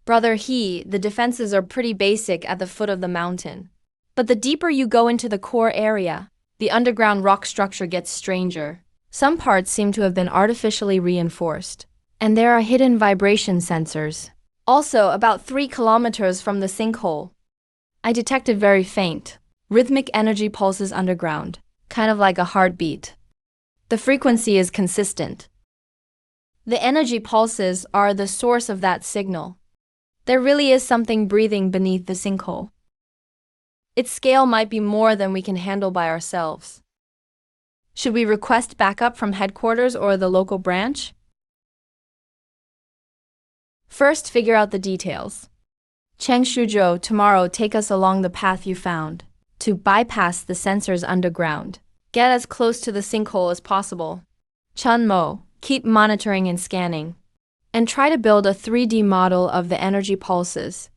Brother He, the defenses are pretty basic at the foot of the mountain. But the deeper you go into the core area, the underground rock structure gets stranger. Some parts seem to have been artificially reinforced, and there are hidden vibration sensors. Also, about 3 kilometers from the sinkhole, I detected very faint, rhythmic energy pulses underground, kind of like a heartbeat. The frequency is consistent. The energy pulses are the source of that signal. There really is something breathing beneath the sinkhole. Its scale might be more than we can handle by ourselves. Should we request backup from headquarters or the local branch? First, figure out the details. Cheng Shuzhou, tomorrow take us along the path you found, to bypass the sensors underground. Get as close to the sinkhole as possible. Chun Mo, keep monitoring and scanning, and try to build a 3D model of the energy pulses.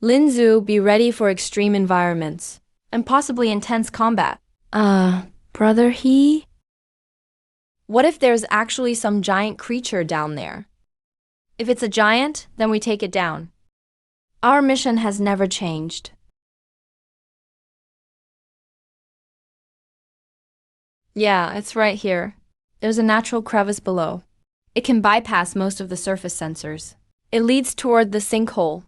Lin Zhu, be ready for extreme environments, and possibly intense combat. Brother He? What if there's actually some giant creature down there? If it's a giant, then we take it down. Our mission has never changed. Yeah, it's right here. There's a natural crevice below. It can bypass most of the surface sensors. It leads toward the sinkhole.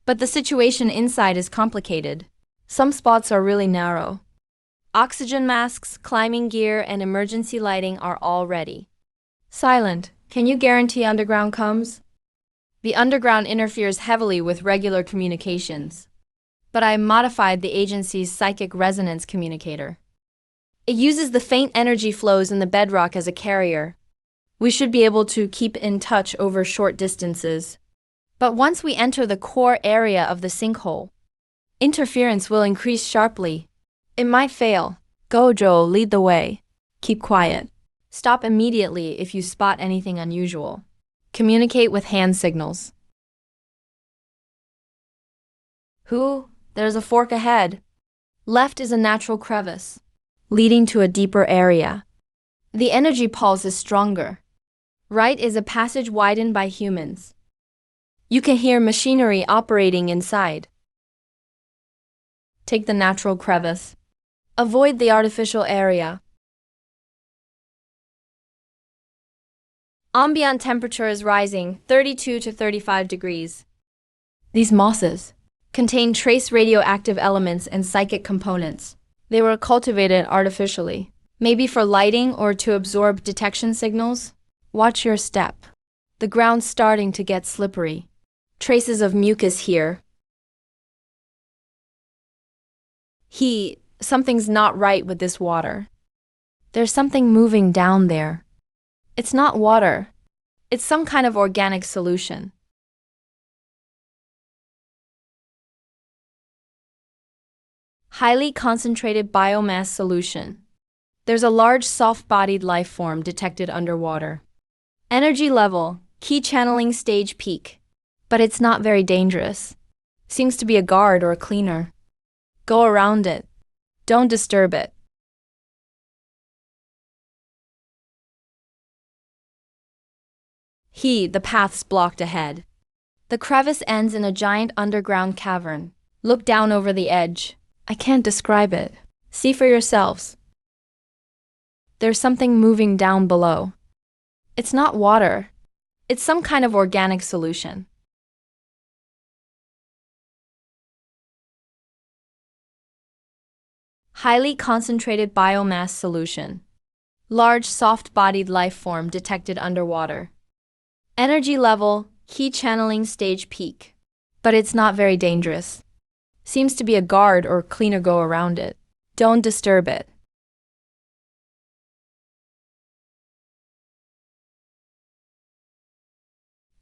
But the situation inside is complicated. Some spots are really narrow. Oxygen masks, climbing gear, and emergency lighting are all ready. Silent, can you guarantee underground comes? The underground interferes heavily with regular communications. But I modified the agency's psychic resonance communicator. It uses the faint energy flows in the bedrock as a carrier. We should be able to keep in touch over short distances. But once we enter the core area of the sinkhole, interference will increase sharply. It might fail. Gojo, lead the way. Keep quiet. Stop immediately if you spot anything unusual. Communicate with hand signals. There's a fork ahead. Left is a natural crevice, leading to a deeper area. The energy pulse is stronger. Right is a passage widened by humans. You can hear machinery operating inside. Take the natural crevice. Avoid the artificial area. Ambient temperature is rising, 32 to 35 degrees. These mosses contain trace radioactive elements and psychic components. They were cultivated artificially, maybe for lighting or to absorb detection signals. Watch your step. The ground's starting to get slippery. Traces of mucus here. Something's not right with this water. There's something moving down there. It's not water. It's some kind of organic solution. Highly concentrated biomass solution. There's a large soft-bodied life form detected underwater. Energy level, key channeling stage peak. But it's not very dangerous. Seems to be a guard or a cleaner. Go around it. Don't disturb it. The path's blocked ahead. The crevice ends in a giant underground cavern. Look down over the edge. I can't describe it. See for yourselves. There's something moving down below. It's not water. It's some kind of organic solution. Highly concentrated biomass solution. Large soft-bodied life form detected underwater. Energy level, key channeling stage peak. But it's not very dangerous. Seems to be a guard or cleaner go around it. Don't disturb it.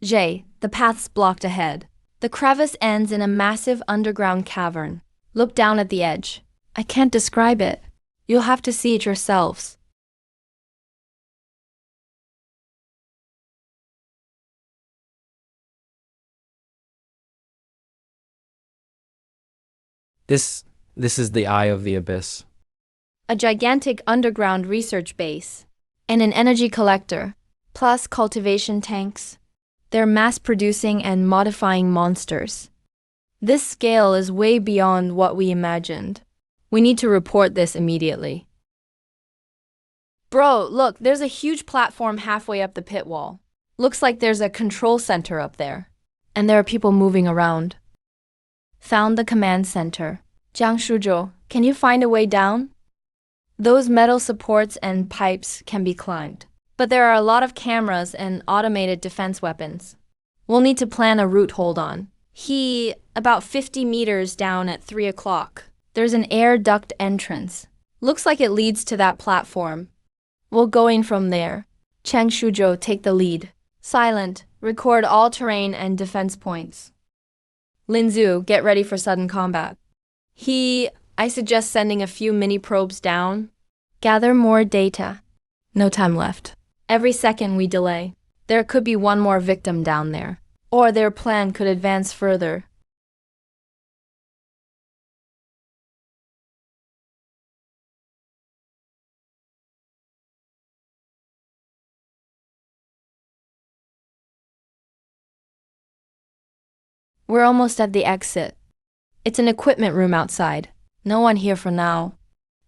The path's blocked ahead. The crevice ends in a massive underground cavern. Look down at the edge. I can't describe it. You'll have to see it yourselves. This is the eye of the abyss. A gigantic underground research base. And an energy collector. Plus cultivation tanks. They're mass-producing and modifying monsters. This scale is way beyond what we imagined. We need to report this immediately. Bro, look, there's a huge platform halfway up the pit wall. Looks like there's a control center up there. And there are people moving around. Found the command center. Jiang Shuzhou, can you find a way down? Those metal supports and pipes can be climbed. But there are a lot of cameras and automated defense weapons. We'll need to plan a route hold on. About 50 meters down at 3 o'clock. There's an air duct entrance. Looks like it leads to that platform. We'll go in from there. Chang Shuzhou, take the lead. Silent, record all terrain and defense points. Lin Zhu, get ready for sudden combat. I suggest sending a few mini probes down. Gather more data. No time left. Every second we delay, there could be one more victim down there. Or their plan could advance further. We're almost at the exit. It's an equipment room outside. No one here for now.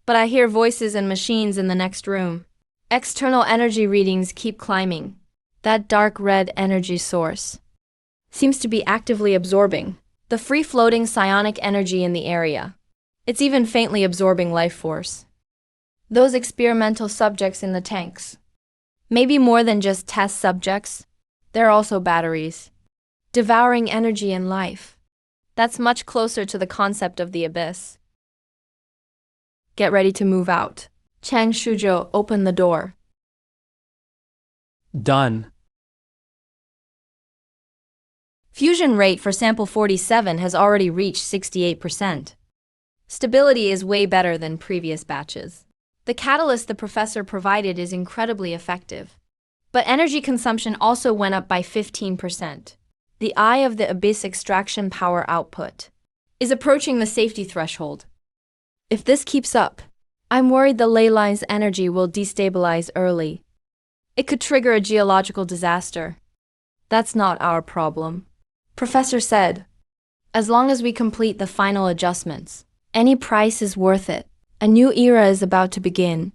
But I hear voices and machines in the next room. External energy readings keep climbing. That dark red energy source seems to be actively absorbing the free-floating psionic energy in the area. It's even faintly absorbing life force. Those experimental subjects in the tanks. Maybe more than just test subjects. They're also batteries. Devouring energy and life. That's much closer to the concept of the abyss. Get ready to move out. Chang Shuzhou opened the door. Done. Fusion rate for sample 47 has already reached 68%. Stability is way better than previous batches. The catalyst the professor provided is incredibly effective. But energy consumption also went up by 15%. The eye of the abyss extraction power output is approaching the safety threshold. If this keeps up, I'm worried the ley line's energy will destabilize early. It could trigger a geological disaster. That's not our problem. Professor said, as long as we complete the final adjustments, any price is worth it. A new era is about to begin.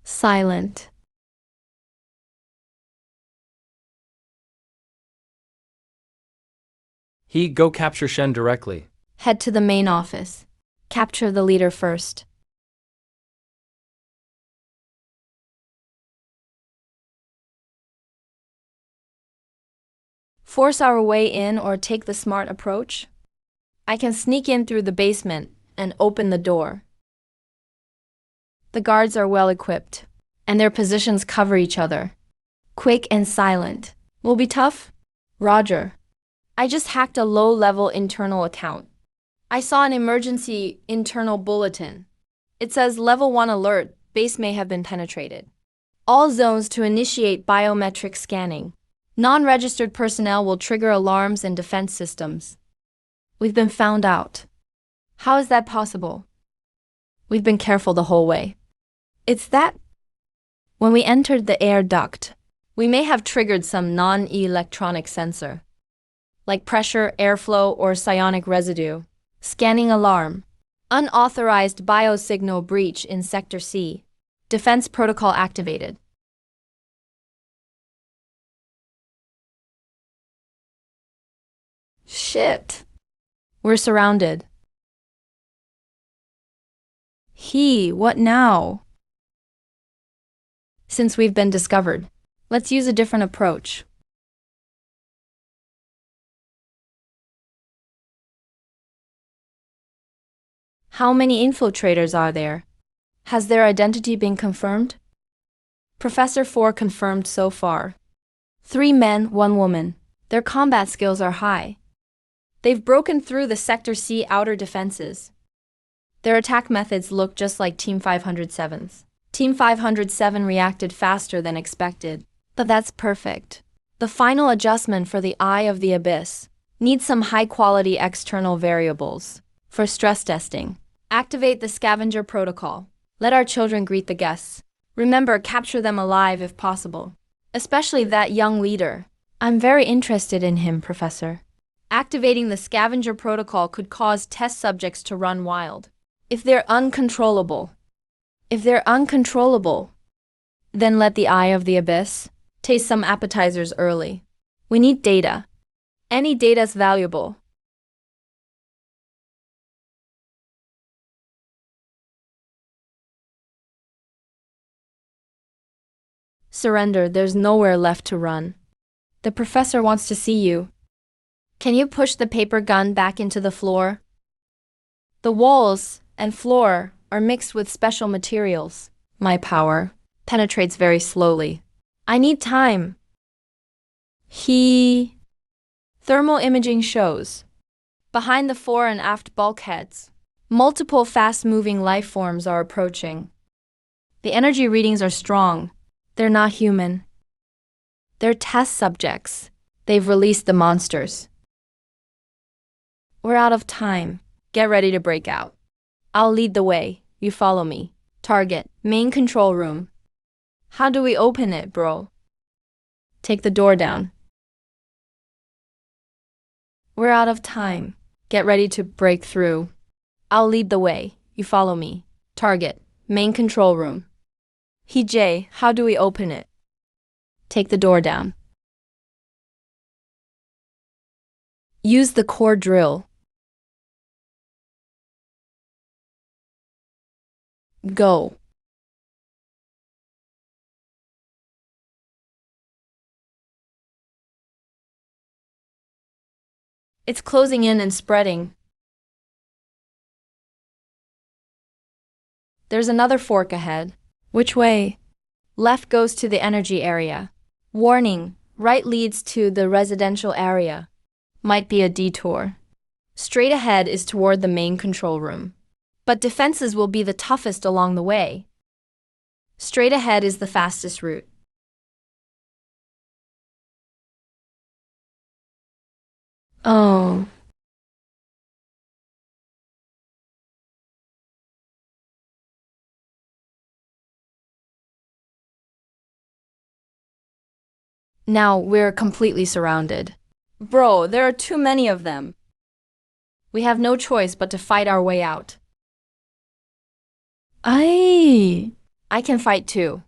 Silent. Go capture Shen directly. Head to the main office. Capture the leader first. Force our way in or take the smart approach? I can sneak in through the basement and open the door. The guards are well equipped, and their positions cover each other. Quick and silent. Will be tough? Roger. I just hacked a low-level internal account. I saw an emergency internal bulletin. It says Level 1 alert, base may have been penetrated. All zones to initiate biometric scanning. Non-registered personnel will trigger alarms and defense systems. We've been found out. How is that possible? We've been careful the whole way. It's that when we entered the air duct, we may have triggered some non-electronic sensor, like pressure, airflow, or psionic residue. Scanning alarm. Unauthorized biosignal breach in Sector C. Defense protocol activated. Shit. We're surrounded. What now? Since we've been discovered, let's use a different approach. How many infiltrators are there? Has their identity been confirmed? Professor 4 confirmed so far. 3 men, 1 woman. Their combat skills are high. They've broken through the Sector C outer defenses. Their attack methods look just like Team 507's. Team 507 reacted faster than expected, but that's perfect. The final adjustment for the Eye of the Abyss needs some high-quality external variables. For stress testing, activate the scavenger protocol. Let our children greet the guests. Remember, capture them alive if possible. Especially that young leader. I'm very interested in him, Professor. Activating the scavenger protocol could cause test subjects to run wild. If they're uncontrollable, then let the Eye of the Abyss taste some appetizers early. We need data. Any data's valuable. Surrender, there's nowhere left to run. The professor wants to see you. Can you push the paper gun back into the floor? The walls and floor are mixed with special materials. My power penetrates very slowly. I need time. Thermal imaging shows. Behind the fore and aft bulkheads, multiple fast-moving life forms are approaching. The energy readings are strong. They're not human. They're test subjects. They've released the monsters. We're out of time. Get ready to break out. I'll lead the way. You follow me. Target, main control room. How do we open it, bro? Take the door down. We're out of time. Get ready to break through. I'll lead the way. You follow me. Target. Main control room. Jay, how do we open it? Take the door down. Use the core drill. Go. It's closing in and spreading. There's another fork ahead. Which way? Left goes to the energy area. Warning, right leads to the residential area. Might be a detour. Straight ahead is toward the main control room. But defenses will be the toughest along the way. Straight ahead is the fastest route. Oh. Now we're completely surrounded. Bro, there are too many of them. We have no choice but to fight our way out. I can fight too.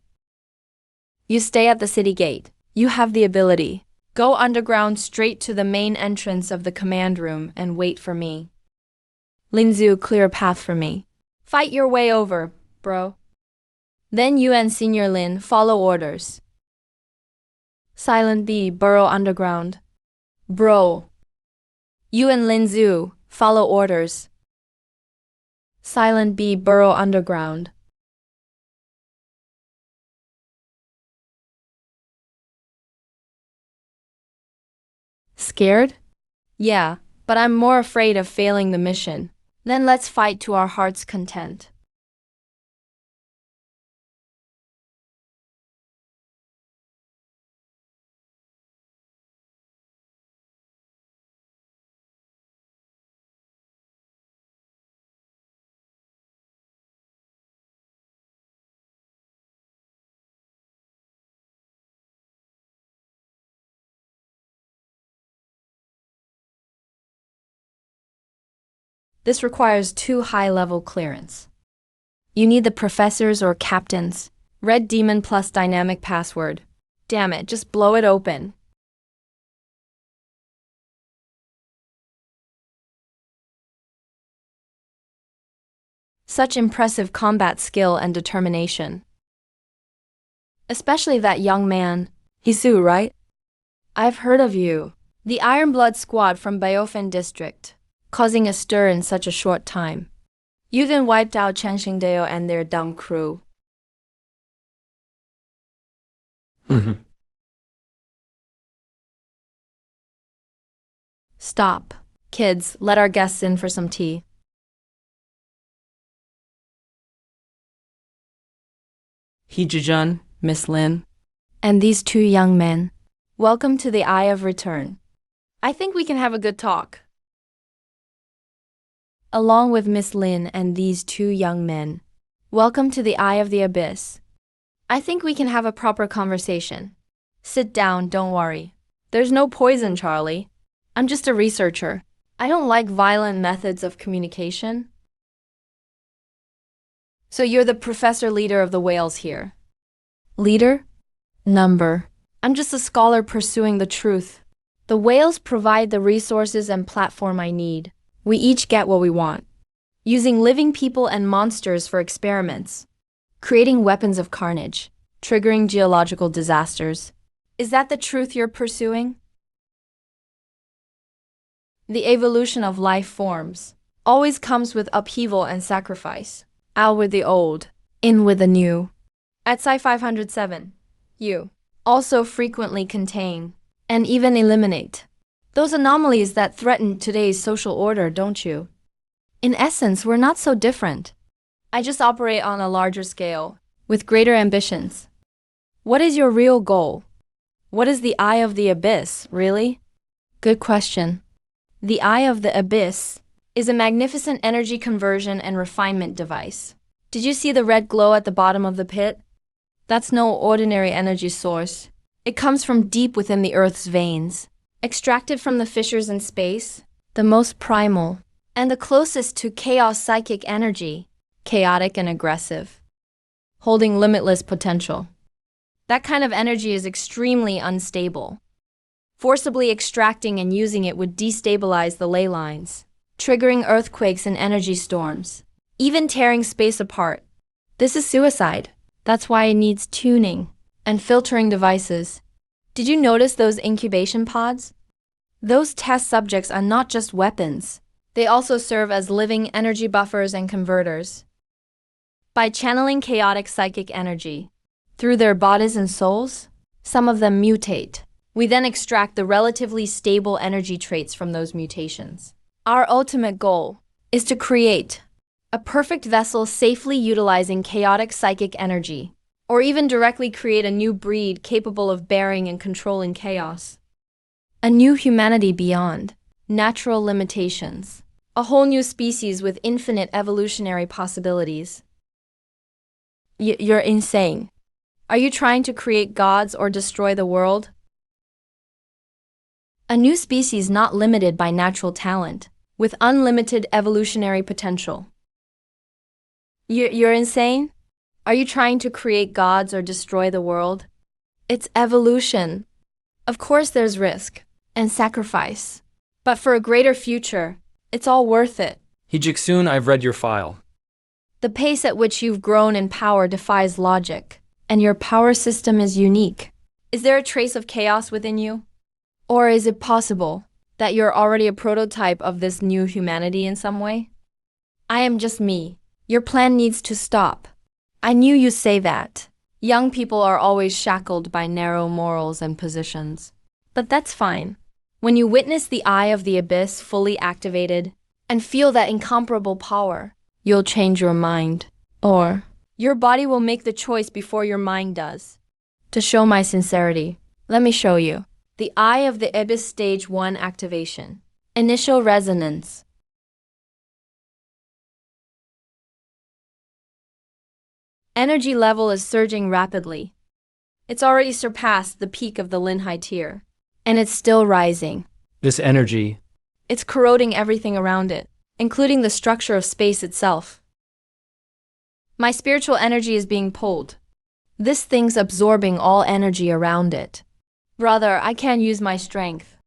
You stay at the city gate. You have the ability. Go underground straight to the main entrance of the command room and wait for me. Linzu, clear a path for me. Fight your way over, bro. Then you and Senior Lin follow orders. Silent B, burrow underground. Bro. You and Linzu follow orders. Silent B, burrow underground. Scared? Yeah, but I'm more afraid of failing the mission. Then let's fight to our heart's content. This requires 2 high-level clearance. You need the professors or captains. Red demon plus dynamic password. Damn it, just blow it open. Such impressive combat skill and determination. Especially that young man. Hisu, right? I've heard of you. The Ironblood squad from Baoofan district. Causing a stir in such a short time. You then wiped out Changxingdao and their dumb crew. Stop. Kids, let our guests in for some tea. Hijijun, Miss Lin. And these 2 young men. Welcome to the Eye of Return. I think we can have a good talk. Along with Miss Lin and these 2 young men. Welcome to the Eye of the Abyss. I think we can have a proper conversation. Sit down, don't worry. There's no poison, Charlie. I'm just a researcher. I don't like violent methods of communication. So you're the professor leader of the whales here. Leader? Number. I'm just a scholar pursuing the truth. The whales provide the resources and platform I need. We each get what we want. Using living people and monsters for experiments. Creating weapons of carnage. Triggering geological disasters. Is that the truth you're pursuing? The evolution of life forms always comes with upheaval and sacrifice. Out with the old, in with the new. At Sci 507, you also frequently contain and even eliminate those anomalies that threaten today's social order, don't you? In essence, we're not so different. I just operate on a larger scale, with greater ambitions. What is your real goal? What is the Eye of the Abyss, really? Good question. The Eye of the Abyss is a magnificent energy conversion and refinement device. Did you see the red glow at the bottom of the pit? That's no ordinary energy source. It comes from deep within the Earth's veins. Extracted from the fissures in space, the most primal, and the closest to chaos psychic energy, chaotic and aggressive, holding limitless potential. That kind of energy is extremely unstable. Forcibly extracting and using it would destabilize the ley lines, triggering earthquakes and energy storms, even tearing space apart. This is suicide. That's why it needs tuning and filtering devices. Did you notice those incubation pods? Those test subjects are not just weapons. They also serve as living energy buffers and converters. By channeling chaotic psychic energy through their bodies and souls, some of them mutate. We then extract the relatively stable energy traits from those mutations. Our ultimate goal is to create a perfect vessel safely utilizing chaotic psychic energy, or even directly create a new breed capable of bearing and controlling chaos. A new humanity beyond natural limitations. A whole new species with infinite evolutionary possibilities. You're insane. Are you trying to create gods or destroy the world? A new species not limited by natural talent, with unlimited evolutionary potential. You're insane? Are you trying to create gods or destroy the world? It's evolution. Of course there's risk and sacrifice, but for a greater future, it's all worth it. Hee-Jik-soon, I've read your file. The pace at which you've grown in power defies logic, and your power system is unique. Is there a trace of chaos within you? Or is it possible that you're already a prototype of this new humanity in some way? I am just me. Your plan needs to stop. I knew you'd say that. Young people are always shackled by narrow morals and positions. But that's fine. When you witness the eye of the abyss fully activated and feel that incomparable power, you'll change your mind. Or your body will make the choice before your mind does. To show my sincerity, let me show you. The Eye of the Abyss Stage 1 Activation. Initial Resonance. Energy level is surging rapidly. It's already surpassed the peak of the Linhai tier, and it's still rising. This energy, It's corroding everything around it, including the structure of space itself. My spiritual energy is being pulled. This thing's absorbing all energy around it. Brother, I can't use my strength.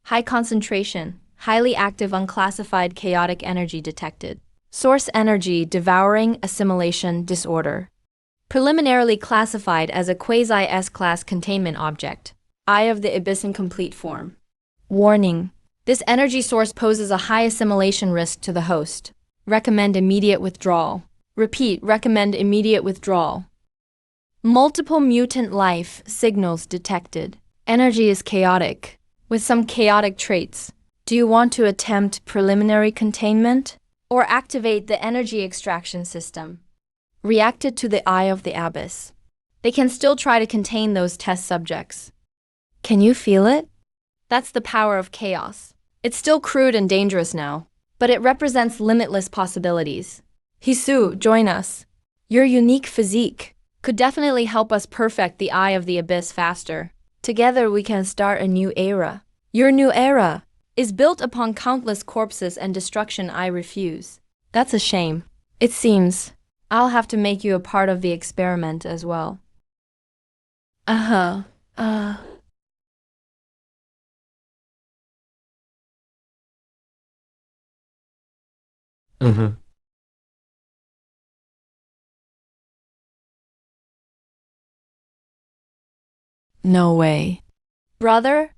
High concentration, highly active unclassified chaotic energy detected. Source energy devouring assimilation disorder. Preliminarily classified as a quasi-S-class containment object. Eye of the Abyss in complete form. Warning. This energy source poses a high assimilation risk to the host. Recommend immediate withdrawal. Repeat, recommend immediate withdrawal. Multiple mutant life signals detected. Energy is chaotic, with some chaotic traits. Do you want to attempt preliminary containment or activate the energy extraction system? Reacted to the Eye of the Abyss. They can still try to contain those test subjects. Can you feel it? That's the power of chaos. It's still crude and dangerous now, but it represents limitless possibilities. Hisu, join us. Your unique physique could definitely help us perfect the Eye of the Abyss faster. Together we can start a new era. Your new era is built upon countless corpses and destruction. I refuse. That's a shame. It seems I'll have to make you a part of the experiment as well. No way. Brother?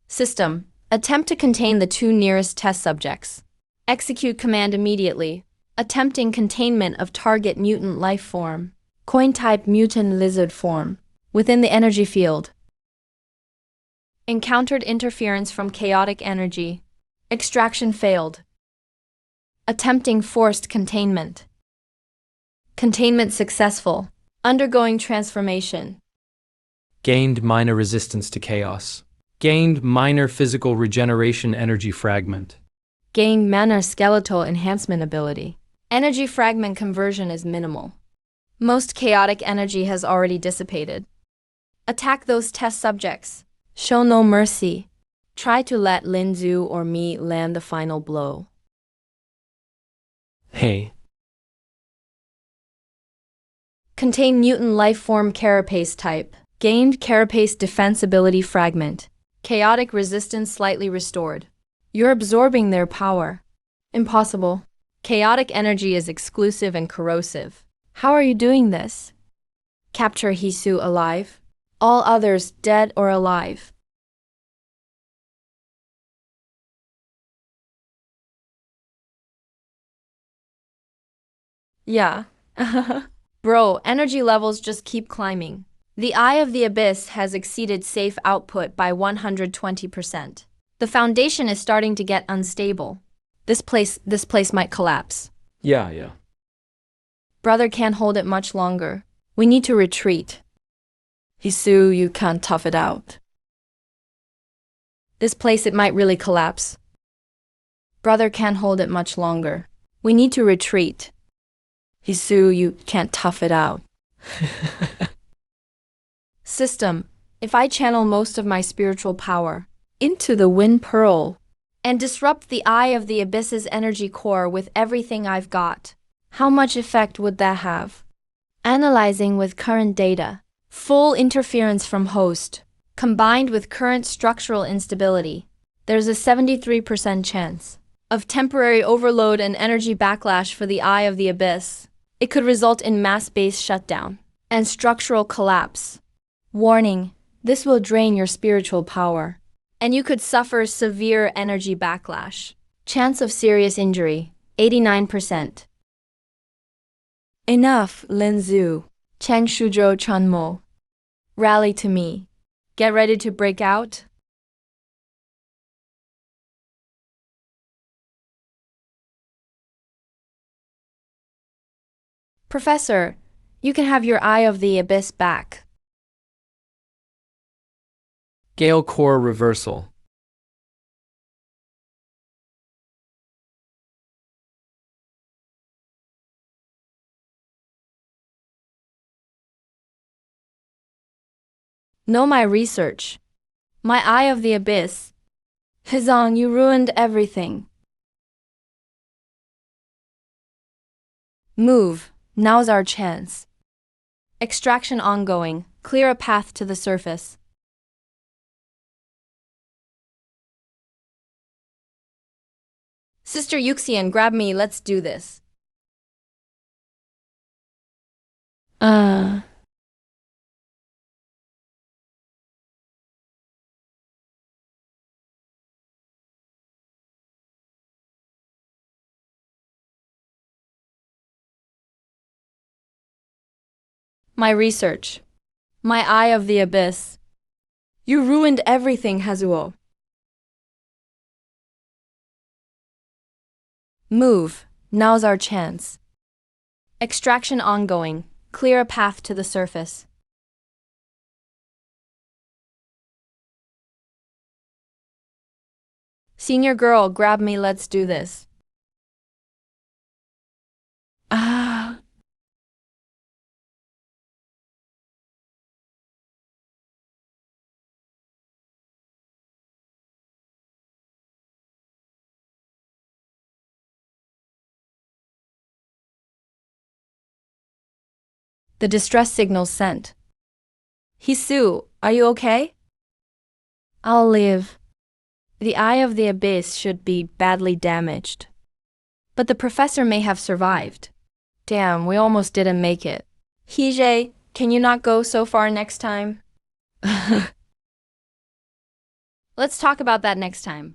System. Attempt to contain the two nearest test subjects. Execute command immediately. Attempting containment of target mutant life form. Coin type mutant lizard form. Within the energy field. Encountered interference from chaotic energy. Extraction failed. Attempting forced containment. Containment successful. Undergoing transformation. gained minor resistance to chaos. Gained minor physical regeneration energy fragment. Gained minor skeletal enhancement ability. Energy fragment conversion is minimal. Most chaotic energy has already dissipated. Attack those test subjects. Show no mercy. Try to let Lin Zhu or me land the final blow. Hey. Contain mutant life form carapace type. Gained carapace defense ability fragment. Chaotic resistance slightly restored. You're absorbing their power. Impossible. Chaotic energy is exclusive and corrosive. How are you doing this? Capture Hisu alive. All others dead or alive. Yeah. Bro, energy levels just keep climbing. The Eye of the Abyss has exceeded safe output by 120%. The foundation is starting to get unstable. This place might collapse. Yeah. Brother can't hold it much longer. We need to retreat. Hisu, you can't tough it out. This place, it might really collapse. Brother can't hold it much longer. We need to retreat. Hisu, you can't tough it out. System, if I channel most of my spiritual power into the Wind Pearl and disrupt the Eye of the Abyss's energy core with everything I've got, how much effect would that have? Analyzing with current data, full interference from host, combined with current structural instability, there's a 73% chance of temporary overload and energy backlash for the Eye of the Abyss. It could result in mass base shutdown and structural collapse. Warning, this will drain your spiritual power, and you could suffer severe energy backlash. Chance of serious injury, 89%. Enough, Lin Zhu. Chang Shuzhou Chanmo. Rally to me. Get ready to break out. Professor, you can have your Eye of the Abyss back. Gale core reversal. Know my research. My Eye of the Abyss. Hizong, you ruined everything. Move, now's our chance. Extraction ongoing, clear a path to the surface. Sister Yuxian, grab me, let's do this. My research. My Eye of the Abyss. You ruined everything, Hazuo. Move, now's our chance. Extraction ongoing, clear a path to the surface. Senior girl, grab me, let's do this. The distress signal sent. Hisu, are you okay? I'll live. The Eye of the Abyss should be badly damaged. But the professor may have survived. Damn, we almost didn't make it. Hije, can you not go so far next time? Let's talk about that next time.